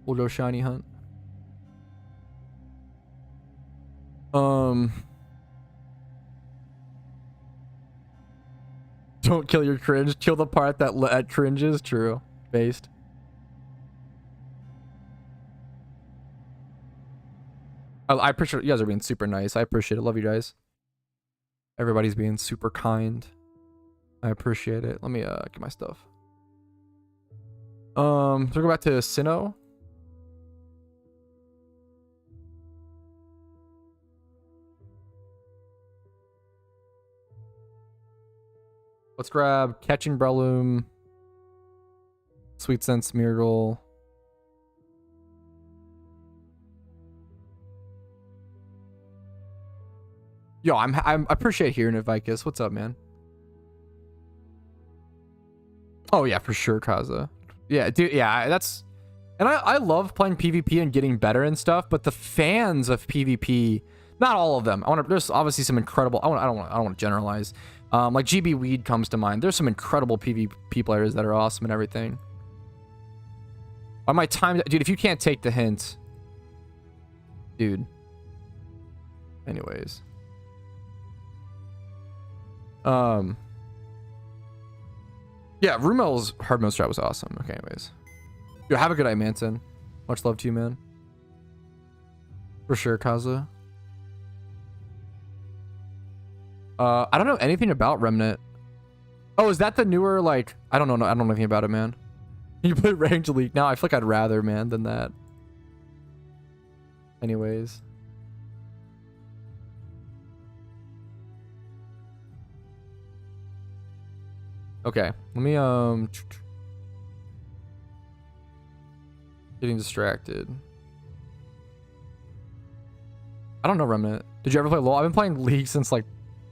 We'll go Shiny Hunt. Don't kill your cringe. Kill the part that cringes. True. Based. I appreciate you guys are being super nice. I appreciate it. Love you guys. Everybody's being super kind. I appreciate it. Let me get my stuff. So we'll go back to Sinnoh. Let's grab Catching Breloom, Sweet Sense Smeargle. Yo, I appreciate hearing it, Vicus. What's up, man? Oh yeah, for sure, Kaza. Yeah, dude. Yeah, that's, and I love playing PvP and getting better and stuff. But the fans of PvP, not all of them. There's obviously some incredible. I don't want to generalize. Like GB Weed comes to mind. There's some incredible PvP players that are awesome and everything. On my time, dude. If you can't take the hint, dude. Anyways. Yeah, Rumel's hard mode strat was awesome. Okay, anyways. Yo, have a good night, Manson. Much love to you, man. For sure, Kaza. I don't know anything about Remnant. Oh, is that the newer, like, I don't know. I don't know anything about it, man. You play Range League now? I feel like I'd rather, man, than that. Anyways. Okay, let me, getting distracted. I don't know Remnant. Did you ever play LoL? I've been playing League since, like,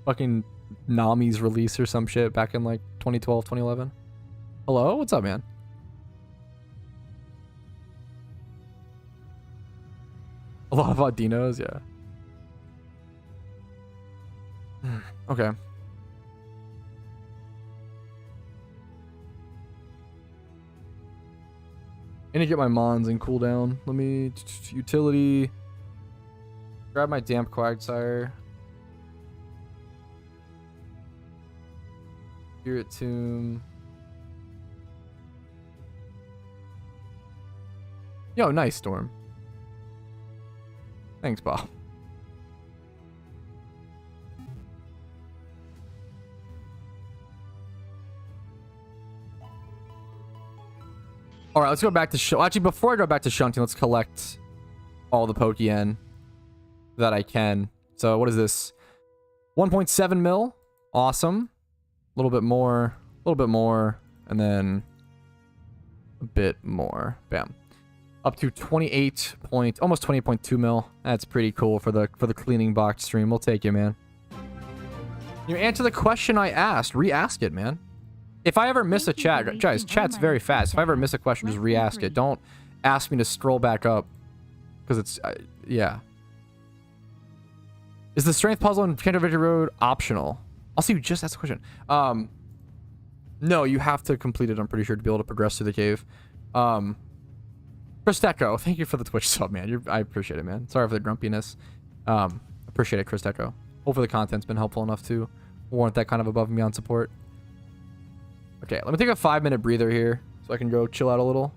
fucking Nami's release or some shit back in, like, 2012, 2011. Hello? What's up, man? A lot of Audinos, yeah. Okay. I need to get my Mons in cooldown. Let me... Utility. Grab my Damp Quagsire. Spirit Tomb. Yo, nice, Storm. Thanks, Bob. All right, let's go back to actually, before I go back to Shunting, let's collect all the Pokeyen that I can. So what is this? 1.7 mil. Awesome. A little bit more, and then a bit more. Bam. Up to 28 point, almost 20.2 mil. That's pretty cool for the cleaning box stream. We'll take you, man. You answer the question I asked. Re-ask it, man. If I ever miss a chat, guys, chat's very fast. If I ever miss a question, just re-ask it. Don't ask me to scroll back up, because it's, yeah. Is the strength puzzle in Canter Victory Road optional? Also, you just asked a question. No, you have to complete it, I'm pretty sure, to be able to progress through the cave. Christeco, thank you for the Twitch sub, man. I appreciate it, man. Sorry for the grumpiness. Appreciate it, Christeco. Hopefully the content's been helpful enough to warrant that kind of above and beyond support. Okay, let me take a 5-minute breather here so I can go chill out a little.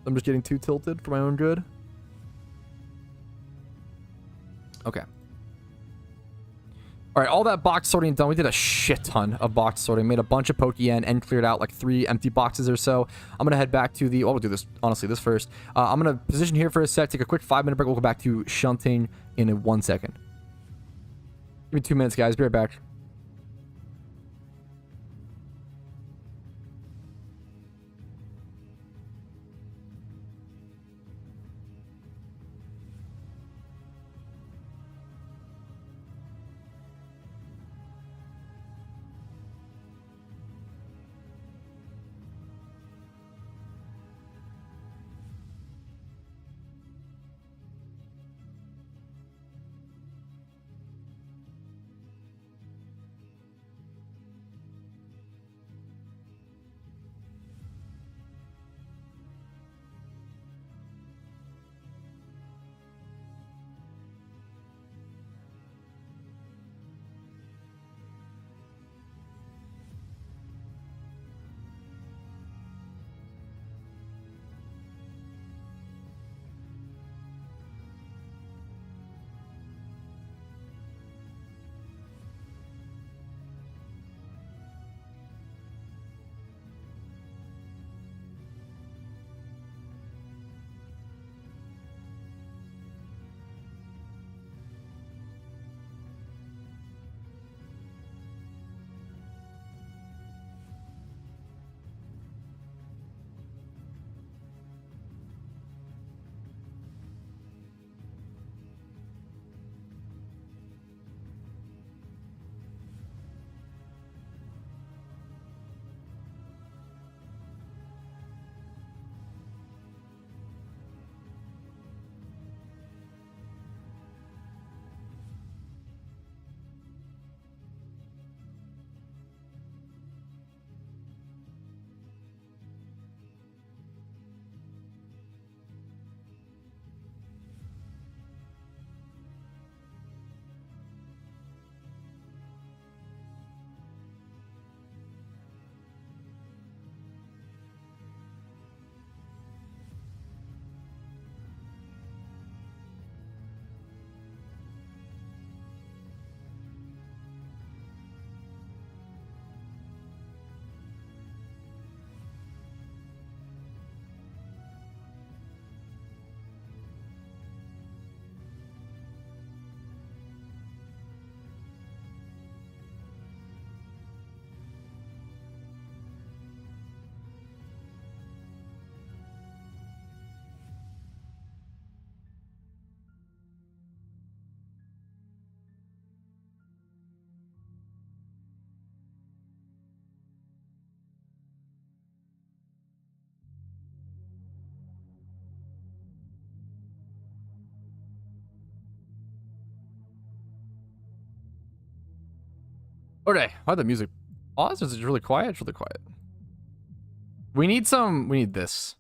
I'm just getting too tilted for my own good. Okay. All right, all that box sorting done. We did a shit ton of box sorting. Made a bunch of Pokeyen and cleared out like 3 empty boxes or so. I'm going to head back to the... Oh, we'll do this, honestly, this first. I'm going to position here for a sec, take a quick 5-minute break. We'll go back to Shunting in 1 second. Give me 2 minutes, guys. Be right back. Okay, why the music pause? Is it really quiet? It's really quiet. We need this.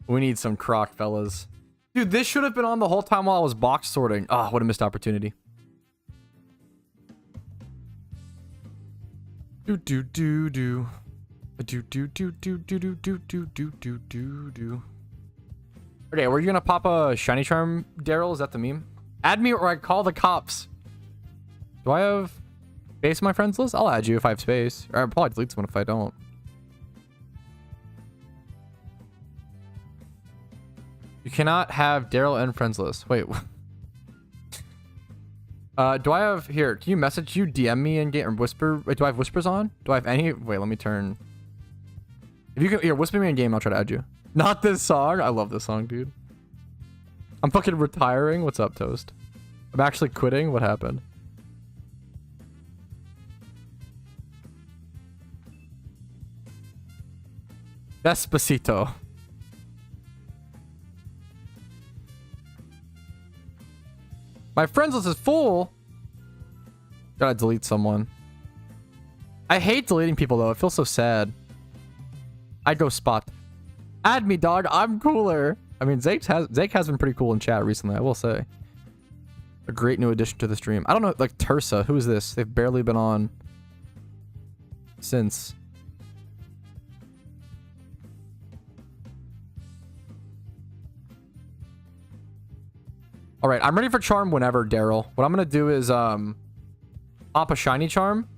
We need some croc, fellas. Dude, this should have been on the whole time while I was box sorting. Oh, what a missed opportunity. Do do do do. Do do do do do do do do do do do do. Okay, were you gonna pop a shiny charm, Daryl? Is that the meme? Add me or I call the cops. Do I have space in my friends list? I'll add you if I have space. Or I'll probably delete someone if I don't. You cannot have Daryl and friends list. Wait. Do I have here? Can you message you DM me and get or whisper? Wait, do I have whispers on? Do I have any? Wait, let me turn. If you can here, whisper me in game, I'll try to add you. Not this song. I love this song, dude. I'm fucking retiring. What's up, Toast? I'm actually quitting. What happened? Despacito. My friends list is full. Gotta delete someone. I hate deleting people, though. It feels so sad. I'd go spot. Add me, dog. I'm cooler. I mean, Zake has been pretty cool in chat recently, I will say. A great new addition to the stream. I don't know, like Tursa. Who is this? They've barely been on since. All right, I'm ready for charm whenever, Daryl. What I'm gonna do is pop a shiny charm.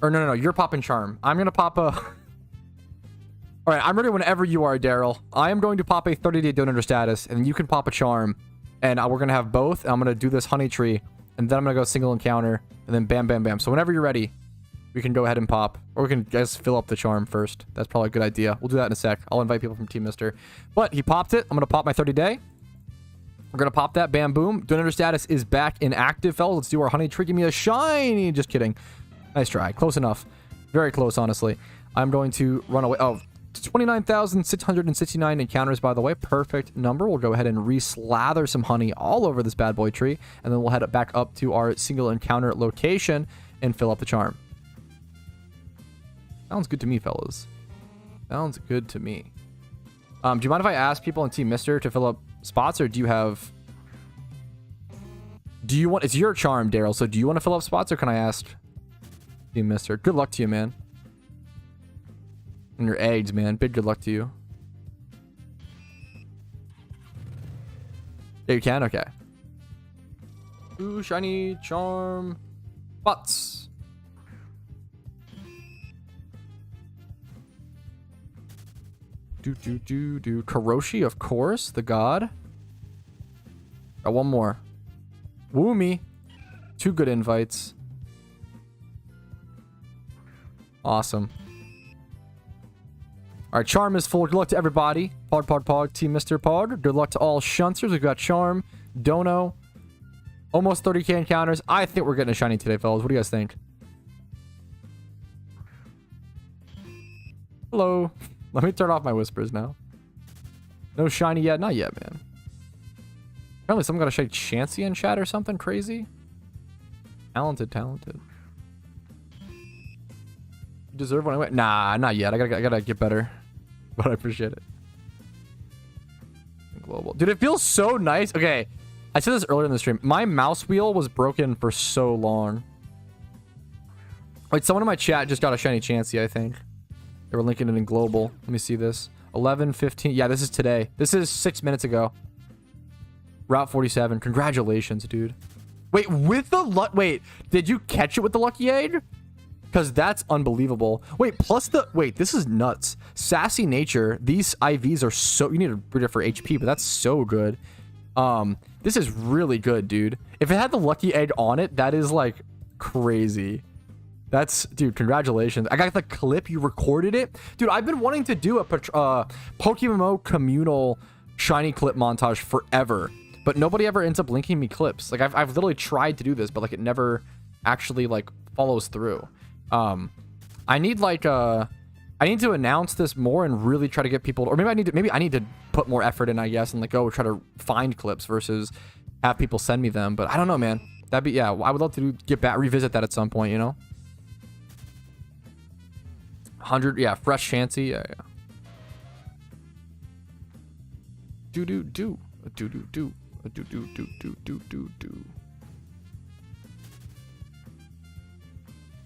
Or no, you're popping charm. I'm gonna pop a. All right, I'm ready whenever you are, Daryl. I am going to pop a 30-day donor status, and you can pop a charm, and we're gonna have both. And I'm gonna do this honey tree, and then I'm gonna go single encounter, and then bam, bam, bam. So whenever you're ready, we can go ahead and pop, or we can just fill up the charm first. That's probably a good idea. We'll do that in a sec. I'll invite people from Team Mister. But he popped it. I'm gonna pop my 30-day. We're gonna pop that. Bam, boom. Donor status is back inactive, fellas. Let's do our honey tree. Give me a shiny. Just kidding. Nice try. Close enough. Very close, honestly. I'm going to run away. Oh, 29,669 encounters, by the way. Perfect number. We'll go ahead and re-slather some honey all over this bad boy tree, and then we'll head back up to our single encounter location and fill up the charm. Sounds good to me, fellas. Sounds good to me. Do you mind if I ask people in Team Mister to fill up spots, or do you have... Do you want... It's your charm, Daryl, so do you want to fill up spots, or can I ask Team Mister? Good luck to you, man. And your eggs, man. Big good luck to you. Yeah, you can? Okay. Ooh, shiny charm. Spots. Do. Karoshi, of course. The god. Got one more. Woomy. 2 good invites. Awesome. All right, charm is full. Good luck to everybody. Pog. Team Mr. Pog. Good luck to all shunters. We've got charm, dono, almost 30k encounters. I think we're getting a shiny today, fellas. What do you guys think? Hello. Let me turn off my whispers now. No shiny yet. Not yet, man. Apparently someone got a shiny Chansey in chat or something crazy. Talented. You deserve one anyway. Nah, not yet. I gotta get better. But I appreciate it. Global. Dude, it feels so nice. Okay. I said this earlier in the stream. My mouse wheel was broken for so long. Wait, someone in my chat just got a shiny Chansey, I think. They were linking it in global. Let me see this. 11:15. Yeah, this is today. This is 6 minutes ago. Route 47. Congratulations, dude. Wait, with the luck... Wait, did you catch it with the lucky egg? Because that's unbelievable. Wait, plus the... Wait, this is nuts. Sassy Nature. These IVs are so... You need to read it for HP, but that's so good. This is really good, dude. If it had the lucky egg on it, that is, like, crazy. That's... Dude, congratulations. I got the clip. You recorded it. Dude, I've been wanting to do a PokeMMO communal shiny clip montage forever. But nobody ever ends up linking me clips. Like, I've literally tried to do this, but, like, it never actually, like, follows through. I need like I need to announce this more and really try to get people to, or maybe I need to put more effort in, I guess, and like go try to find clips versus have people send me them. But I don't know, man. That'd be, yeah, I would love to revisit that at some point, you know. 100, yeah, fresh Chansey, yeah. Do.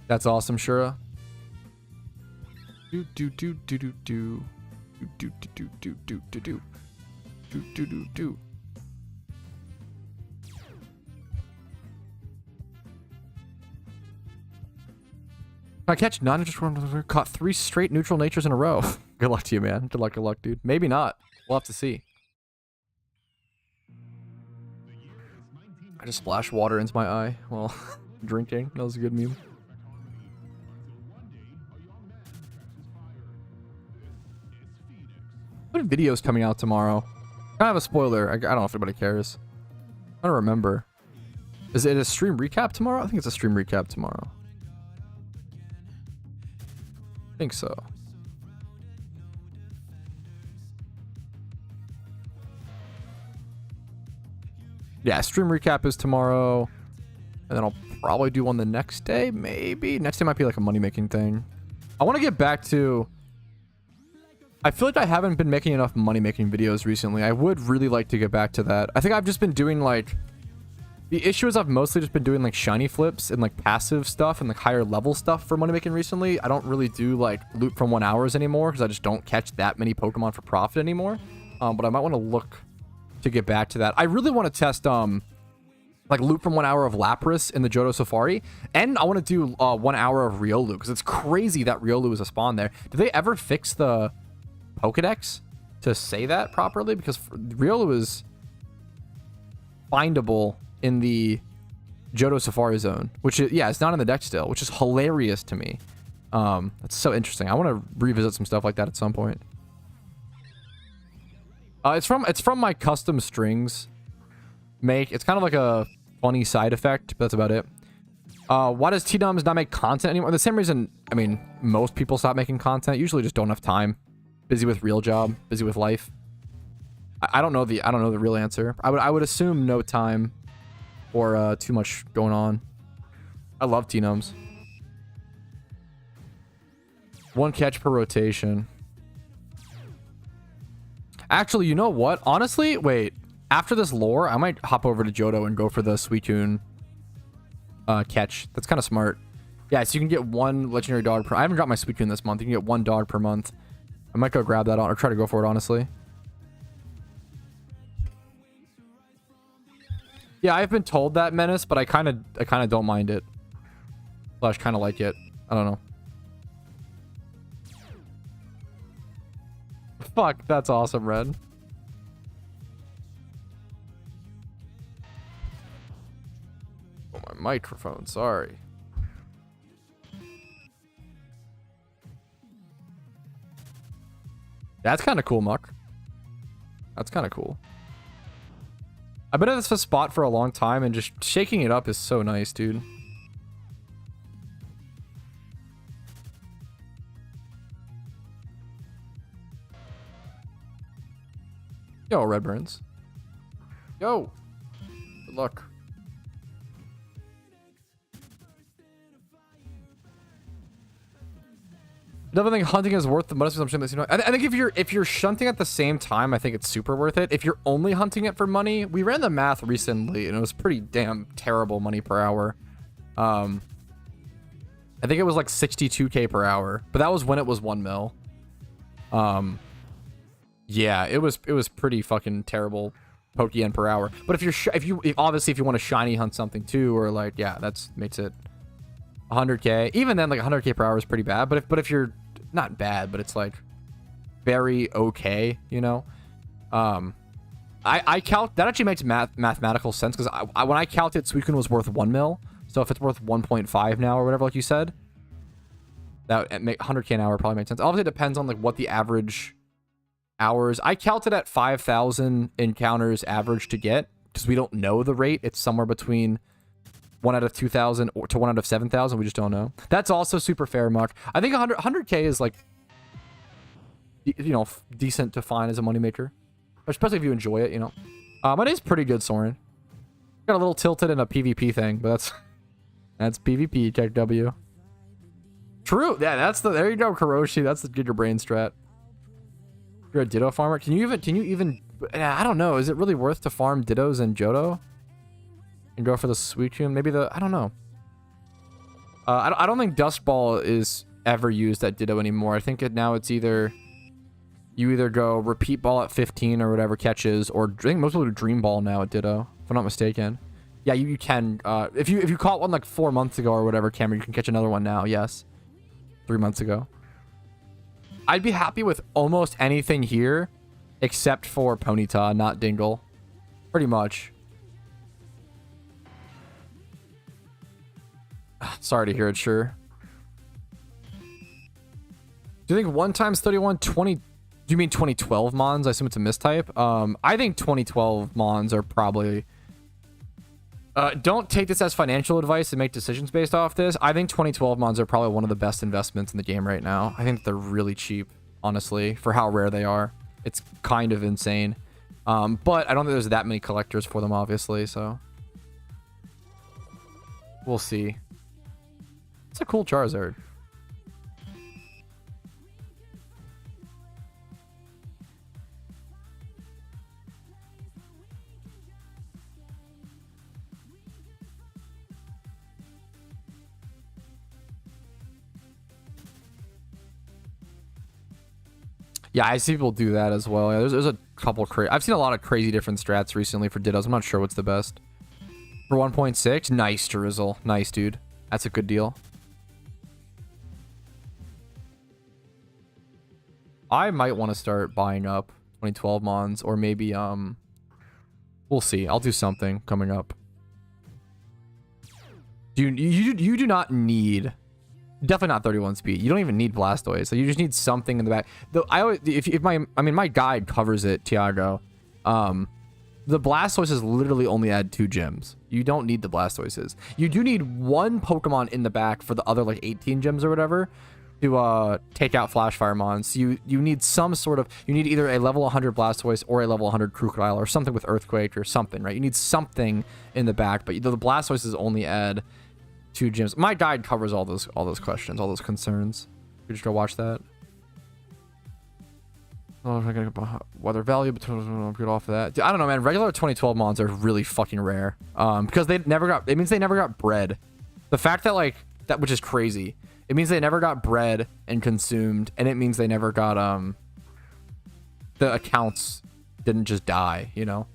That's awesome, Shura. Do. I catch non-neutral. Caught 3 straight neutral natures in a row. Good luck to you, man. Good luck, dude. Maybe not. We'll have to see. I just splashed water into my eye while drinking. That was a good meme. What video's coming out tomorrow? Kind of a spoiler. I don't know if anybody cares. I don't remember. Is it a stream recap tomorrow? I think it's a stream recap tomorrow. I think so. Yeah, stream recap is tomorrow. And then I'll probably do one the next day, maybe. Next day might be like a money-making thing. I want to get back to... I feel like I haven't been making enough money-making videos recently. I would really like to get back to that. I think I've just been doing like... The issue is I've mostly just been doing like shiny flips and like passive stuff and like higher level stuff for money-making recently. I don't really do like loot from 1 hours anymore because I just don't catch that many Pokemon for profit anymore. But I might want to look to get back to that. I really want to test like loot from 1 hour of Lapras in the Johto Safari, and I want to do 1 hour of Riolu because it's crazy that Riolu is a spawn there. Did they ever fix the Pokedex to say that properly? Because Riolu is findable in the Johto Safari Zone, which is, yeah, it's not in the deck still, which is hilarious to me. That's so interesting. I want to revisit some stuff like that at some point. It's from my custom strings make. It's kind of like a funny side effect, but that's about it. Why does T-Dums not make content anymore? The same reason, I mean, most people stop making content. Usually just don't have time. Busy with real job, busy with life. I don't know the real answer. I would assume no time or too much going on. I love T-Nums. 1 catch per rotation. Actually, you know what? Honestly, wait. After this lore, I might hop over to Johto and go for the Suicune catch. That's kind of smart. Yeah, so you can get 1 legendary dog per... I haven't got my Suicune this month. You can get 1 dog per month. I might go grab that on or try to go for it, honestly. Yeah, I've been told that, Menace, but I kind of don't mind it. Slash, kind of like it. I don't know. Fuck, that's awesome, Red. Oh, my microphone, sorry. That's kind of cool, Muck. That's kind of cool. I've been at this spot for a long time, and just shaking it up is so nice, dude. Yo, Redburns. Yo. Good luck. I don't think hunting is worth the money assumption. You know, I think if you're shunting at the same time, I think it's super worth it. If you're only hunting it for money, we ran the math recently, and it was pretty damn terrible money per hour. I think it was like 62k per hour, but that was when it was 1 mil. Yeah, it was pretty fucking terrible Pokeyen per hour. But if obviously if you want to shiny hunt something too, or like, yeah, that's makes it 100k. Even then, like 100k per hour is pretty bad. But if you're not bad, but it's like very okay, you know. I calc that actually makes mathematical sense because when I calculated Suicune was worth 1 mil. So if it's worth 1.5 now or whatever, like you said, that make 100k an hour probably makes sense. Obviously, it depends on like what the average hours. I calculated at 5,000 encounters average to get because we don't know the rate. It's somewhere between 1 out of 2,000 to 1 out of 7,000. We just don't know. That's also super fair, Mark. I think 100k is like, you know, decent to find as a moneymaker, especially if you enjoy it, you know. My name's pretty good, Soren. Got a little tilted in a PvP thing, but that's PvP. Check W. True. Yeah, there you go, Kuroshi. That's the get your brain strat. You're a Ditto farmer. Can you even? I don't know. Is it really worth to farm Dittos and Johto? And go for the Suicune? Maybe I don't know. I don't think Dust Ball is ever used at Ditto anymore. I think now it's either you either go Repeat Ball at 15 or whatever catches, or I think most people do Dream Ball now at Ditto, if I'm not mistaken. Yeah, you can. If you caught one like 4 months ago or whatever, Cameron, you can catch another one now. Yes, 3 months ago. I'd be happy with almost anything here, except for Ponyta, not Dingle. Pretty much. Sorry to hear it, sure. Do you think 1 times 31, 20... Do you mean 2012 Mons? I assume it's a mistype. I think 2012 Mons are probably... don't take this as financial advice and make decisions based off this. I think 2012 Mons are probably one of the best investments in the game right now. I think they're really cheap, honestly, for how rare they are. It's kind of insane. But I don't think there's that many collectors for them, obviously, so... We'll see. It's a cool Charizard. Yeah, I see people do that as well. Yeah, there's a couple I've seen a lot of crazy different strats recently for Dittos. I'm not sure what's the best. For 1.6, nice Drizzle. Nice, dude. That's a good deal. I might want to start buying up 2012 Mons, or maybe we'll see. I'll do something coming up. You do not need, definitely not 31 speed. You don't even need Blastoise. So you just need something in the back. Though I always, if my guide covers it, Tiago. The Blastoises literally only add 2 gems. You don't need the Blastoises. You do need 1 Pokemon in the back for the other like 18 gems or whatever to take out Flash Fire Mons. So you need some sort of, you need either a level 100 Blastoise or a level 100 Crocodile or something with Earthquake or something, right? You need something in the back, but the Blastoises only add 2 gems. My guide covers all those questions, all those concerns. You just go watch that. Oh, I'm gonna get weather value, but I'm good off of that. Dude, I don't know, man. Regular 2012 Mons are really fucking rare. Because they never got. It means they never got bred. The fact that like that, which is crazy. It means they never got bred and consumed, and it means they never got the accounts didn't just die. You know.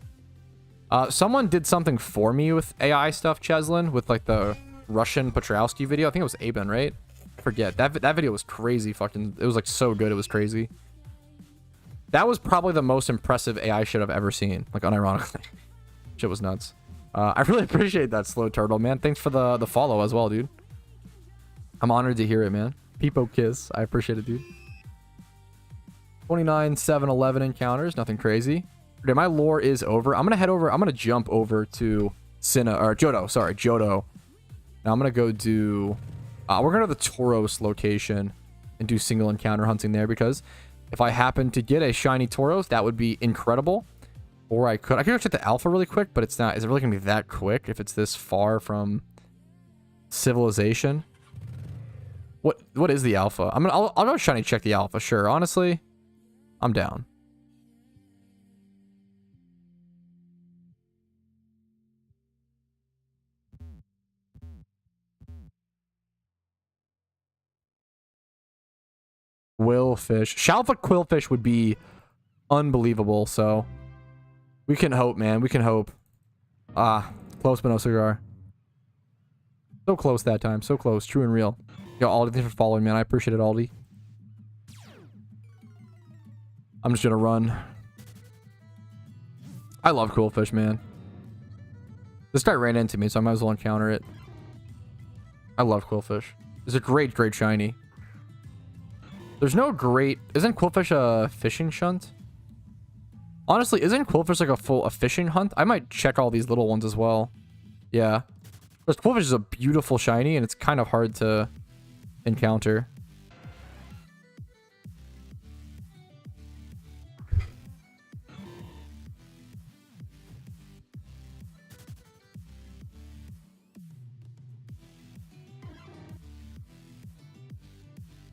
Someone did something for me with AI stuff, Cheslin, with like the Russian Patrouski video. I think it was Aben, right? I forget. That video was crazy. Fucking. It was like so good. It was crazy. That was probably the most impressive AI shit I've ever seen. Like, unironically. Shit was nuts. I really appreciate that, Slow Turtle, man. Thanks for the follow as well, dude. I'm honored to hear it, man. Peepo Kiss. I appreciate it, dude. 29, 7, 11 encounters. Nothing crazy. Okay, my lore is over. I'm going to head over. I'm going to jump over to Johto. Sorry, Johto. Now I'm going to go do... we're going to the Tauros location and do single encounter hunting there because... if I happen to get a shiny Tauros, that would be incredible. Or I could go check the alpha really quick, but it's not. Is it really gonna be that quick if it's this far from civilization? What is the alpha? I'll go shiny check the alpha. Sure, honestly, I'm down. Quillfish. Shalfa Quillfish would be unbelievable, so we can hope, man. We can hope. Close but no cigar. So close that time. So close. True and real. Yo, Aldi, thanks for following, man. I appreciate it, Aldi. I'm just gonna run. I love Quillfish, man. This guy ran into me, so I might as well encounter it. I love Quillfish. It's a great shiny. There's no great... Isn't Quillfish a fishing shunt? Honestly, isn't Quillfish like a fishing hunt? I might check all these little ones as well. Yeah. Because Quillfish is a beautiful shiny, and it's kind of hard to encounter.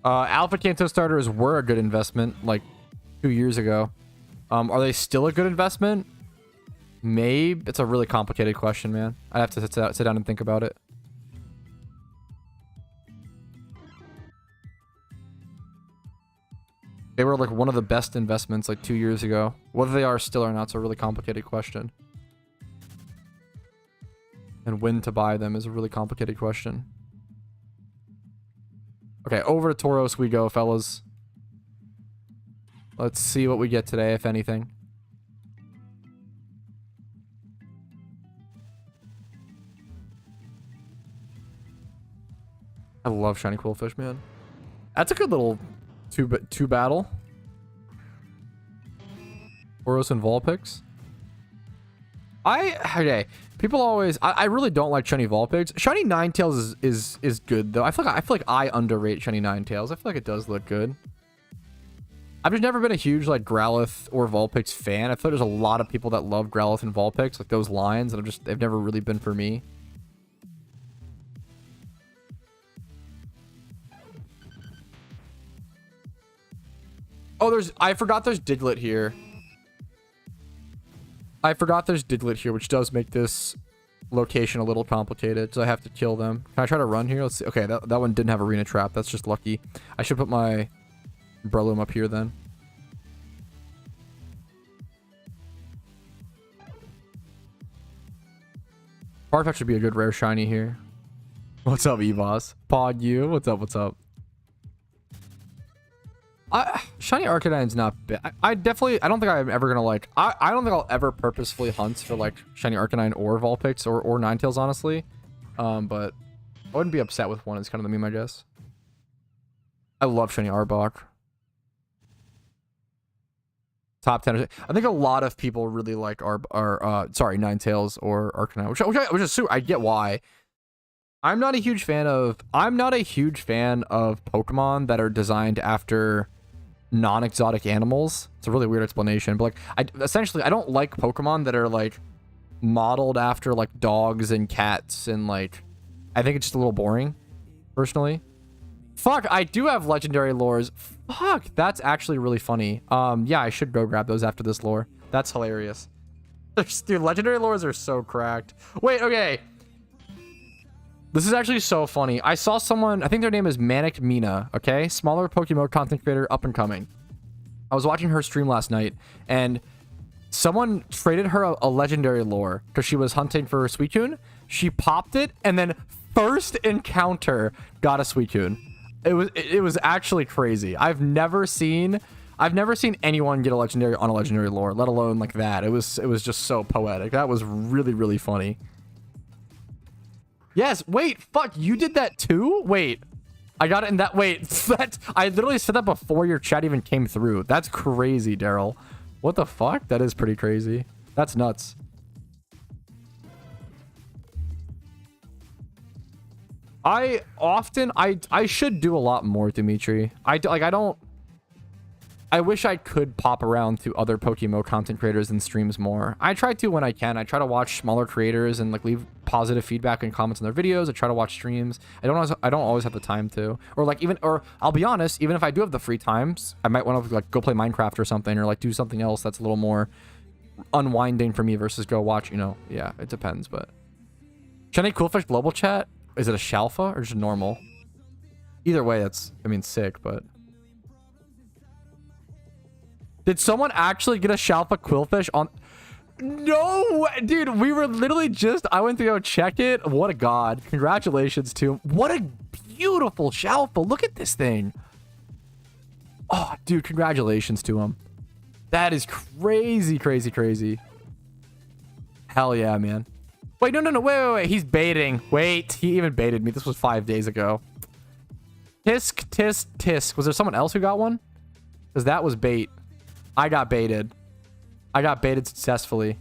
Alpha Kanto starters were a good investment like 2 years ago. Are they still a good investment? Maybe. It's a really complicated question, man. I have to sit down and think about it. They were like one of the best investments like 2 years ago. Whether they are still or not is a really complicated question. And when to buy them is a really complicated question. Okay, over to Tauros we go, fellas. Let's see what we get today, if anything. I love shiny Quillfish, man. That's a good little two battle. Tauros and Vulpix. Okay. People always... I really don't like shiny Vulpix. Shiny Ninetales is good, though. I feel like I underrate shiny Ninetales. I feel like it does look good. I've just never been a huge, like, Growlithe or Vulpix fan. I feel like there's a lot of people that love Growlithe and Vulpix, like those lines, and they've never really been for me. Oh, I forgot there's Diglett here. I forgot there's Diglett here, which does make this location a little complicated, so I have to kill them. Can I try to run here? Let's see. Okay, that one didn't have arena trap. That's just lucky. I should put my Breloom up here then. Farfetch should be a good rare shiny here. What's up, Evos? Pod you. What's up? What's up? Shiny Arcanine's not bad. I don't think I'm ever gonna like. I don't think I'll ever purposefully hunt for like Shiny Arcanine or Vulpix or Ninetales, honestly. But I wouldn't be upset with one. It's kind of the meme, I guess. I love Shiny Arbok. Top 10. I think a lot of people really like Ninetales or Arcanine, which is I get why. I'm not a huge fan of Pokemon that are designed after non-exotic animals. It's a really weird explanation, but like essentially I don't like Pokemon that are like modeled after like dogs and cats, and like I think it's just a little boring personally. Fuck, I do have legendary lures. Fuck, that's actually really funny. Yeah, I should go grab those after this lore. That's hilarious. Dude, legendary lures are so cracked. Wait, okay. This is actually so funny. I saw someone, I think their name is Manic Mina, okay? Smaller PokeMMO content creator, up and coming. I was watching her stream last night, and someone traded her a legendary lure because she was hunting for Suicune. She popped it, and then first encounter got a Suicune. It was actually crazy. I've never seen anyone get a legendary on a legendary lure, let alone like that. It was just so poetic. That was really, really funny. Yes, wait, fuck, you did that too? Wait, I got it in that, wait, I literally said that before your chat even came through. That's crazy, Daryl. What the fuck? That is pretty crazy. That's nuts. I should do a lot more, Dimitri. I wish I could pop around to other PokeMMO content creators and streams more. I try to when I can. I try to watch smaller creators and like leave positive feedback and comments on their videos. I try to watch streams. I don't always have the time to. Or I'll be honest, even if I do have the free times, I might want to like go play Minecraft or something, or like do something else that's a little more unwinding for me versus go watch, you know. Yeah, it depends, but Shiny Coolfish global chat, is it a Shalfa or just normal? Either way, that's, I mean, sick, but did someone actually get a Shalfa Quillfish on? No, dude, we were literally just, I went to go check it. What a god. Congratulations to him. What a beautiful Shalfa. Look at this thing. Oh, dude, congratulations to him. That is crazy, crazy, crazy. Hell yeah, man. Wait, no. Wait. He's baiting. Wait, he even baited me. This was 5 days ago. Tisk. Was there someone else who got one? Because that was bait. I got baited. I got baited successfully.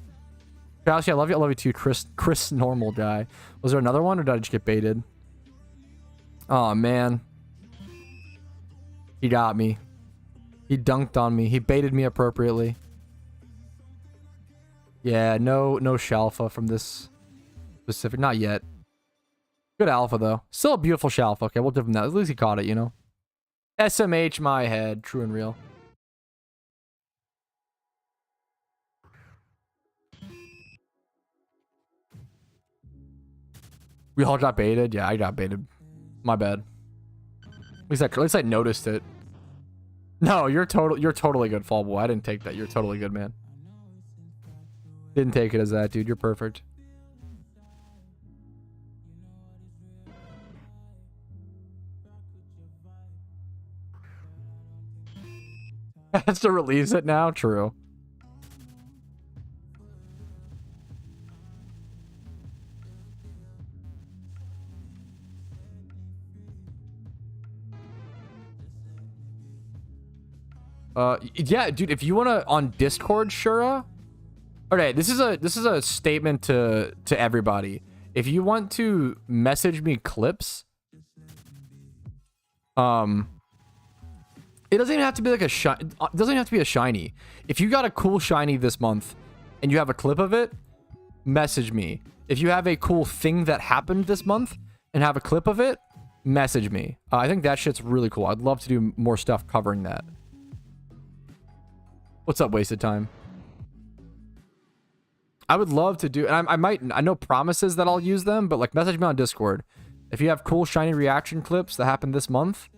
Patrouski, I love you. I love you too, Chris normal guy. Was there another one, or did I just get baited? Oh, man. He got me. He dunked on me. He baited me appropriately. Yeah, no Shalfa from this specific. Not yet. Good alpha, though. Still a beautiful Shalfa. Okay, we'll give him that. At least he caught it, you know? SMH my head. True and real. We all got baited? Yeah, I got baited. My bad. At least I noticed it. No, you're totally good, Fall Boy. I didn't take that. You're totally good, man. Didn't take it as that, dude. You're perfect. Has to release it now? True. Yeah, dude, if you want to on Discord, Shura. Okay, this is a statement to everybody. If you want to message me clips, it doesn't even have to be like it doesn't even have to be a shiny. If you got a cool shiny this month and you have a clip of it, message me. If you have a cool thing that happened this month and have a clip of it, message me. I think that shit's really cool. I'd love to do more stuff covering that. What's up, wasted time? I would love to do, and I know promises that I'll use them, but like message me on Discord. If you have cool shiny reaction clips that happened this month,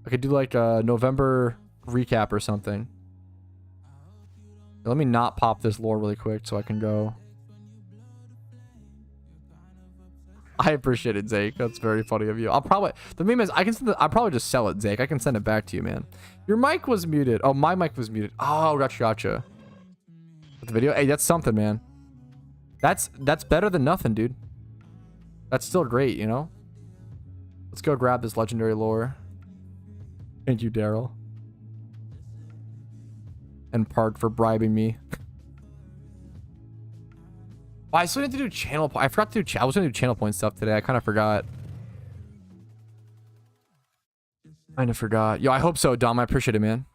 I could do like a November recap or something. Let me not pop this lore really quick so I can go. I appreciate it, Zake. That's very funny of you. I'll probably, the meme is I'll probably just sell it, Zake. I can send it back to you, man. Your mic was muted. Oh, my mic was muted. Oh, gotcha. With the video, hey, that's something, man. That's better than nothing, dude. That's still great, you know? Let's go grab this legendary lore. Thank you, Daryl. And Park for bribing me. Oh, I still need to do channel. I forgot to do. I was gonna do channel point stuff today. I kind of forgot. Yo, I hope so, Dom. I appreciate it, man.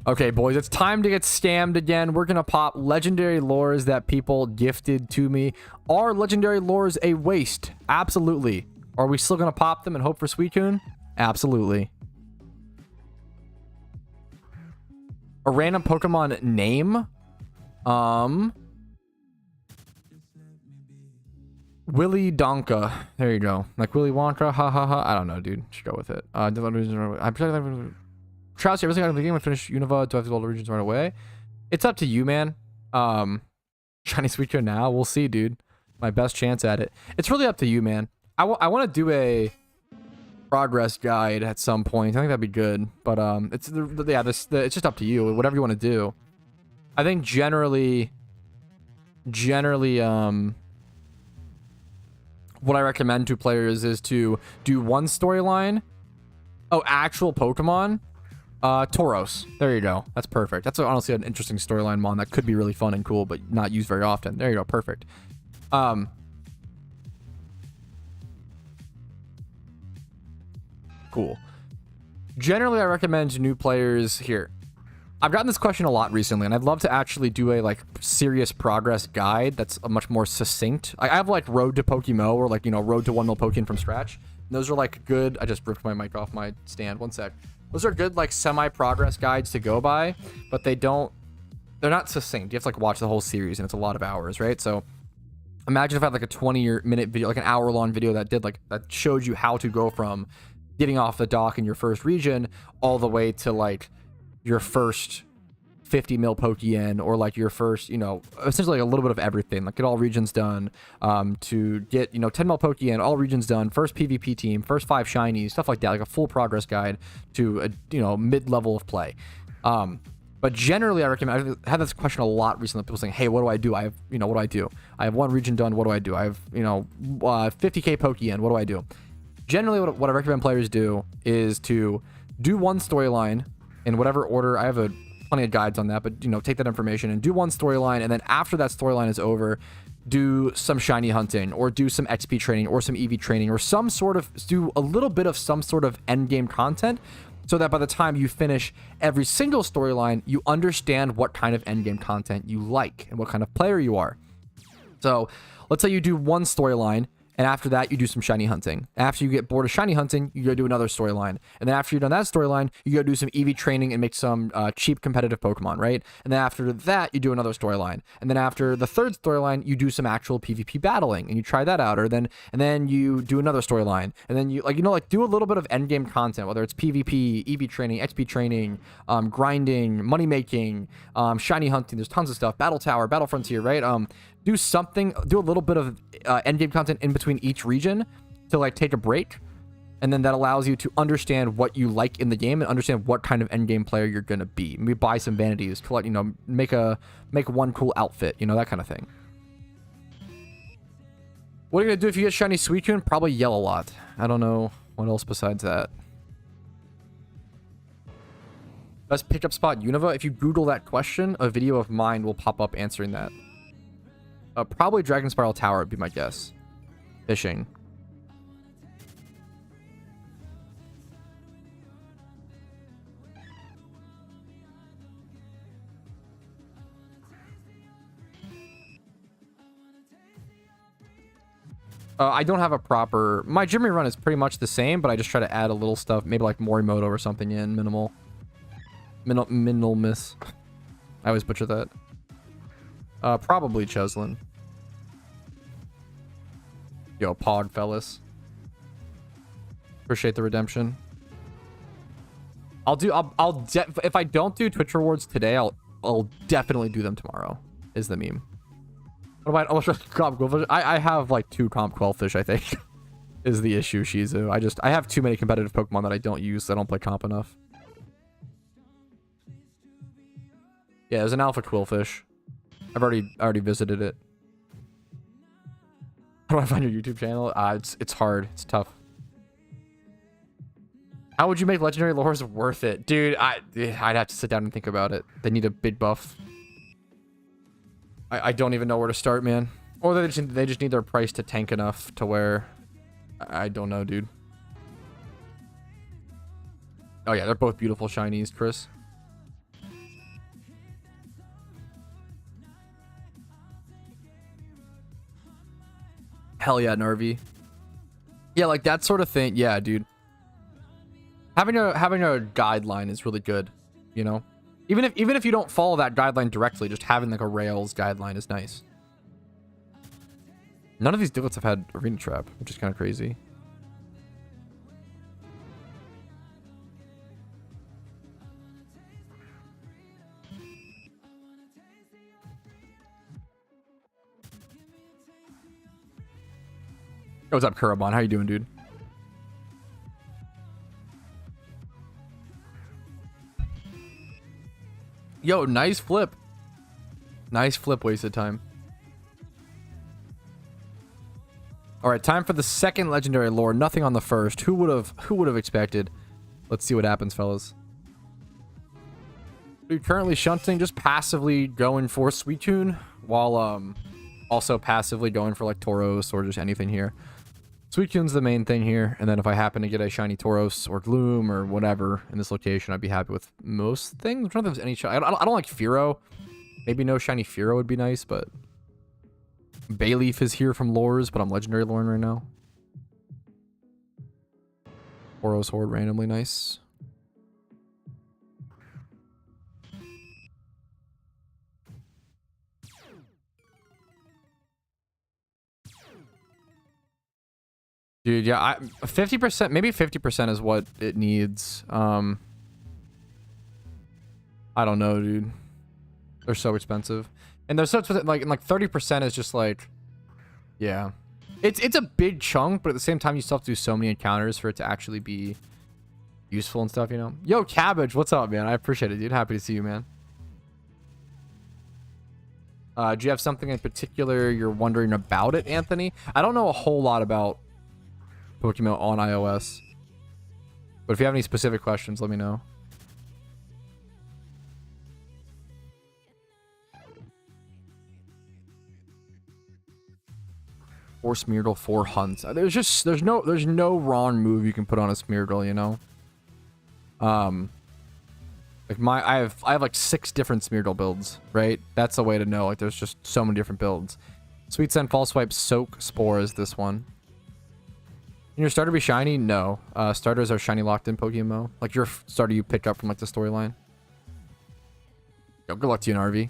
Okay, boys, it's time to get scammed again. We're gonna pop legendary lures that people gifted to me. Are legendary lures a waste? Absolutely. Are we still gonna pop them and hope for Suicune? Absolutely. A random Pokemon name? Willy Donka. There you go. Like Willy Wonka. Ha ha ha. I don't know, dude. Just go with it. I'm Trousy, everything out of the game. I finish Unova. Do I have to do all the regions right away? It's up to you, man. Shiny Suicune now. We'll see, dude. My best chance at it. It's really up to you, man. I want to do a progress guide at some point. I think that'd be good. But it's it's just up to you. Whatever you want to do. I think generally what I recommend to players is to do one storyline. Oh, actual Pokemon. Tauros. There you go. That's perfect. That's honestly an interesting storyline mon that could be really fun and cool, but not used very often. There you go. Perfect. Cool. Generally, I recommend to new players here. I've gotten this question a lot recently, and I'd love to actually do a like serious progress guide that's a much more succinct. I have like Road to PokeMMO or like, you know, Road to 1 mil Pokeyen from scratch. And those are like good. I just ripped my mic off my stand. One sec. Those are good like semi-progress guides to go by, but they're not succinct. You have to like watch the whole series, and it's a lot of hours, right? So imagine if I had like a 20-minute video, like an hour-long video that showed you how to go from getting off the dock in your first region all the way to like your first 50 mil Pokeyen, or like your first, you know, essentially like a little bit of everything, like get all regions done, to get, you know, 10 mil Pokeyen, all regions done, first PvP team, first 5 shinies, stuff like that, like a full progress guide to a, you know, mid-level of play. But generally I recommend, I've had this question a lot recently, people saying, hey, what do I do? I have, you know, what do I do? I have 1 region done, what do I do? I have, you know, 50k Pokeyen, what do I do? Generally what I recommend players do is to do one storyline in whatever order. I have plenty of guides on that, but, you know, take that information and do one storyline, and then after that storyline is over, do some shiny hunting, or do some XP training, or some EV training, or do a little bit of some sort of end game content, so that by the time you finish every single storyline, you understand what kind of end game content you like and what kind of player you are. So let's say you do one storyline, and after that, you do some shiny hunting. After you get bored of shiny hunting, you go do another storyline. And then after you've done that storyline, you go do some EV training and make some cheap competitive Pokemon, right? And then after that, you do another storyline. And then after the third storyline, you do some actual PvP battling, and you try that out. And then you do another storyline. And then you do a little bit of end game content, whether it's PvP, EV training, XP training, grinding, money making, shiny hunting. There's tons of stuff. Battle Tower, Battle Frontier, right? Do a little bit of end game content in between each region to like take a break, and then that allows you to understand what you like in the game and understand what kind of end game player you're gonna be. Maybe buy some vanities, collect, you know, make one cool outfit, you know, that kind of thing. What are you gonna do if you get shiny Suicune? Probably yell a lot. I don't know what else besides that. Best pickup spot Unova? If you Google that question, a video of mine will pop up answering that. Probably Dragon Spiral Tower would be my guess. Fishing. I don't have a proper... My Jimmy run is pretty much the same, but I just try to add a little stuff, maybe like Morimoto or something in, minimal. Minimalmus. I always butcher that. Probably Cheslin. Yo, Pog, fellas. Appreciate the redemption. If I don't do Twitch rewards today, I'll definitely do them tomorrow. Is the meme. What about comp quillfish? I have like 2 comp quillfish, I think. Is the issue, Shizu. I have too many competitive Pokemon that I don't use, so I don't play comp enough. Yeah, there's an alpha quillfish. I've already visited it. How do I find your YouTube channel? It's hard. It's tough. How would you make legendary lures worth it? Dude, I'd have to sit down and think about it. They need a big buff. I don't even know where to start, man. Or they just need their price to tank enough to where... I don't know, dude. Oh yeah, they're both beautiful shinies, Chris. Hell yeah, Narvi. Yeah, like that sort of thing. Yeah, dude. Having a guideline is really good, you know? Even if you don't follow that guideline directly, just having like a Rails guideline is nice. None of these duelets have had Arena Trap, which is kind of crazy. What's up, Kurabon? How you doing, dude? Yo, nice flip. Nice flip, wasted time. All right, time for the second legendary lore. Nothing on the first. Who would have expected? Let's see what happens, fellas. We're currently shunting, just passively going for Suicune, while also passively going for like Tauros or just anything here. Suicune's the main thing here, and then if I happen to get a shiny Tauros or Gloom or whatever in this location, I'd be happy with most things. I'm trying to think if there's any I don't like Fearow. Maybe no shiny Fearow would be nice, but Bayleaf is here from lures, but I'm legendary luring right now. Tauros Horde randomly nice. Dude, yeah, 50%, maybe 50% is what it needs. I don't know, dude. They're so expensive. And they're so expensive, like 30% is just like, yeah. It's a big chunk, but at the same time, you still have to do so many encounters for it to actually be useful and stuff, you know? Yo, Cabbage, what's up, man? I appreciate it, dude. Happy to see you, man. Do you have something in particular you're wondering about it, Anthony? I don't know a whole lot about PokeMMO on iOS, but if you have any specific questions, let me know. Or Smeargle, 4 hunts. There's no wrong move you can put on a Smeargle, you know. Like I have like 6 different Smeargle builds, right? That's a way to know. Like there's just so many different builds. Sweet Scent, False Swipe, Soak, Spore is this one. Can your starter be shiny? No. Starters are shiny locked in PokeMMO. Like your starter you pick up from like the storyline. Yo, good luck to you, Narvi.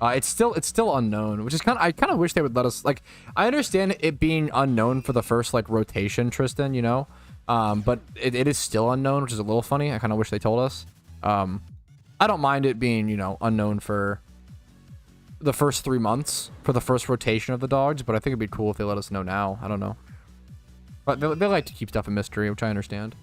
It's still unknown, which is I kind of wish they would let us, like, I understand it being unknown for the first like rotation, Tristan, you know, but it is still unknown, which is a little funny. I kind of wish they told us. I don't mind it being, you know, unknown for the first 3 months for the first rotation of the dogs, but I think it'd be cool if they let us know now. I don't know. But they like to keep stuff a mystery, which I understand.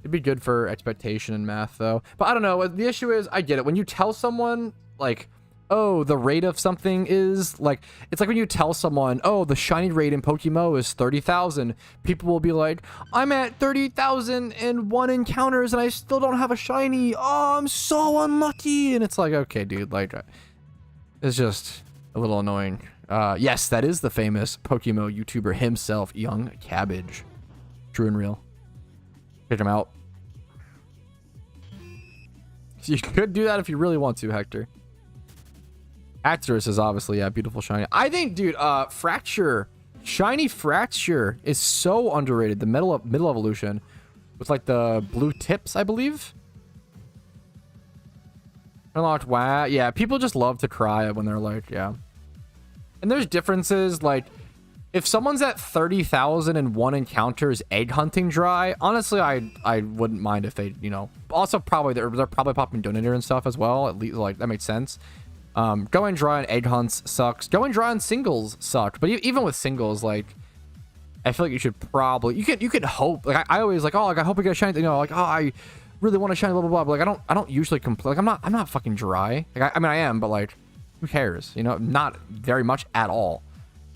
It'd be good for expectation and math, though. But I don't know. The issue is, I get it. When you tell someone, like, oh, the rate of something is, like, it's like when you tell someone, oh, the shiny rate in PokeMMO is 30,000. People will be like, I'm at 30,001 encounters and I still don't have a shiny. Oh, I'm so unlucky. And it's like, okay, dude, like, it's just a little annoying. Yes, that is the famous PokeMMO YouTuber himself, Young Cabbage. True and real. Check him out. You could do that if you really want to, Hector. Actress is obviously, yeah, beautiful shiny. I think, dude, Fracture. Shiny Fracture is so underrated. The middle evolution with like the blue tips, I believe. Unlocked. Wow. Yeah, people just love to cry when they're like, yeah. And there's differences, like, if someone's at 30,001 encounters egg hunting dry, honestly, I wouldn't mind if they, you know, also probably they're probably popping donator and stuff as well. At least, like, that makes sense. Going dry on egg hunts sucks. Going dry on singles sucks. But even with singles, like, I feel like you should probably, you can hope. Like, I always like, oh, like, I hope I get a shiny, you know, like, oh, I really want to shiny, blah blah blah. But like, I don't usually complain. Like, I'm not fucking dry. Like, I mean, I am, but like, who cares? You know, not very much at all.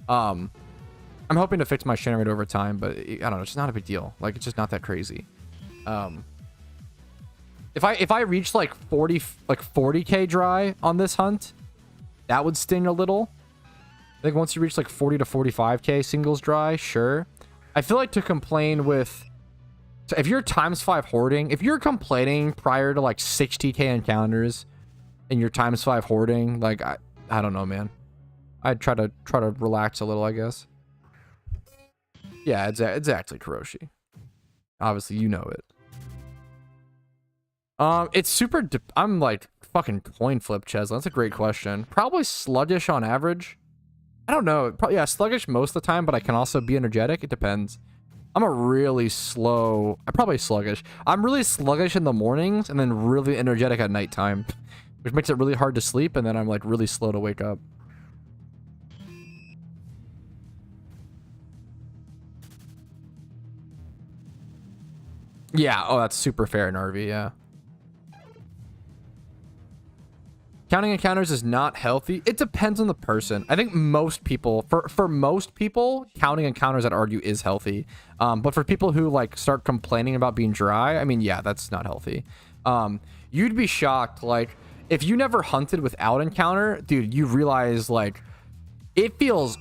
I'm hoping to fix my shiny rate over time, but I don't know. It's not a big deal. Like, it's just not that crazy. If I reach like 40k dry on this hunt, that would sting a little. I think once you reach like 40 to 45k singles dry, sure. I feel like to complain with, so if you're ×5 hoarding, if you're complaining prior to like 60k encounters and you're ×5 hoarding, like I don't know, man. I'd try to relax a little, I guess. Yeah, exactly, Kuroshi. Obviously, you know it. It's super. I'm like fucking coin flip, Chesla. That's a great question. Probably sluggish on average. I don't know. Probably, yeah, sluggish most of the time, but I can also be energetic. It depends. I'm probably sluggish. I'm really sluggish in the mornings and then really energetic at nighttime, which makes it really hard to sleep, and then I'm like really slow to wake up. Yeah, oh, that's super fair in RV, yeah. Counting encounters is not healthy. It depends on the person. I think most people, for most people, counting encounters at argue is healthy. But for people who like start complaining about being dry, I mean, yeah, that's not healthy. You'd be shocked, like, if you never hunted without encounter, dude, you realize, like, it feels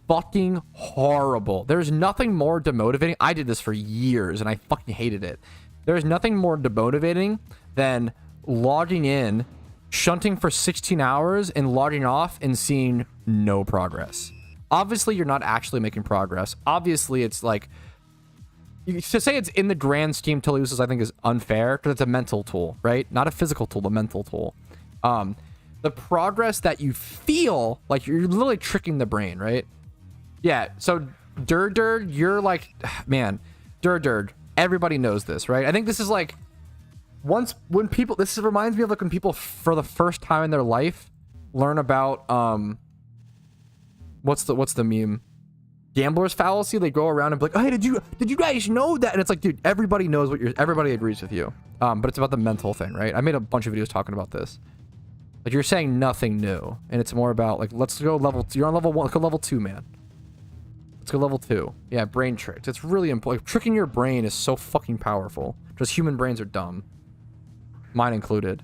fucking horrible. There's nothing more demotivating. I did this for years and I fucking hated it. There's nothing more demotivating than logging in, shunting for 16 hours and logging off and seeing no progress. Obviously, you're not actually making progress. Obviously, it's like, to say it's in the grand scheme to lose, I think is unfair, because it's a mental tool, right? Not a physical tool, a mental tool. The progress that you feel, like, you're literally tricking the brain, right? Yeah, so Durd, you're like, man, Durd, everybody knows this, right? I think this is like, when people, this reminds me of like when people for the first time in their life learn about, what's the meme? Gambler's fallacy. They go around and be like, oh, hey, did you guys know that? And it's like, dude, everybody knows everybody agrees with you. But it's about the mental thing, right? I made a bunch of videos talking about this. Like, you're saying nothing new, and it's more about like, let's go level 2. You're on level 1, let's go level 2, man. Let's go level 2. Yeah, brain tricks. It's really important. Like, tricking your brain is so fucking powerful. Just human brains are dumb. Mine included.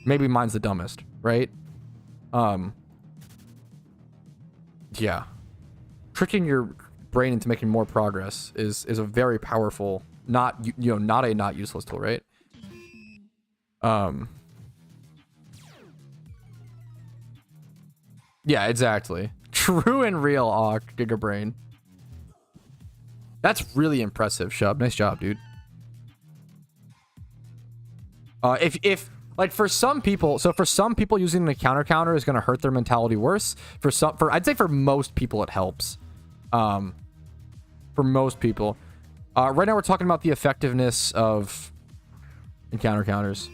Maybe mine's the dumbest, right? Yeah. Tricking your brain into making more progress is a very powerful, not a not useless tool, right? Yeah, exactly. True and real, Gigabrain. That's really impressive, Shub. Nice job, dude. If like for some people, using the counter is going to hurt their mentality worse. I'd say for most people it helps. For most people, right now we're talking about the effectiveness of encounter counters.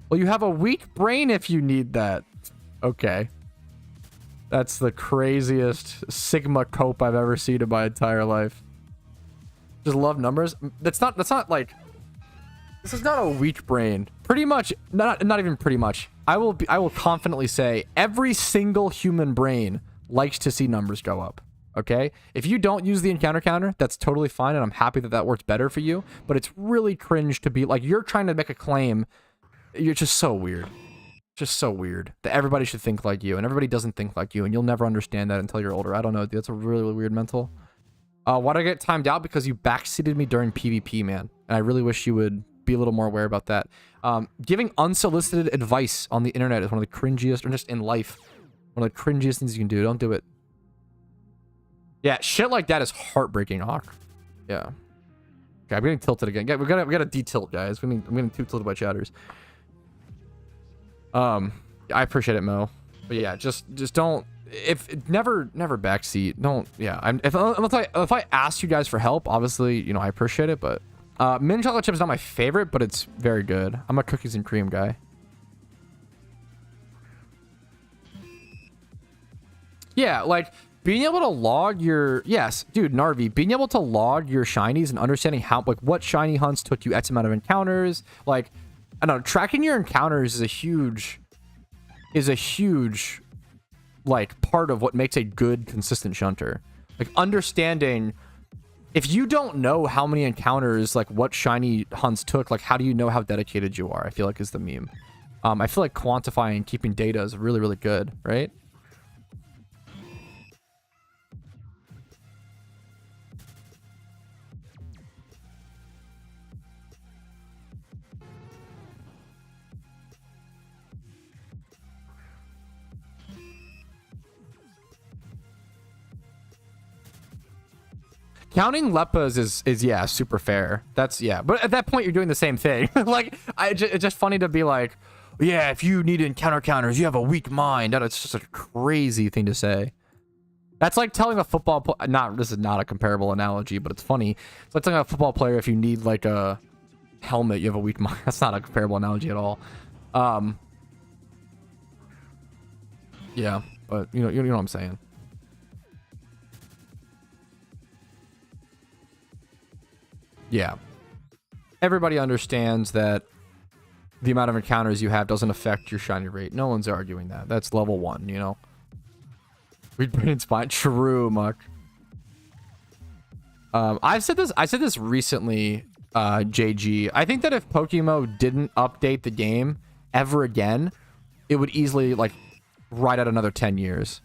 Well, you have a weak brain if you need that. Okay. That's the craziest Sigma cope I've ever seen in my entire life. Just love numbers. That's not like, this is not a weak brain. Pretty much, not even pretty much. I will confidently say every single human brain likes to see numbers go up. Okay? If you don't use the encounter counter, that's totally fine, and I'm happy that works better for you, but it's really cringe to be like, you're trying to make a claim. You're just so weird. Just so weird that everybody should think like you, and everybody doesn't think like you, and you'll never understand that until you're older. I don't know, dude. That's a really, really weird mental. Why'd I get timed out? Because you backseated me during PvP, man. And I really wish you would be a little more aware about that. Giving unsolicited advice on the internet is one of the cringiest, or just in life, one of the cringiest things you can do. Don't do it. Yeah, shit like that is heartbreaking, Hawk. Yeah. Okay, I'm getting tilted again. We gotta de-tilt, guys. I'm getting too tilted by chatters. I appreciate it, Mo. But yeah, just don't. Never backseat. Don't. Yeah. If I ask you guys for help, obviously, you know, I appreciate it. But mint chocolate chip is not my favorite, but it's very good. I'm a cookies and cream guy. Yeah, like being able to log your dude, Narvi, being able to log your shinies and understanding how what shiny hunts took you X amount of encounters, like I don't know, tracking your encounters is a huge like part of what makes a good consistent shunter. Like understanding if you don't know how many encounters like what shiny hunts took, like how do you know how dedicated you are? I feel like is the meme. I feel like quantifying and keeping data is really, really good, right? Counting Leppas is yeah, super fair. That's yeah, but at that point you're doing the same thing. Like it's just funny to be like, yeah, if you need encounter counters, you have a weak mind. That's just a crazy thing to say. That's like telling a football this is not a comparable analogy, but it's funny. It's like telling a football player if you need like a helmet, you have a weak mind. That's not a comparable analogy at all. Yeah, but you know what I'm saying. Yeah. Everybody understands that the amount of encounters you have doesn't affect your shiny rate. No one's arguing that. That's level 1, you know? We'd bring in spine. True, Muck. I said this recently, JG. I think that if PokeMMO didn't update the game ever again, it would easily, like, ride out another 10 years.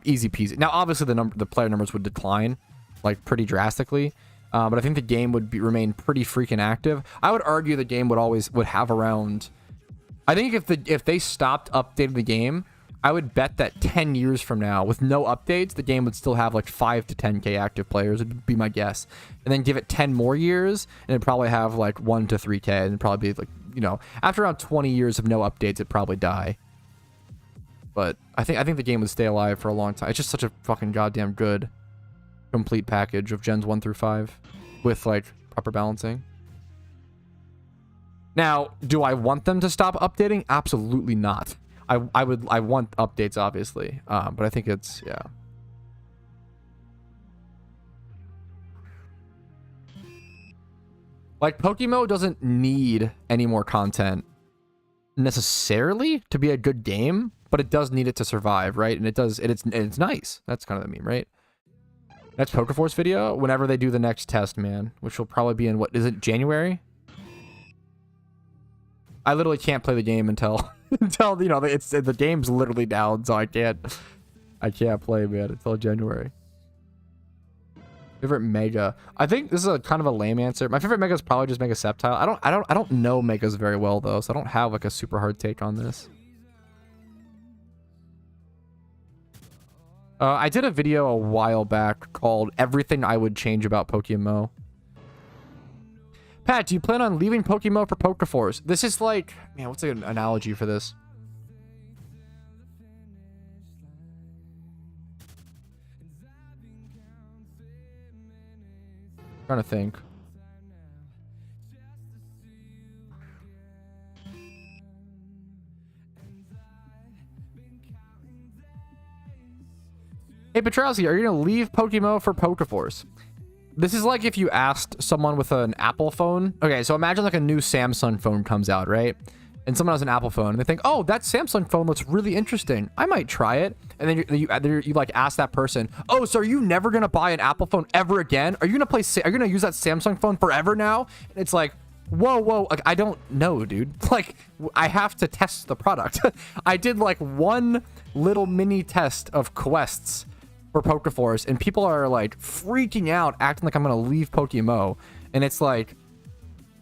Easy peasy. Now, obviously, the player numbers would decline, like, pretty drastically. But I think the game would remain pretty freaking active. I would argue the game would have around. I think if they stopped updating the game, I would bet that 10 years from now, with no updates, the game would still have like 5 to 10k active players. Would be my guess. And then give it 10 more years, and it'd probably have like 1 to 3k, and it'd probably be like, you know, after around 20 years of no updates, it'd probably die. But I think the game would stay alive for a long time. It's just such a fucking goddamn good complete package of gens 1 through 5 with like proper balancing. Now, do I want them to stop updating? Absolutely not. I want updates, obviously, but I think it's yeah. Like PokeMMO doesn't need any more content necessarily to be a good game, but it does need it to survive, right? And it does, and it's nice. That's kind of the meme, right? Next Pokeforce video, whenever they do the next test, man, which will probably be in, what, is it January? I literally can't play the game until, you know, the game's literally down, so I can't play, man, until January. Favorite Mega. I think this is a kind of a lame answer. My favorite Mega is probably just Mega Sceptile. I don't know Megas very well, though, so I don't have, like, a super hard take on this. I did a video a while back called Everything I Would Change About PokeMMO. Pat, do you plan on leaving PokeMMO for Pokeforce? This is like, man, what's an analogy for this? I'm trying to think. Hey, Patrouski, are you going to leave PokeMMO for Pokeforce? This is like if you asked someone with an Apple phone. Okay, so imagine like a new Samsung phone comes out, right? And someone has an Apple phone, and they think, oh, that Samsung phone looks really interesting. I might try it. And then you like ask that person, oh, so are you never going to buy an Apple phone ever again? Are you going to use that Samsung phone forever now? And it's like, whoa, like, I don't know, dude. Like, I have to test the product. I did like one little mini test of quests for Pokeforce, and people are like freaking out, acting like I'm gonna leave PokeMMO, and it's like,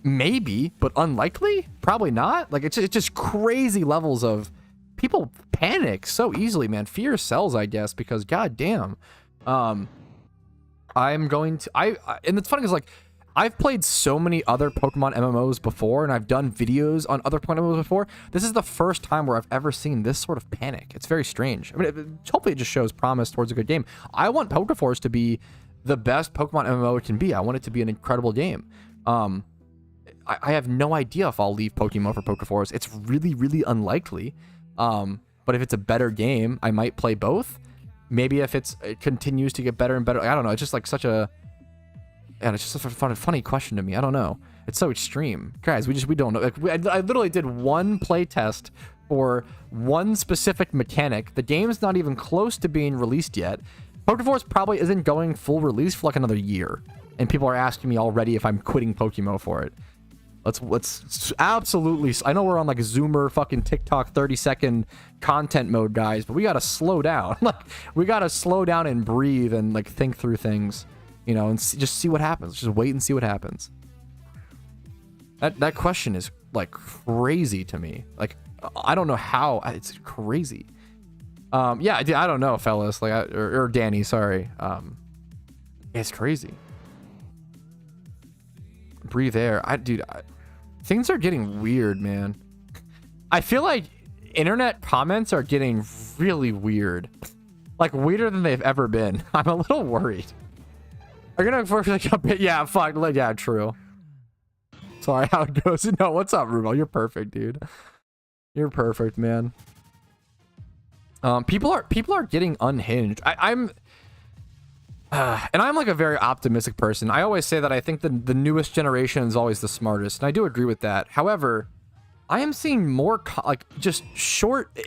maybe, but unlikely, probably not. Like, it's just crazy levels of people panic so easily, man. Fear sells, I guess, because goddamn, I'm going to and it's funny because like I've played so many other Pokemon MMOs before, and I've done videos on other Pokemon MMOs before. This is the first time where I've ever seen this sort of panic. It's very strange. I mean, hopefully it just shows promise towards a good game. I want Pokeforce to be the best Pokemon MMO it can be. I want it to be an incredible game. I have no idea if I'll leave Pokemon for Pokeforce. It's really, really unlikely. But if it's a better game, I might play both. Maybe if it continues to get better and better. I don't know. It's just like such a... Yeah, it's just a funny question to me. I don't know. It's so extreme. Guys, we don't know. Like, I literally did one play test for one specific mechanic. The game's not even close to being released yet. Pokeforce probably isn't going full release for like another year. And people are asking me already if I'm quitting PokeMMO for it. Let's absolutely... I know we're on like Zoomer fucking TikTok 30-second content mode, guys, but we gotta slow down. Like, we gotta slow down and breathe and like think through things. You know, and just see what happens. Just wait and see what happens. That question is like crazy to me. Like, I don't know how. It's crazy. Yeah, I don't know, fellas. Like, or Danny, sorry. It's crazy. Breathe air. Things are getting weird, man. I feel like internet comments are getting really weird. Like, weirder than they've ever been. I'm a little worried. Are you gonna for like a bit? Yeah, fuck. Yeah, true. Sorry, how it goes. No, what's up, Rubo? You're perfect, dude. You're perfect, man. People are getting unhinged. And I'm like a very optimistic person. I always say that I think the newest generation is always the smartest, and I do agree with that. However, I am seeing more like just short.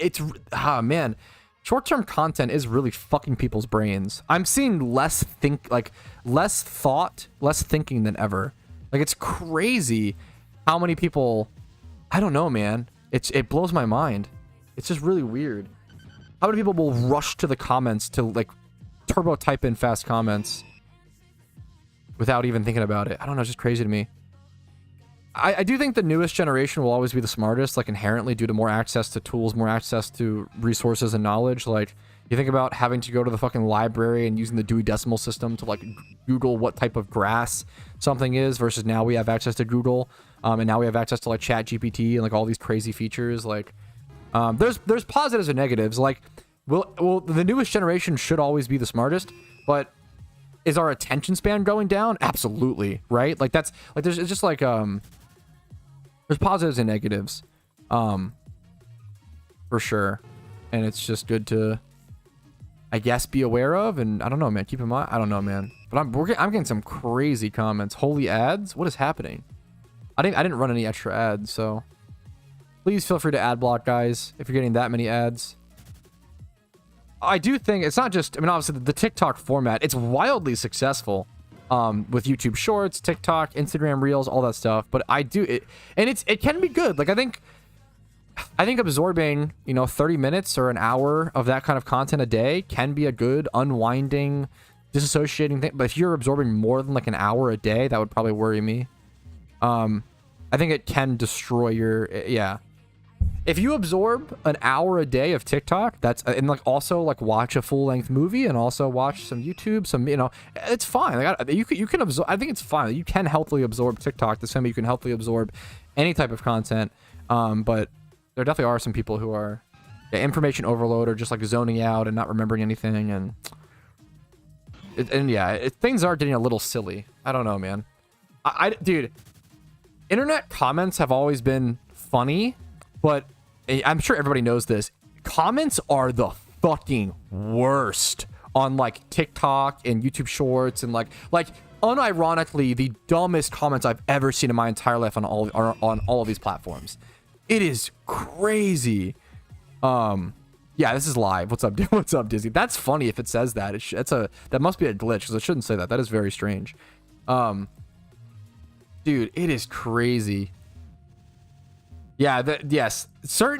Man. Short-term content is really fucking people's brains. I'm seeing less thought, less thinking than ever. Like, it's crazy how many people... I don't know, man. It blows my mind. It's just really weird. How many people will rush to the comments to, like, turbo type in fast comments without even thinking about it? I don't know, it's just crazy to me. I do think the newest generation will always be the smartest, like inherently, due to more access to tools, more access to resources and knowledge. Like, you think about having to go to the fucking library and using the Dewey Decimal System to like Google what type of grass something is, versus now we have access to Google, and now we have access to like Chat GPT and like all these crazy features. Like, there's positives and negatives. Like, well, the newest generation should always be the smartest, but is our attention span going down? Absolutely, right? Like, that's like it's just like there's positives and negatives, for sure, and it's just good to, I guess, be aware of. And I don't know, man. Keep in mind, I don't know, man. But I'm getting some crazy comments. Holy ads! What is happening? I didn't run any extra ads, so please feel free to ad block, guys, if you're getting that many ads. I do think it's not just, I mean, obviously the TikTok format, it's wildly successful with YouTube Shorts, TikTok, Instagram Reels, all that stuff. But I do it, and it can be good. Like, I think absorbing, 30 minutes or an hour of that kind of content a day can be a good unwinding, disassociating thing. But if you're absorbing more than like an hour a day, that would probably worry me. I think it can destroy your, yeah. If you absorb an hour a day of TikTok, that's, and like also like watch a full length movie and also watch some YouTube, some, it's fine. Like, you can absorb, I think it's fine. You can healthily absorb TikTok the same way you can healthily absorb any type of content. But there definitely are some people who are information overload or just like zoning out and not remembering anything. And things are getting a little silly. I don't know, man. Dude, internet comments have always been funny, but I'm sure everybody knows this. Comments are the fucking worst on like TikTok and YouTube Shorts, and like unironically the dumbest comments I've ever seen in my entire life on all of these platforms. It is crazy. Yeah, this is live. What's up? What's up, Dizzy? That's funny if it says that. That must be a glitch, because it shouldn't say that. That is very strange. Dude, it is crazy. Yeah, yes.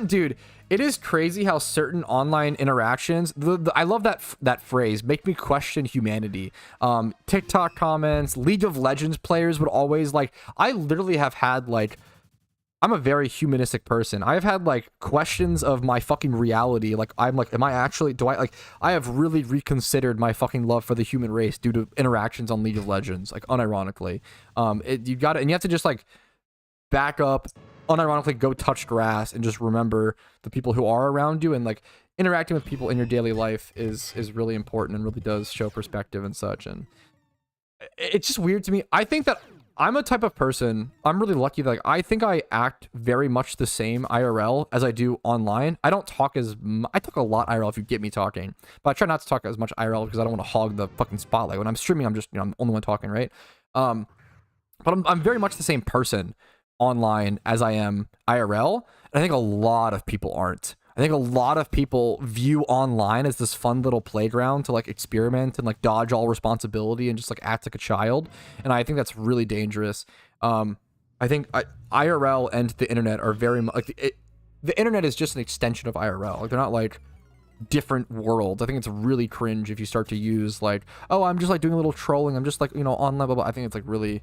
Dude, it is crazy how certain online interactions, I love that phrase, make me question humanity. TikTok comments, League of Legends players would always, like, I literally have had, like, I'm a very humanistic person. I've had like questions of my fucking reality. Like I'm like, am I actually, do I like, I have really reconsidered my fucking love for the human race due to interactions on League of Legends, like unironically. You got it, and you have to just like back up, unironically go touch grass and just remember the people who are around you, and like interacting with people in your daily life is really important and really does show perspective and such. And it's just weird to me. I think that I'm a type of person, I'm really lucky that like, I think I act very much the same IRL as I do online. I don't talk I talk a lot IRL if you get me talking, but I try not to talk as much IRL because I don't want to hog the fucking spotlight. When I'm streaming, I'm just, I'm the only one talking, right? But I'm very much the same person online as I am IRL. And I think a lot of people aren't. I think a lot of people view online as this fun little playground to like experiment and like dodge all responsibility and just like act like a child. And I think that's really dangerous. I think IRL and the internet are very much like the internet is just an extension of IRL. Like they're not like different worlds. I think it's really cringe if you start to use like, oh, I'm just like doing a little trolling. I'm just like, you know, online, blah, blah. I think it's like really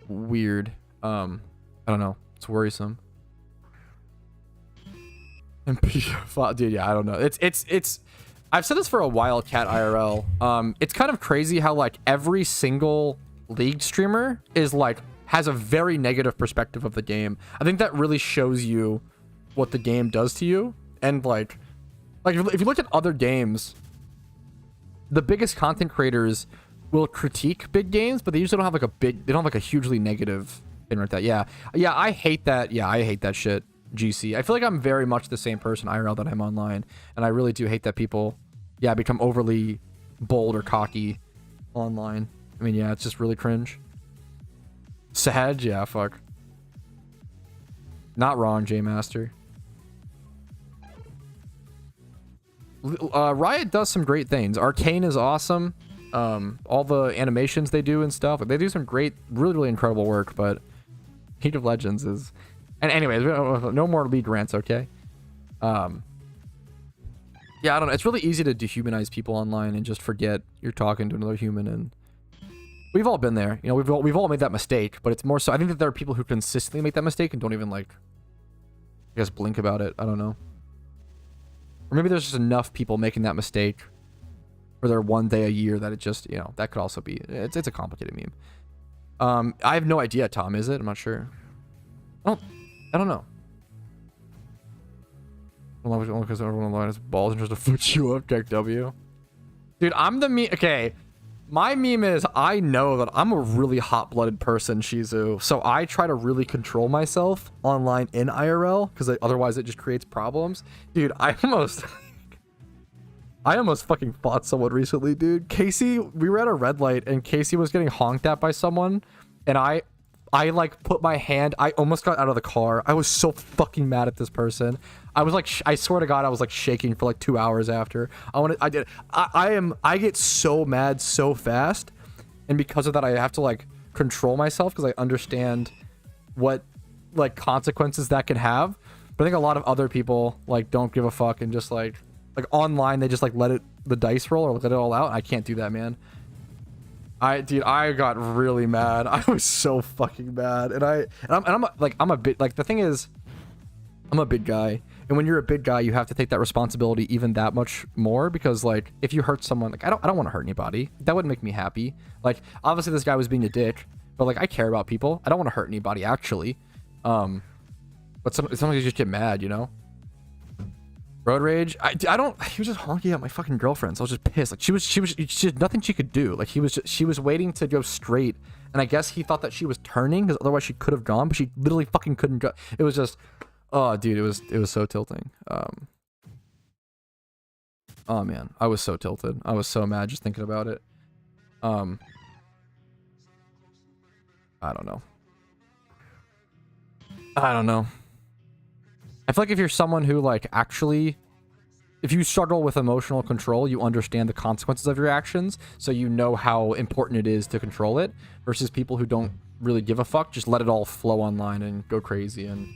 weird. I don't know. It's worrisome. And dude, yeah, I don't know. It's I've said this for a while, Cat IRL. It's kind of crazy how like every single League streamer is like has a very negative perspective of the game. I think that really shows you what the game does to you. And like if you look at other games, the biggest content creators will critique big games, but they usually don't have like they don't have like a hugely negative thing like that. Yeah, I hate that. Yeah, I hate that shit. GC. I feel like I'm very much the same person IRL that I'm online, and I really do hate that people, yeah, become overly bold or cocky online. I mean, yeah, it's just really cringe. Sad, yeah, fuck. Not wrong, J Master. Riot does some great things. Arcane is awesome. All the animations they do and stuff. They do some great, really incredible work, but League of Legends is... And anyways, no more League rants, okay? Yeah, I don't know. It's really easy to dehumanize people online and just forget you're talking to another human, and we've all been there. You know, we've all made that mistake, but it's more so... I think that there are people who consistently make that mistake and don't even, like, I guess, blink about it. I don't know. Or maybe there's just enough people making that mistake for their one day a year that it just, you know, that could also be... It's a complicated meme. I have no idea, Tom, is it? I'm not sure. I don't know. Only because everyone online has balls and just to foot you up, Deck W. Dude, I'm the meme. Okay. My meme is I know that I'm a really hot-blooded person, Shizu. So I try to really control myself online in IRL because otherwise it just creates problems. Dude, I almost fucking fought someone recently, dude. Casey, we were at a red light and Casey was getting honked at by someone, and I like put my hand, I almost got out of the car. I was so fucking mad at this person. I was like, I swear to God, I was like shaking for like 2 hours after. I get so mad so fast. And because of that, I have to like control myself because I understand what like consequences that can have. But I think a lot of other people like don't give a fuck and just like online, they just like let the dice roll or let it all out. I can't do that, man. Dude, I got really mad. I was so fucking mad, and I'm a bit like, the thing is, I'm a big guy, and when you're a big guy, you have to take that responsibility even that much more, because like if you hurt someone, like I don't want to hurt anybody. That wouldn't make me happy. Like obviously this guy was being a dick, but like I care about people. I don't want to hurt anybody actually. But sometimes you just get mad, you know. Road rage. I don't. He was just honking at my fucking girlfriend, so I was just pissed. Like she had nothing she could do. Like she was waiting to go straight, and I guess he thought that she was turning because otherwise she could have gone, but she literally fucking couldn't go. It was just, oh dude, it was so tilting. Oh man, I was so tilted. I was so mad just thinking about it. I don't know. I feel like if you're someone who like actually, if you struggle with emotional control, you understand the consequences of your actions, so you know how important it is to control it, versus people who don't really give a fuck, just let it all flow online and go crazy and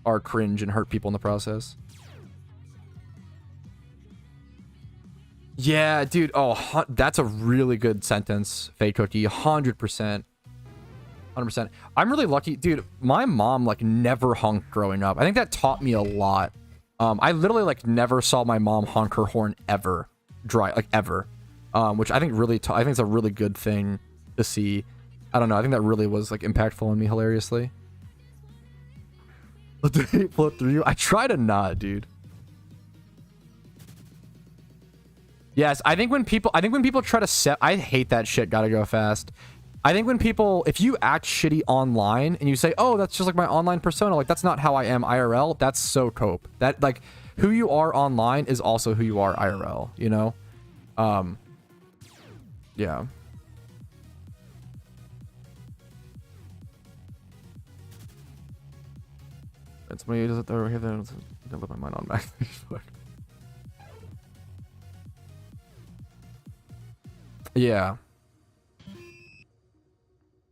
are cringe and hurt people in the process. Yeah, dude. Oh, that's a really good sentence, Fake Cookie. 100%. 100%. I'm really lucky, dude. My mom like never honked growing up. I think that taught me a lot. I literally like never saw my mom honk her horn ever, ever, which I think really, I think it's a really good thing to see. I don't know. I think that really was like impactful on me hilariously. Let the hate flow through you. I try to not, dude. Yes, I think when people try to set, I hate that shit. Gotta go fast. I think when people, if you act shitty online and you say, oh, that's just like my online persona, like that's not how I am IRL, that's so cope. That like who you are online is also who you are IRL, you know? Yeah. It's me, does it over here then? Don't let my mind on back. Yeah.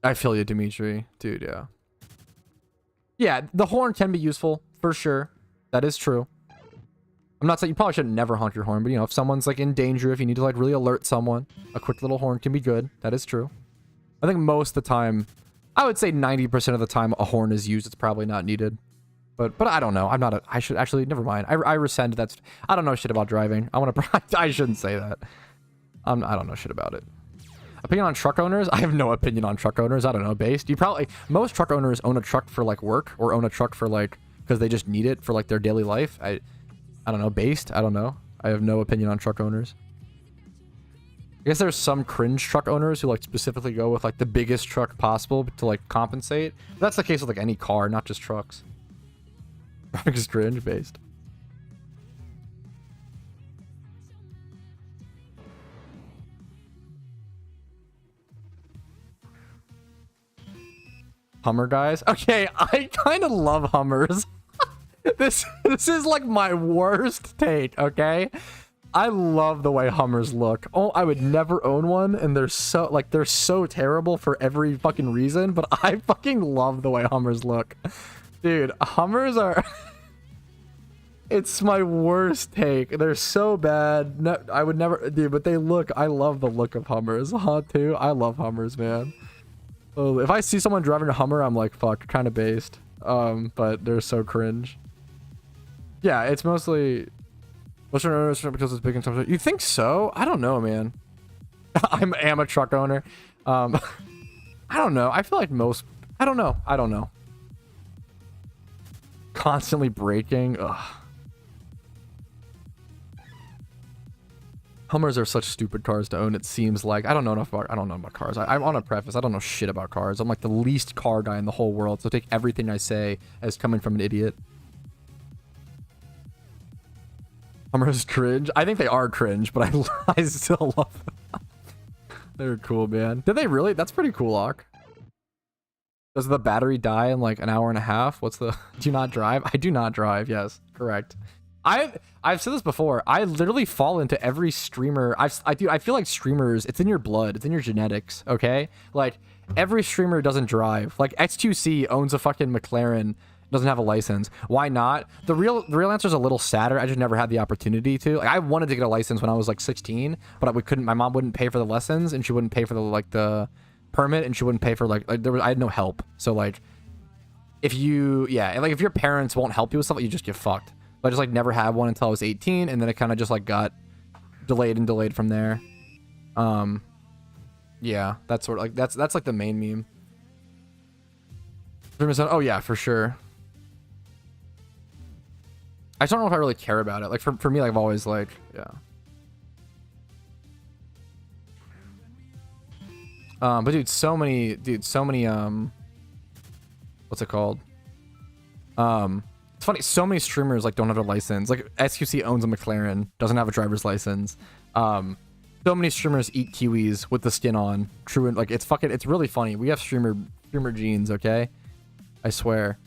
I feel you, Dimitri. Dude, yeah. Yeah, the horn can be useful, for sure. That is true. I'm not saying you probably should never honk your horn, but you know, if someone's like in danger, if you need to like really alert someone, a quick little horn can be good. That is true. I think most of the time, I would say 90% of the time a horn is used, it's probably not needed. But I don't know. I'm not a, I should actually, never mind. I rescind that. I don't know shit about driving. I shouldn't say that. I don't know shit about it. Opinion on truck owners? I have no opinion on truck owners. I don't know. Based. You probably, most truck owners own a truck for like work or own a truck for like, because they just need it for like their daily life. I don't know. Based. I don't know. I have no opinion on truck owners. I guess there's some cringe truck owners who like specifically go with like the biggest truck possible to like compensate. But that's the case with like any car, not just trucks. Just cringe based. Hummer guys. Okay, I kind of love Hummers. This is like my worst take, okay? I love the way Hummers look. Oh, I would never own one, and they're so terrible for every fucking reason, but I fucking love the way Hummers look. Dude, Hummers are it's my worst take. They're so bad. No, I would never, dude, but they look, I love the look of Hummers. Huh, too? I love Hummers, man. Oh, if I see someone driving a Hummer, I'm like, fuck, kind of based. But they're so cringe. Yeah, it's mostly Western owners because it's big and stuff. You think so? I don't know, man. I am a truck owner. I don't know. I feel like most, I don't know. Constantly braking. Ugh. Hummers are such stupid cars to own, it seems like. I don't know about cars. I'm on a preface. I don't know shit about cars. I'm like the least car guy in the whole world, so take everything I say as coming from an idiot. Hummers cringe. I think they are cringe, but I still love them. They're cool, man. Did they really? That's pretty cool, Ock. Does the battery die in like an hour and a half? What's the... Do you not drive? I do not drive. Yes, correct. I've said this before. I literally fall into every streamer. I feel like streamers, it's in your blood. It's in your genetics, okay? Like, every streamer doesn't drive. Like, X2C owns a fucking McLaren, doesn't have a license. Why not? The real answer is a little sadder. I just never had the opportunity to. Like, I wanted to get a license when I was like 16, but we couldn't. My mom wouldn't pay for the lessons, and she wouldn't pay for the permit, and she wouldn't pay for like I had no help. So like, if if your parents won't help you with stuff, you just get fucked. But I just like never had one until I was 18, and then it kind of just like got delayed from there. Yeah, that's sort of like that's like the main meme. Oh yeah, for sure. I just don't know if I really care about it. Like for me, like I've always like, yeah. But dude, so many what's it called? It's funny, so many streamers like don't have a license. Like SQC owns a McLaren, doesn't have a driver's license. So many streamers eat kiwis with the skin on. True, and like it's really funny. We have streamer genes, okay? I swear.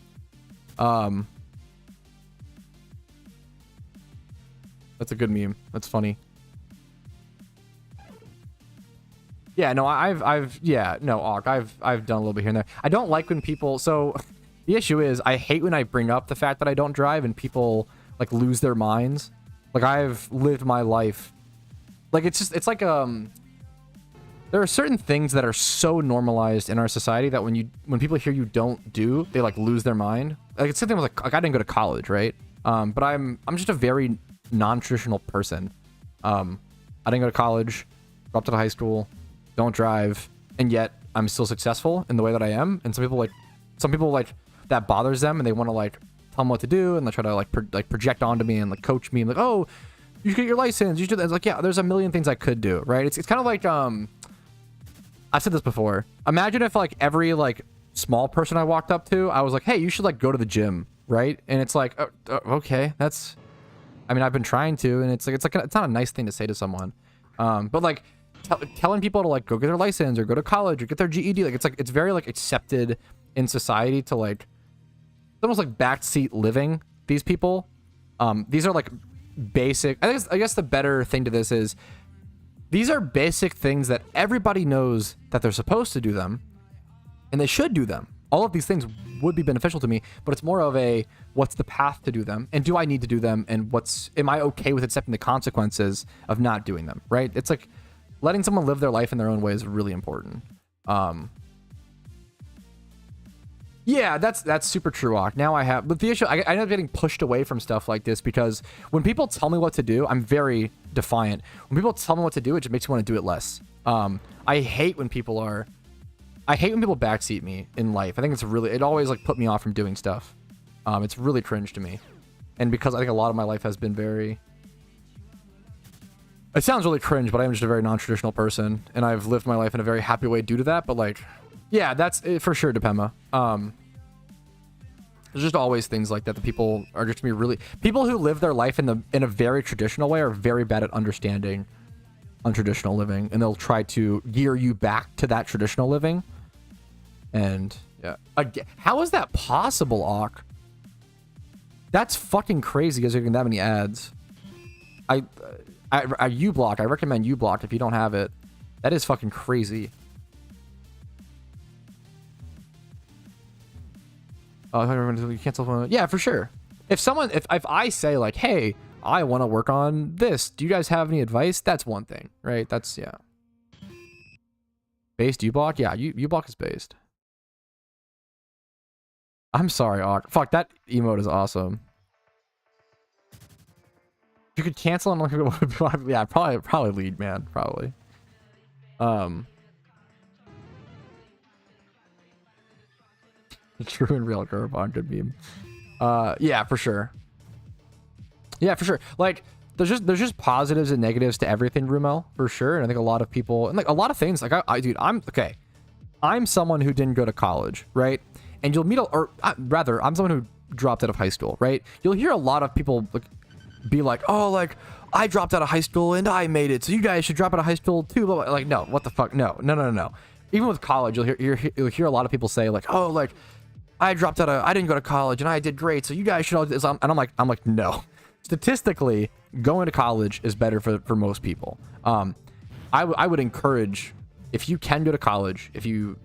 That's a good meme. That's funny. Yeah, no, I've done a little bit here and there. I don't like when people, so the issue is I hate when I bring up the fact that I don't drive and people like lose their minds. Like I've lived my life. Like it's like there are certain things that are so normalized in our society that when people hear you don't do, they like lose their mind. Like it's something with like I didn't go to college, right? But I'm just a very non-traditional person. I didn't go to college, dropped out of high school, don't drive, and yet I'm still successful in the way that I am. And some people like that bothers them, and they want to like tell them what to do, and they try to like project onto me and like coach me and like, oh, you should get your license, you should do that. It's like, yeah, there's a million things I could do, right? It's kind of like I've said this before. Imagine if like every like small person I walked up to, I was like, hey, you should like go to the gym, right? And it's like, okay, that's, I mean, I've been trying to, and it's not a nice thing to say to someone. But like telling people to like go get their license or go to college or get their GED, like it's very like accepted in society to like, it's almost like backseat living these people. These are like basic, I guess the better thing to this is these are basic things that everybody knows that they're supposed to do them and they should do them. All of these things would be beneficial to me, but it's more of a, what's the path to do them? And do I need to do them? And am I okay with accepting the consequences of not doing them, right? It's like letting someone live their life in their own way is really important. Yeah, that's super true, Ock. Now I have, but the issue, I end up getting pushed away from stuff like this because when people tell me what to do, I'm very defiant. When people tell me what to do, it just makes me want to do it less. I hate when people backseat me in life. I think it always like put me off from doing stuff. It's really cringe to me. And because I think a lot of my life has been very, it sounds really cringe, but I'm just a very non-traditional person and I've lived my life in a very happy way due to that. But like, yeah, that's it for sure, Depema. There's just always things like that. The people are just gonna be really, people who live their life in a very traditional way are very bad at understanding untraditional living, and they'll try to gear you back to that traditional living. And yeah, again, how is that possible, Ock? That's fucking crazy because you're getting that many ads. uBlock, I recommend uBlock if you don't have it. That is fucking crazy. You cancel. Yeah, for sure. If I say like, hey, I want to work on this, do you guys have any advice? That's one thing, right? That's, yeah. Based uBlock? Yeah, uBlock is based. I'm sorry, Ock. Fuck, that emote is awesome. You could cancel and yeah, probably lead, man. Probably. True and real Gurabon, good meme. Yeah, for sure. Yeah, for sure. Like, there's just positives and negatives to everything, Rumel, for sure. And I think a lot of people, and like a lot of things, like dude, I'm someone who didn't go to college, right? And you'll meet, I'm someone who dropped out of high school, right? You'll hear a lot of people like, be like, oh, like, I dropped out of high school and I made it, so you guys should drop out of high school too. Like, no, what the fuck? No. Even with college, you'll hear a lot of people say like, oh, like, I didn't go to college and I did great, so you guys should all do this. And I'm like, no. Statistically, going to college is better for most people. I would encourage, if you can go to college, if you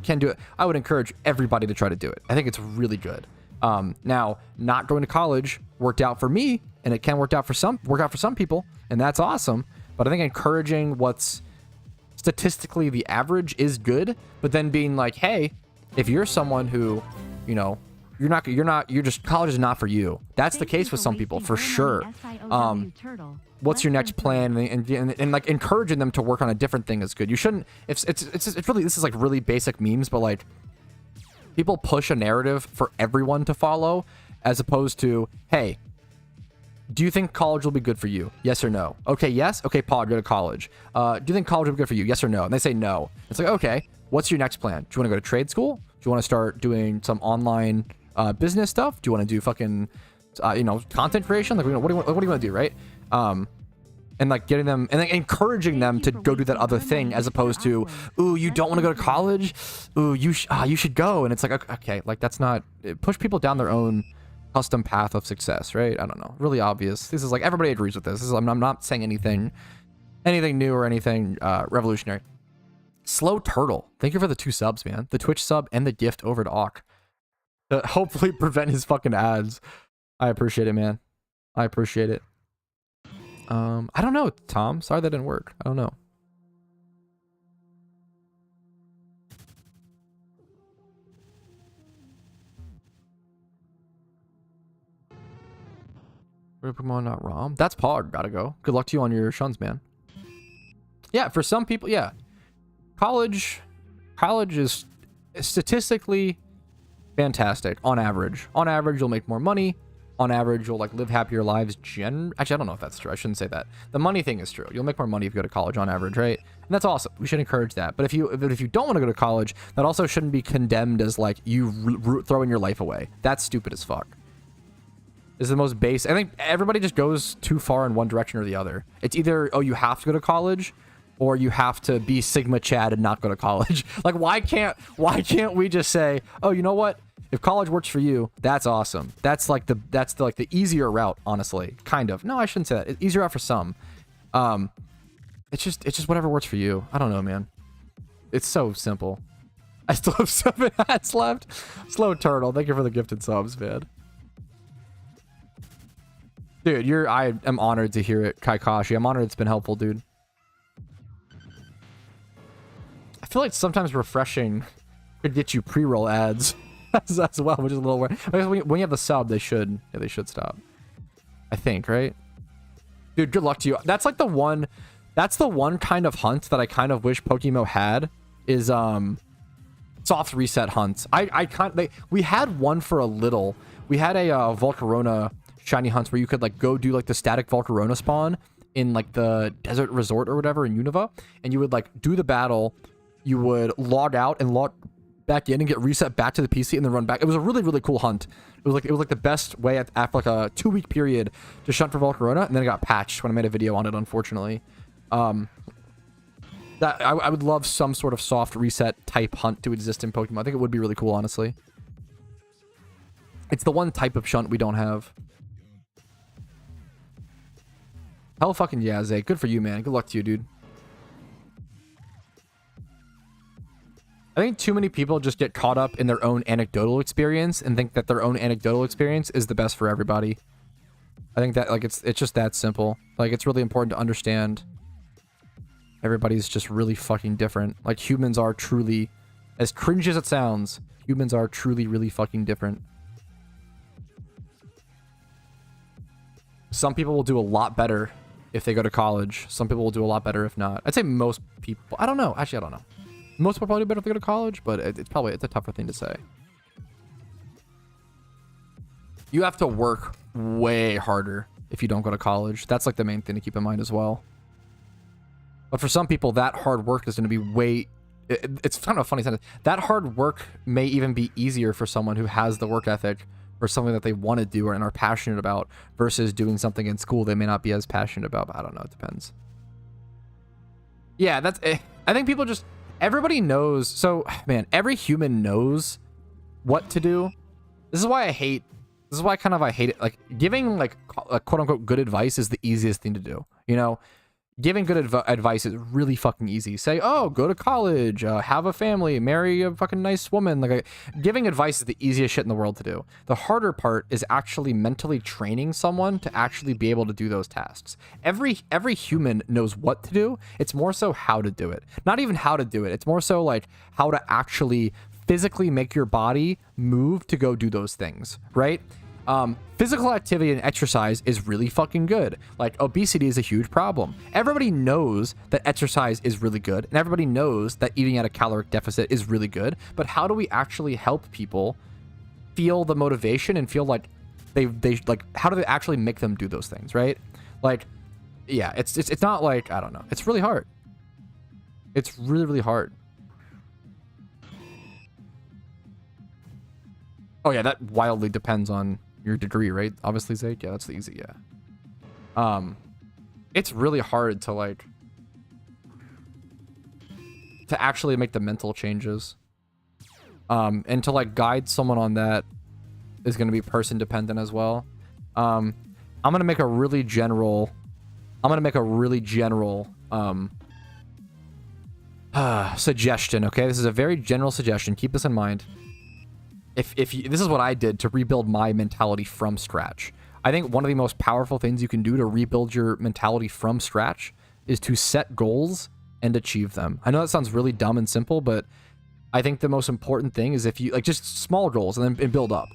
can do it, I would encourage everybody to try to do it. I think it's really good. Now, not going to college worked out for me, and it can work out for some people, and that's awesome. But I think encouraging what's statistically the average is good, but then being like, hey, if you're someone who, you're just, college is not for you. That's the case with some people, for sure. What's your next plan? And like encouraging them to work on a different thing is good. You shouldn't, it's really, this is like really basic memes, but like people push a narrative for everyone to follow as opposed to, hey, do you think college will be good for you? Yes or no? Okay, yes? Okay, Paul, go to college. Do you think college will be good for you? Yes or no? And they say no. It's like, okay, what's your next plan? Do you want to go to trade school? Do you want to start doing some online business stuff? Do you want to do fucking, content creation? Like, what do you want to do, right? And like getting them and like encouraging them to go do that other thing as opposed to, ooh, you don't want to go to college? Ooh, you should go. And it's like, okay, like that's not, push people down their own custom path of success, right? I don't know. Really obvious. This is like, everybody agrees with this. I'm not saying anything new or anything revolutionary. Slow Turtle, thank you for the 2 subs, man. The Twitch sub and the gift over to Ock to hopefully prevent his fucking ads. I appreciate it, man. I appreciate it. I don't know, Tom. Sorry that didn't work. I don't know. Pokemon.rom. That's Pog. Gotta go. Good luck to you on your shuns, man. Yeah, for some people, yeah. College is statistically fantastic on average. On average, you'll make more money. On average, you'll like live happier lives. Actually, I don't know if that's true. I shouldn't say that. The money thing is true. You'll make more money if you go to college on average, right? And that's awesome. We should encourage that. But if you don't want to go to college, that also shouldn't be condemned as like you throwing your life away. That's stupid as fuck. This is the most base. I think everybody just goes too far in one direction or the other. It's either, oh, you have to go to college, or you have to be Sigma Chad and not go to college. Like, why can't we just say, oh, you know what? If college works for you, that's awesome. That's the easier route, honestly. Kind of. No, I shouldn't say that. It's easier route for some. It's just whatever works for you. I don't know, man. It's so simple. I still have 7 hats left. Slow Turtle, thank you for the gifted subs, man. Dude, I am honored to hear it, Kaikashi. I'm honored it's been helpful, dude. I feel like sometimes refreshing could get you pre-roll ads as well, which is a little weird. I guess when you have the sub, they should stop. I think, right? Dude, good luck to you. That's like the one kind of hunt that I kind of wish PokeMMO had is soft reset hunts. We had one for a little. We had a Volcarona shiny hunts where you could like go do like the static Volcarona spawn in like the desert resort or whatever in Unova, and you would like do the battle, you would log out and log back in and get reset back to the PC and then run back. It was a really, really cool hunt. It was like the best way after like a 2-week period to shunt for Volcarona, and then it got patched when I made a video on it, unfortunately. That I would love some sort of soft reset type hunt to exist in Pokemon. I think it would be really cool, honestly. It's the one type of shunt we don't have. Hell fucking yeah, Zay. Good for you, man. Good luck to you, dude. I think too many people just get caught up in their own anecdotal experience and think that their own anecdotal experience is the best for everybody. I think that like it's just that simple. Like, it's really important to understand everybody's just really fucking different. Like, humans are truly, as cringe as it sounds, humans are truly really fucking different. Some people will do a lot better if they go to college. Some people will do a lot better if not. I'd say most people, I don't know. Actually, I don't know. Most people probably do better if they go to college, but it's a tougher thing to say. You have to work way harder if you don't go to college. That's like the main thing to keep in mind as well. But for some people, that hard work is going to be it's kind of a funny sentence. That hard work may even be easier for someone who has the work ethic or something that they want to do and are passionate about versus doing something in school they may not be as passionate about. But I don't know. It depends. Yeah, I think people just... Everybody knows. So, man, every human knows what to do. This is why I hate it. Like, giving, like, quote-unquote good advice is the easiest thing to do. You know? Giving good advice is really fucking easy. Say, oh, go to college, have a family, marry a fucking nice woman. Like, giving advice is the easiest shit in the world to do. The harder part is actually mentally training someone to actually be able to do those tasks. Every human knows what to do. It's more so how to do it. Not even how to do it. It's more so like how to actually physically make your body move to go do those things, right? Physical activity and exercise is really fucking good. Like, obesity is a huge problem. Everybody knows that exercise is really good, and everybody knows that eating at a caloric deficit is really good, but how do we actually help people feel the motivation and feel like they like, how do they actually make them do those things, right? Like, yeah, it's not like, I don't know. It's really hard. It's really, really hard. Oh yeah, that wildly depends on your degree, right? Obviously, Zake. Yeah, that's the easy. Yeah. It's really hard to like to actually make the mental changes. And to like guide someone on that is going to be person dependent as well. I'm gonna make a really general. Suggestion. Okay, this is a very general suggestion. Keep this in mind. If you, this is what I did to rebuild my mentality from scratch. I think one of the most powerful things you can do to rebuild your mentality from scratch is to set goals and achieve them. I know that sounds really dumb and simple, but I think the most important thing is if you like just small goals and then build up.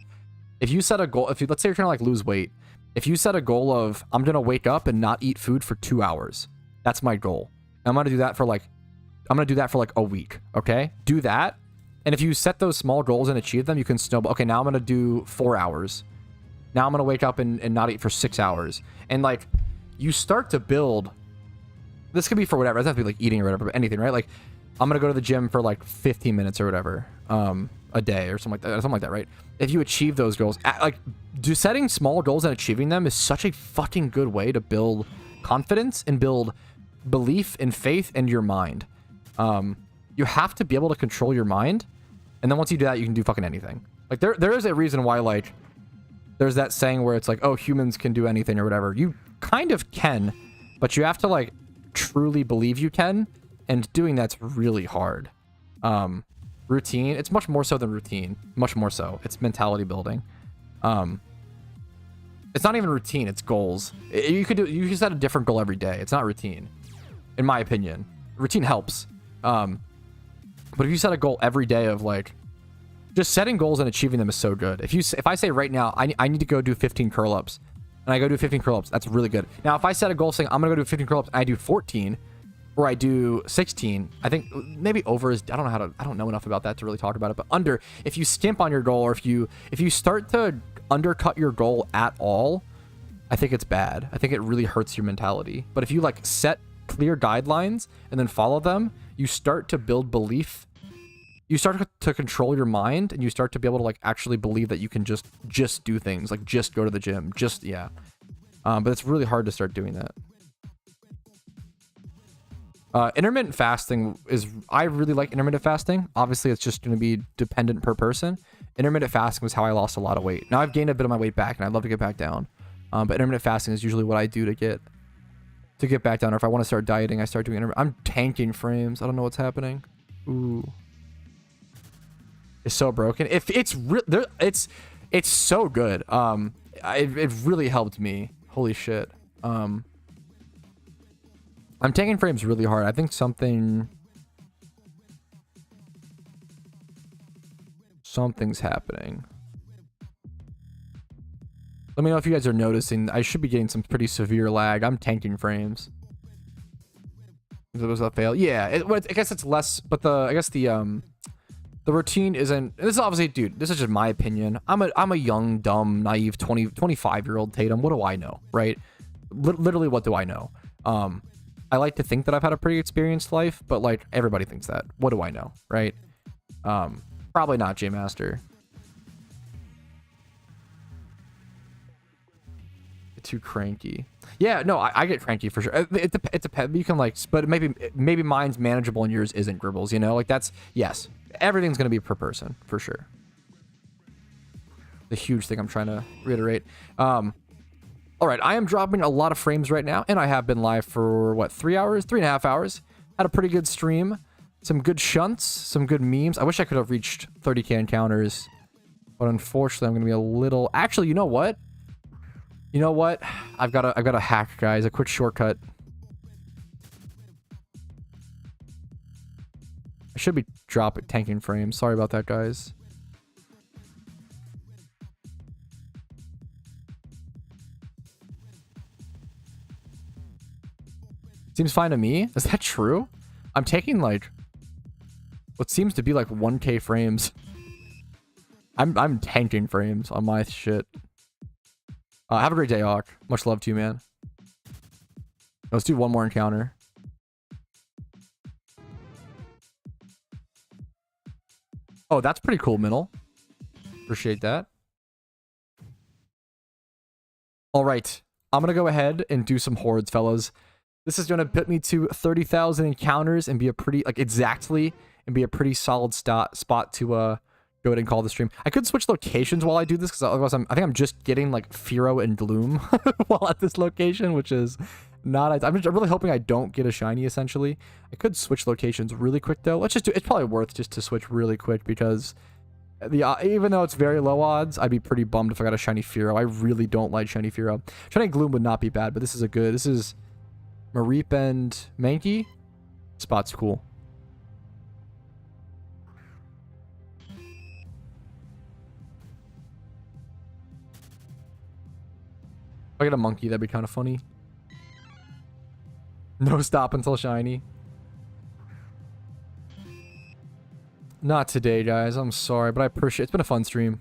If you set a goal, let's say you're trying to like lose weight, If you set a goal of, I'm going to wake up and not eat food for 2 hours. That's my goal. I'm going to do that for like a week. Okay. Do that. And if you set those small goals and achieve them, you can snowball. Okay. Now I'm going to do 4 hours. Now I'm going to wake up and not eat for 6 hours. And like, you start to build, this could be for whatever. It doesn't have to be like eating or whatever, but anything, right? Like, I'm going to go to the gym for like 15 minutes or whatever, a day or something like that, right? If you achieve those goals, like, setting small goals and achieving them is such a fucking good way to build confidence and build belief and faith in your mind. You have to be able to control your mind. And then once you do that, you can do fucking anything. Like, there is a reason why, like, there's that saying where it's like, oh, humans can do anything or whatever. You kind of can, but you have to, like, truly believe you can. And doing that's really hard. Routine, it's much more so than routine. Much more so. It's mentality building. It's not even routine, it's goals. You can set a different goal every day. It's not routine, in my opinion. Routine helps. But if you set a goal every day of like, just setting goals and achieving them is so good. If I say right now, I need to go do 15 curl-ups, and I go do 15 curl-ups, that's really good. Now, if I set a goal saying I'm gonna go do 15 curl-ups and I do 14, or I do 16, I think maybe over is, I don't know enough about that to really talk about it, but under, if you skimp on your goal, or if you start to undercut your goal at all, I think it's bad. I think it really hurts your mentality. But if you like set clear guidelines and then follow them, you start to build belief. You start to control your mind, and you start to be able to like actually believe that you can just do things, like just go to the gym, yeah. But it's really hard to start doing that. Intermittent fasting I really like intermittent fasting. Obviously, it's just going to be dependent per person. Intermittent fasting was how I lost a lot of weight. Now I've gained a bit of my weight back, and I'd love to get back down. But intermittent fasting is usually what I do to get back down. Or if I want to start dieting, I start doing intermittent. I'm tanking frames. I don't know what's happening. Ooh, it's so broken. If it's it's so good. It really helped me. Holy shit. I'm taking frames really hard. I think something's happening. Let me know if you guys are noticing. I should be getting some pretty severe lag. I'm tanking frames. Was that fail? Yeah, I guess it's less, but the routine isn't. This is obviously, dude, this is just my opinion. I'm a young, dumb, naive 25-year-old Tatum. What do I know, right? Literally, what do I know? I like to think that I've had a pretty experienced life, but like everybody thinks that. What do I know, right? Probably not, J Master. Too cranky. Yeah, no, I get cranky for sure. It depends. You can like, but maybe mine's manageable and yours isn't, Gribbles. You know, like that's, yes, everything's gonna be per person for sure. The huge thing I'm trying to reiterate. All right, I am dropping a lot of frames right now, and I have been live for, what, 3 hours? 3.5 hours. Had a pretty good stream. Some good shunts, some good memes. I wish I could have reached 30k encounters, but unfortunately, I'm going to be a little... Actually, you know what? You know what? I've got a hack, guys. A quick shortcut. I should be tanking frames. Sorry about that, guys. Seems fine to me. Is that true? I'm taking like what seems to be like 1k frames. I'm tanking frames on my shit. Have a great day, Hawk. Much love to you, man. Let's do one more encounter. Oh, that's pretty cool, Middle. Appreciate that. All right. I'm going to go ahead and do some hordes, fellas. This is going to put me to 30,000 encounters and be a pretty, like, exactly, and be a pretty solid spot to go ahead and call the stream. I could switch locations while I do this, because otherwise I think I'm just getting, like, Firo and Gloom while at this location, which is not... I'm really hoping I don't get a shiny, essentially. I could switch locations really quick, though. Let's just do... It's probably worth just to switch really quick, because even though it's very low odds, I'd be pretty bummed if I got a shiny Firo. I really don't like shiny Firo. Shiny Gloom would not be bad, but this is a good... This is... Mareep and Mankey. Spot's cool. I get a monkey, that'd be kind of funny. No stop until shiny. Not today, guys. I'm sorry, but I appreciate it. It's been a fun stream.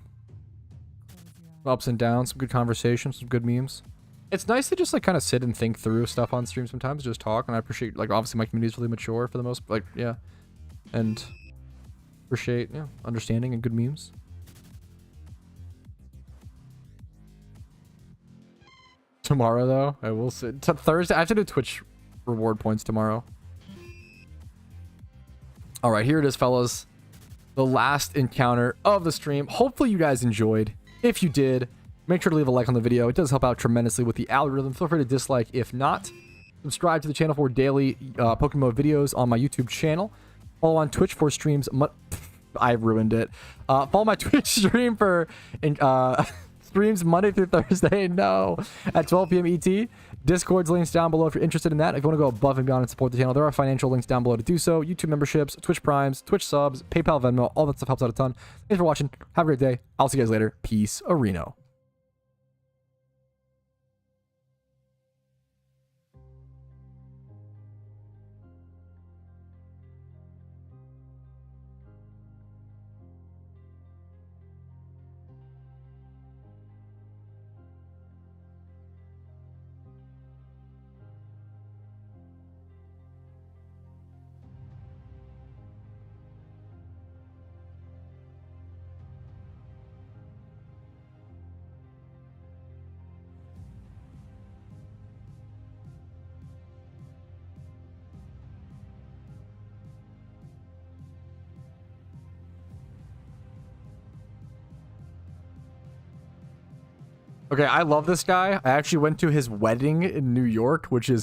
Ups and downs, some good conversations, some good memes. It's nice to just like kind of sit and think through stuff on stream sometimes, just talk, and I appreciate, like, obviously my community is really mature for the most, like, yeah. And appreciate, yeah, understanding and good memes. Tomorrow, though, I will sit. Thursday, I have to do Twitch reward points tomorrow. All right, here it is, fellas. The last encounter of the stream. Hopefully you guys enjoyed. If you did, make sure to leave a like on the video. It does help out tremendously with the algorithm. Feel free to dislike if not. Subscribe to the channel for daily PokeMMO videos on my YouTube channel. Follow on Twitch for streams. I ruined it. Follow my Twitch stream for streams Monday through Thursday. No, at 12 p.m. ET. Discord's links down below if you're interested in that. If you want to go above and beyond and support the channel, there are financial links down below to do so. YouTube memberships, Twitch Primes, Twitch subs, PayPal, Venmo, all that stuff helps out a ton. Thanks for watching. Have a great day. I'll see you guys later. Peace, Areno. Okay, I love this guy. I actually went to his wedding in New York, which is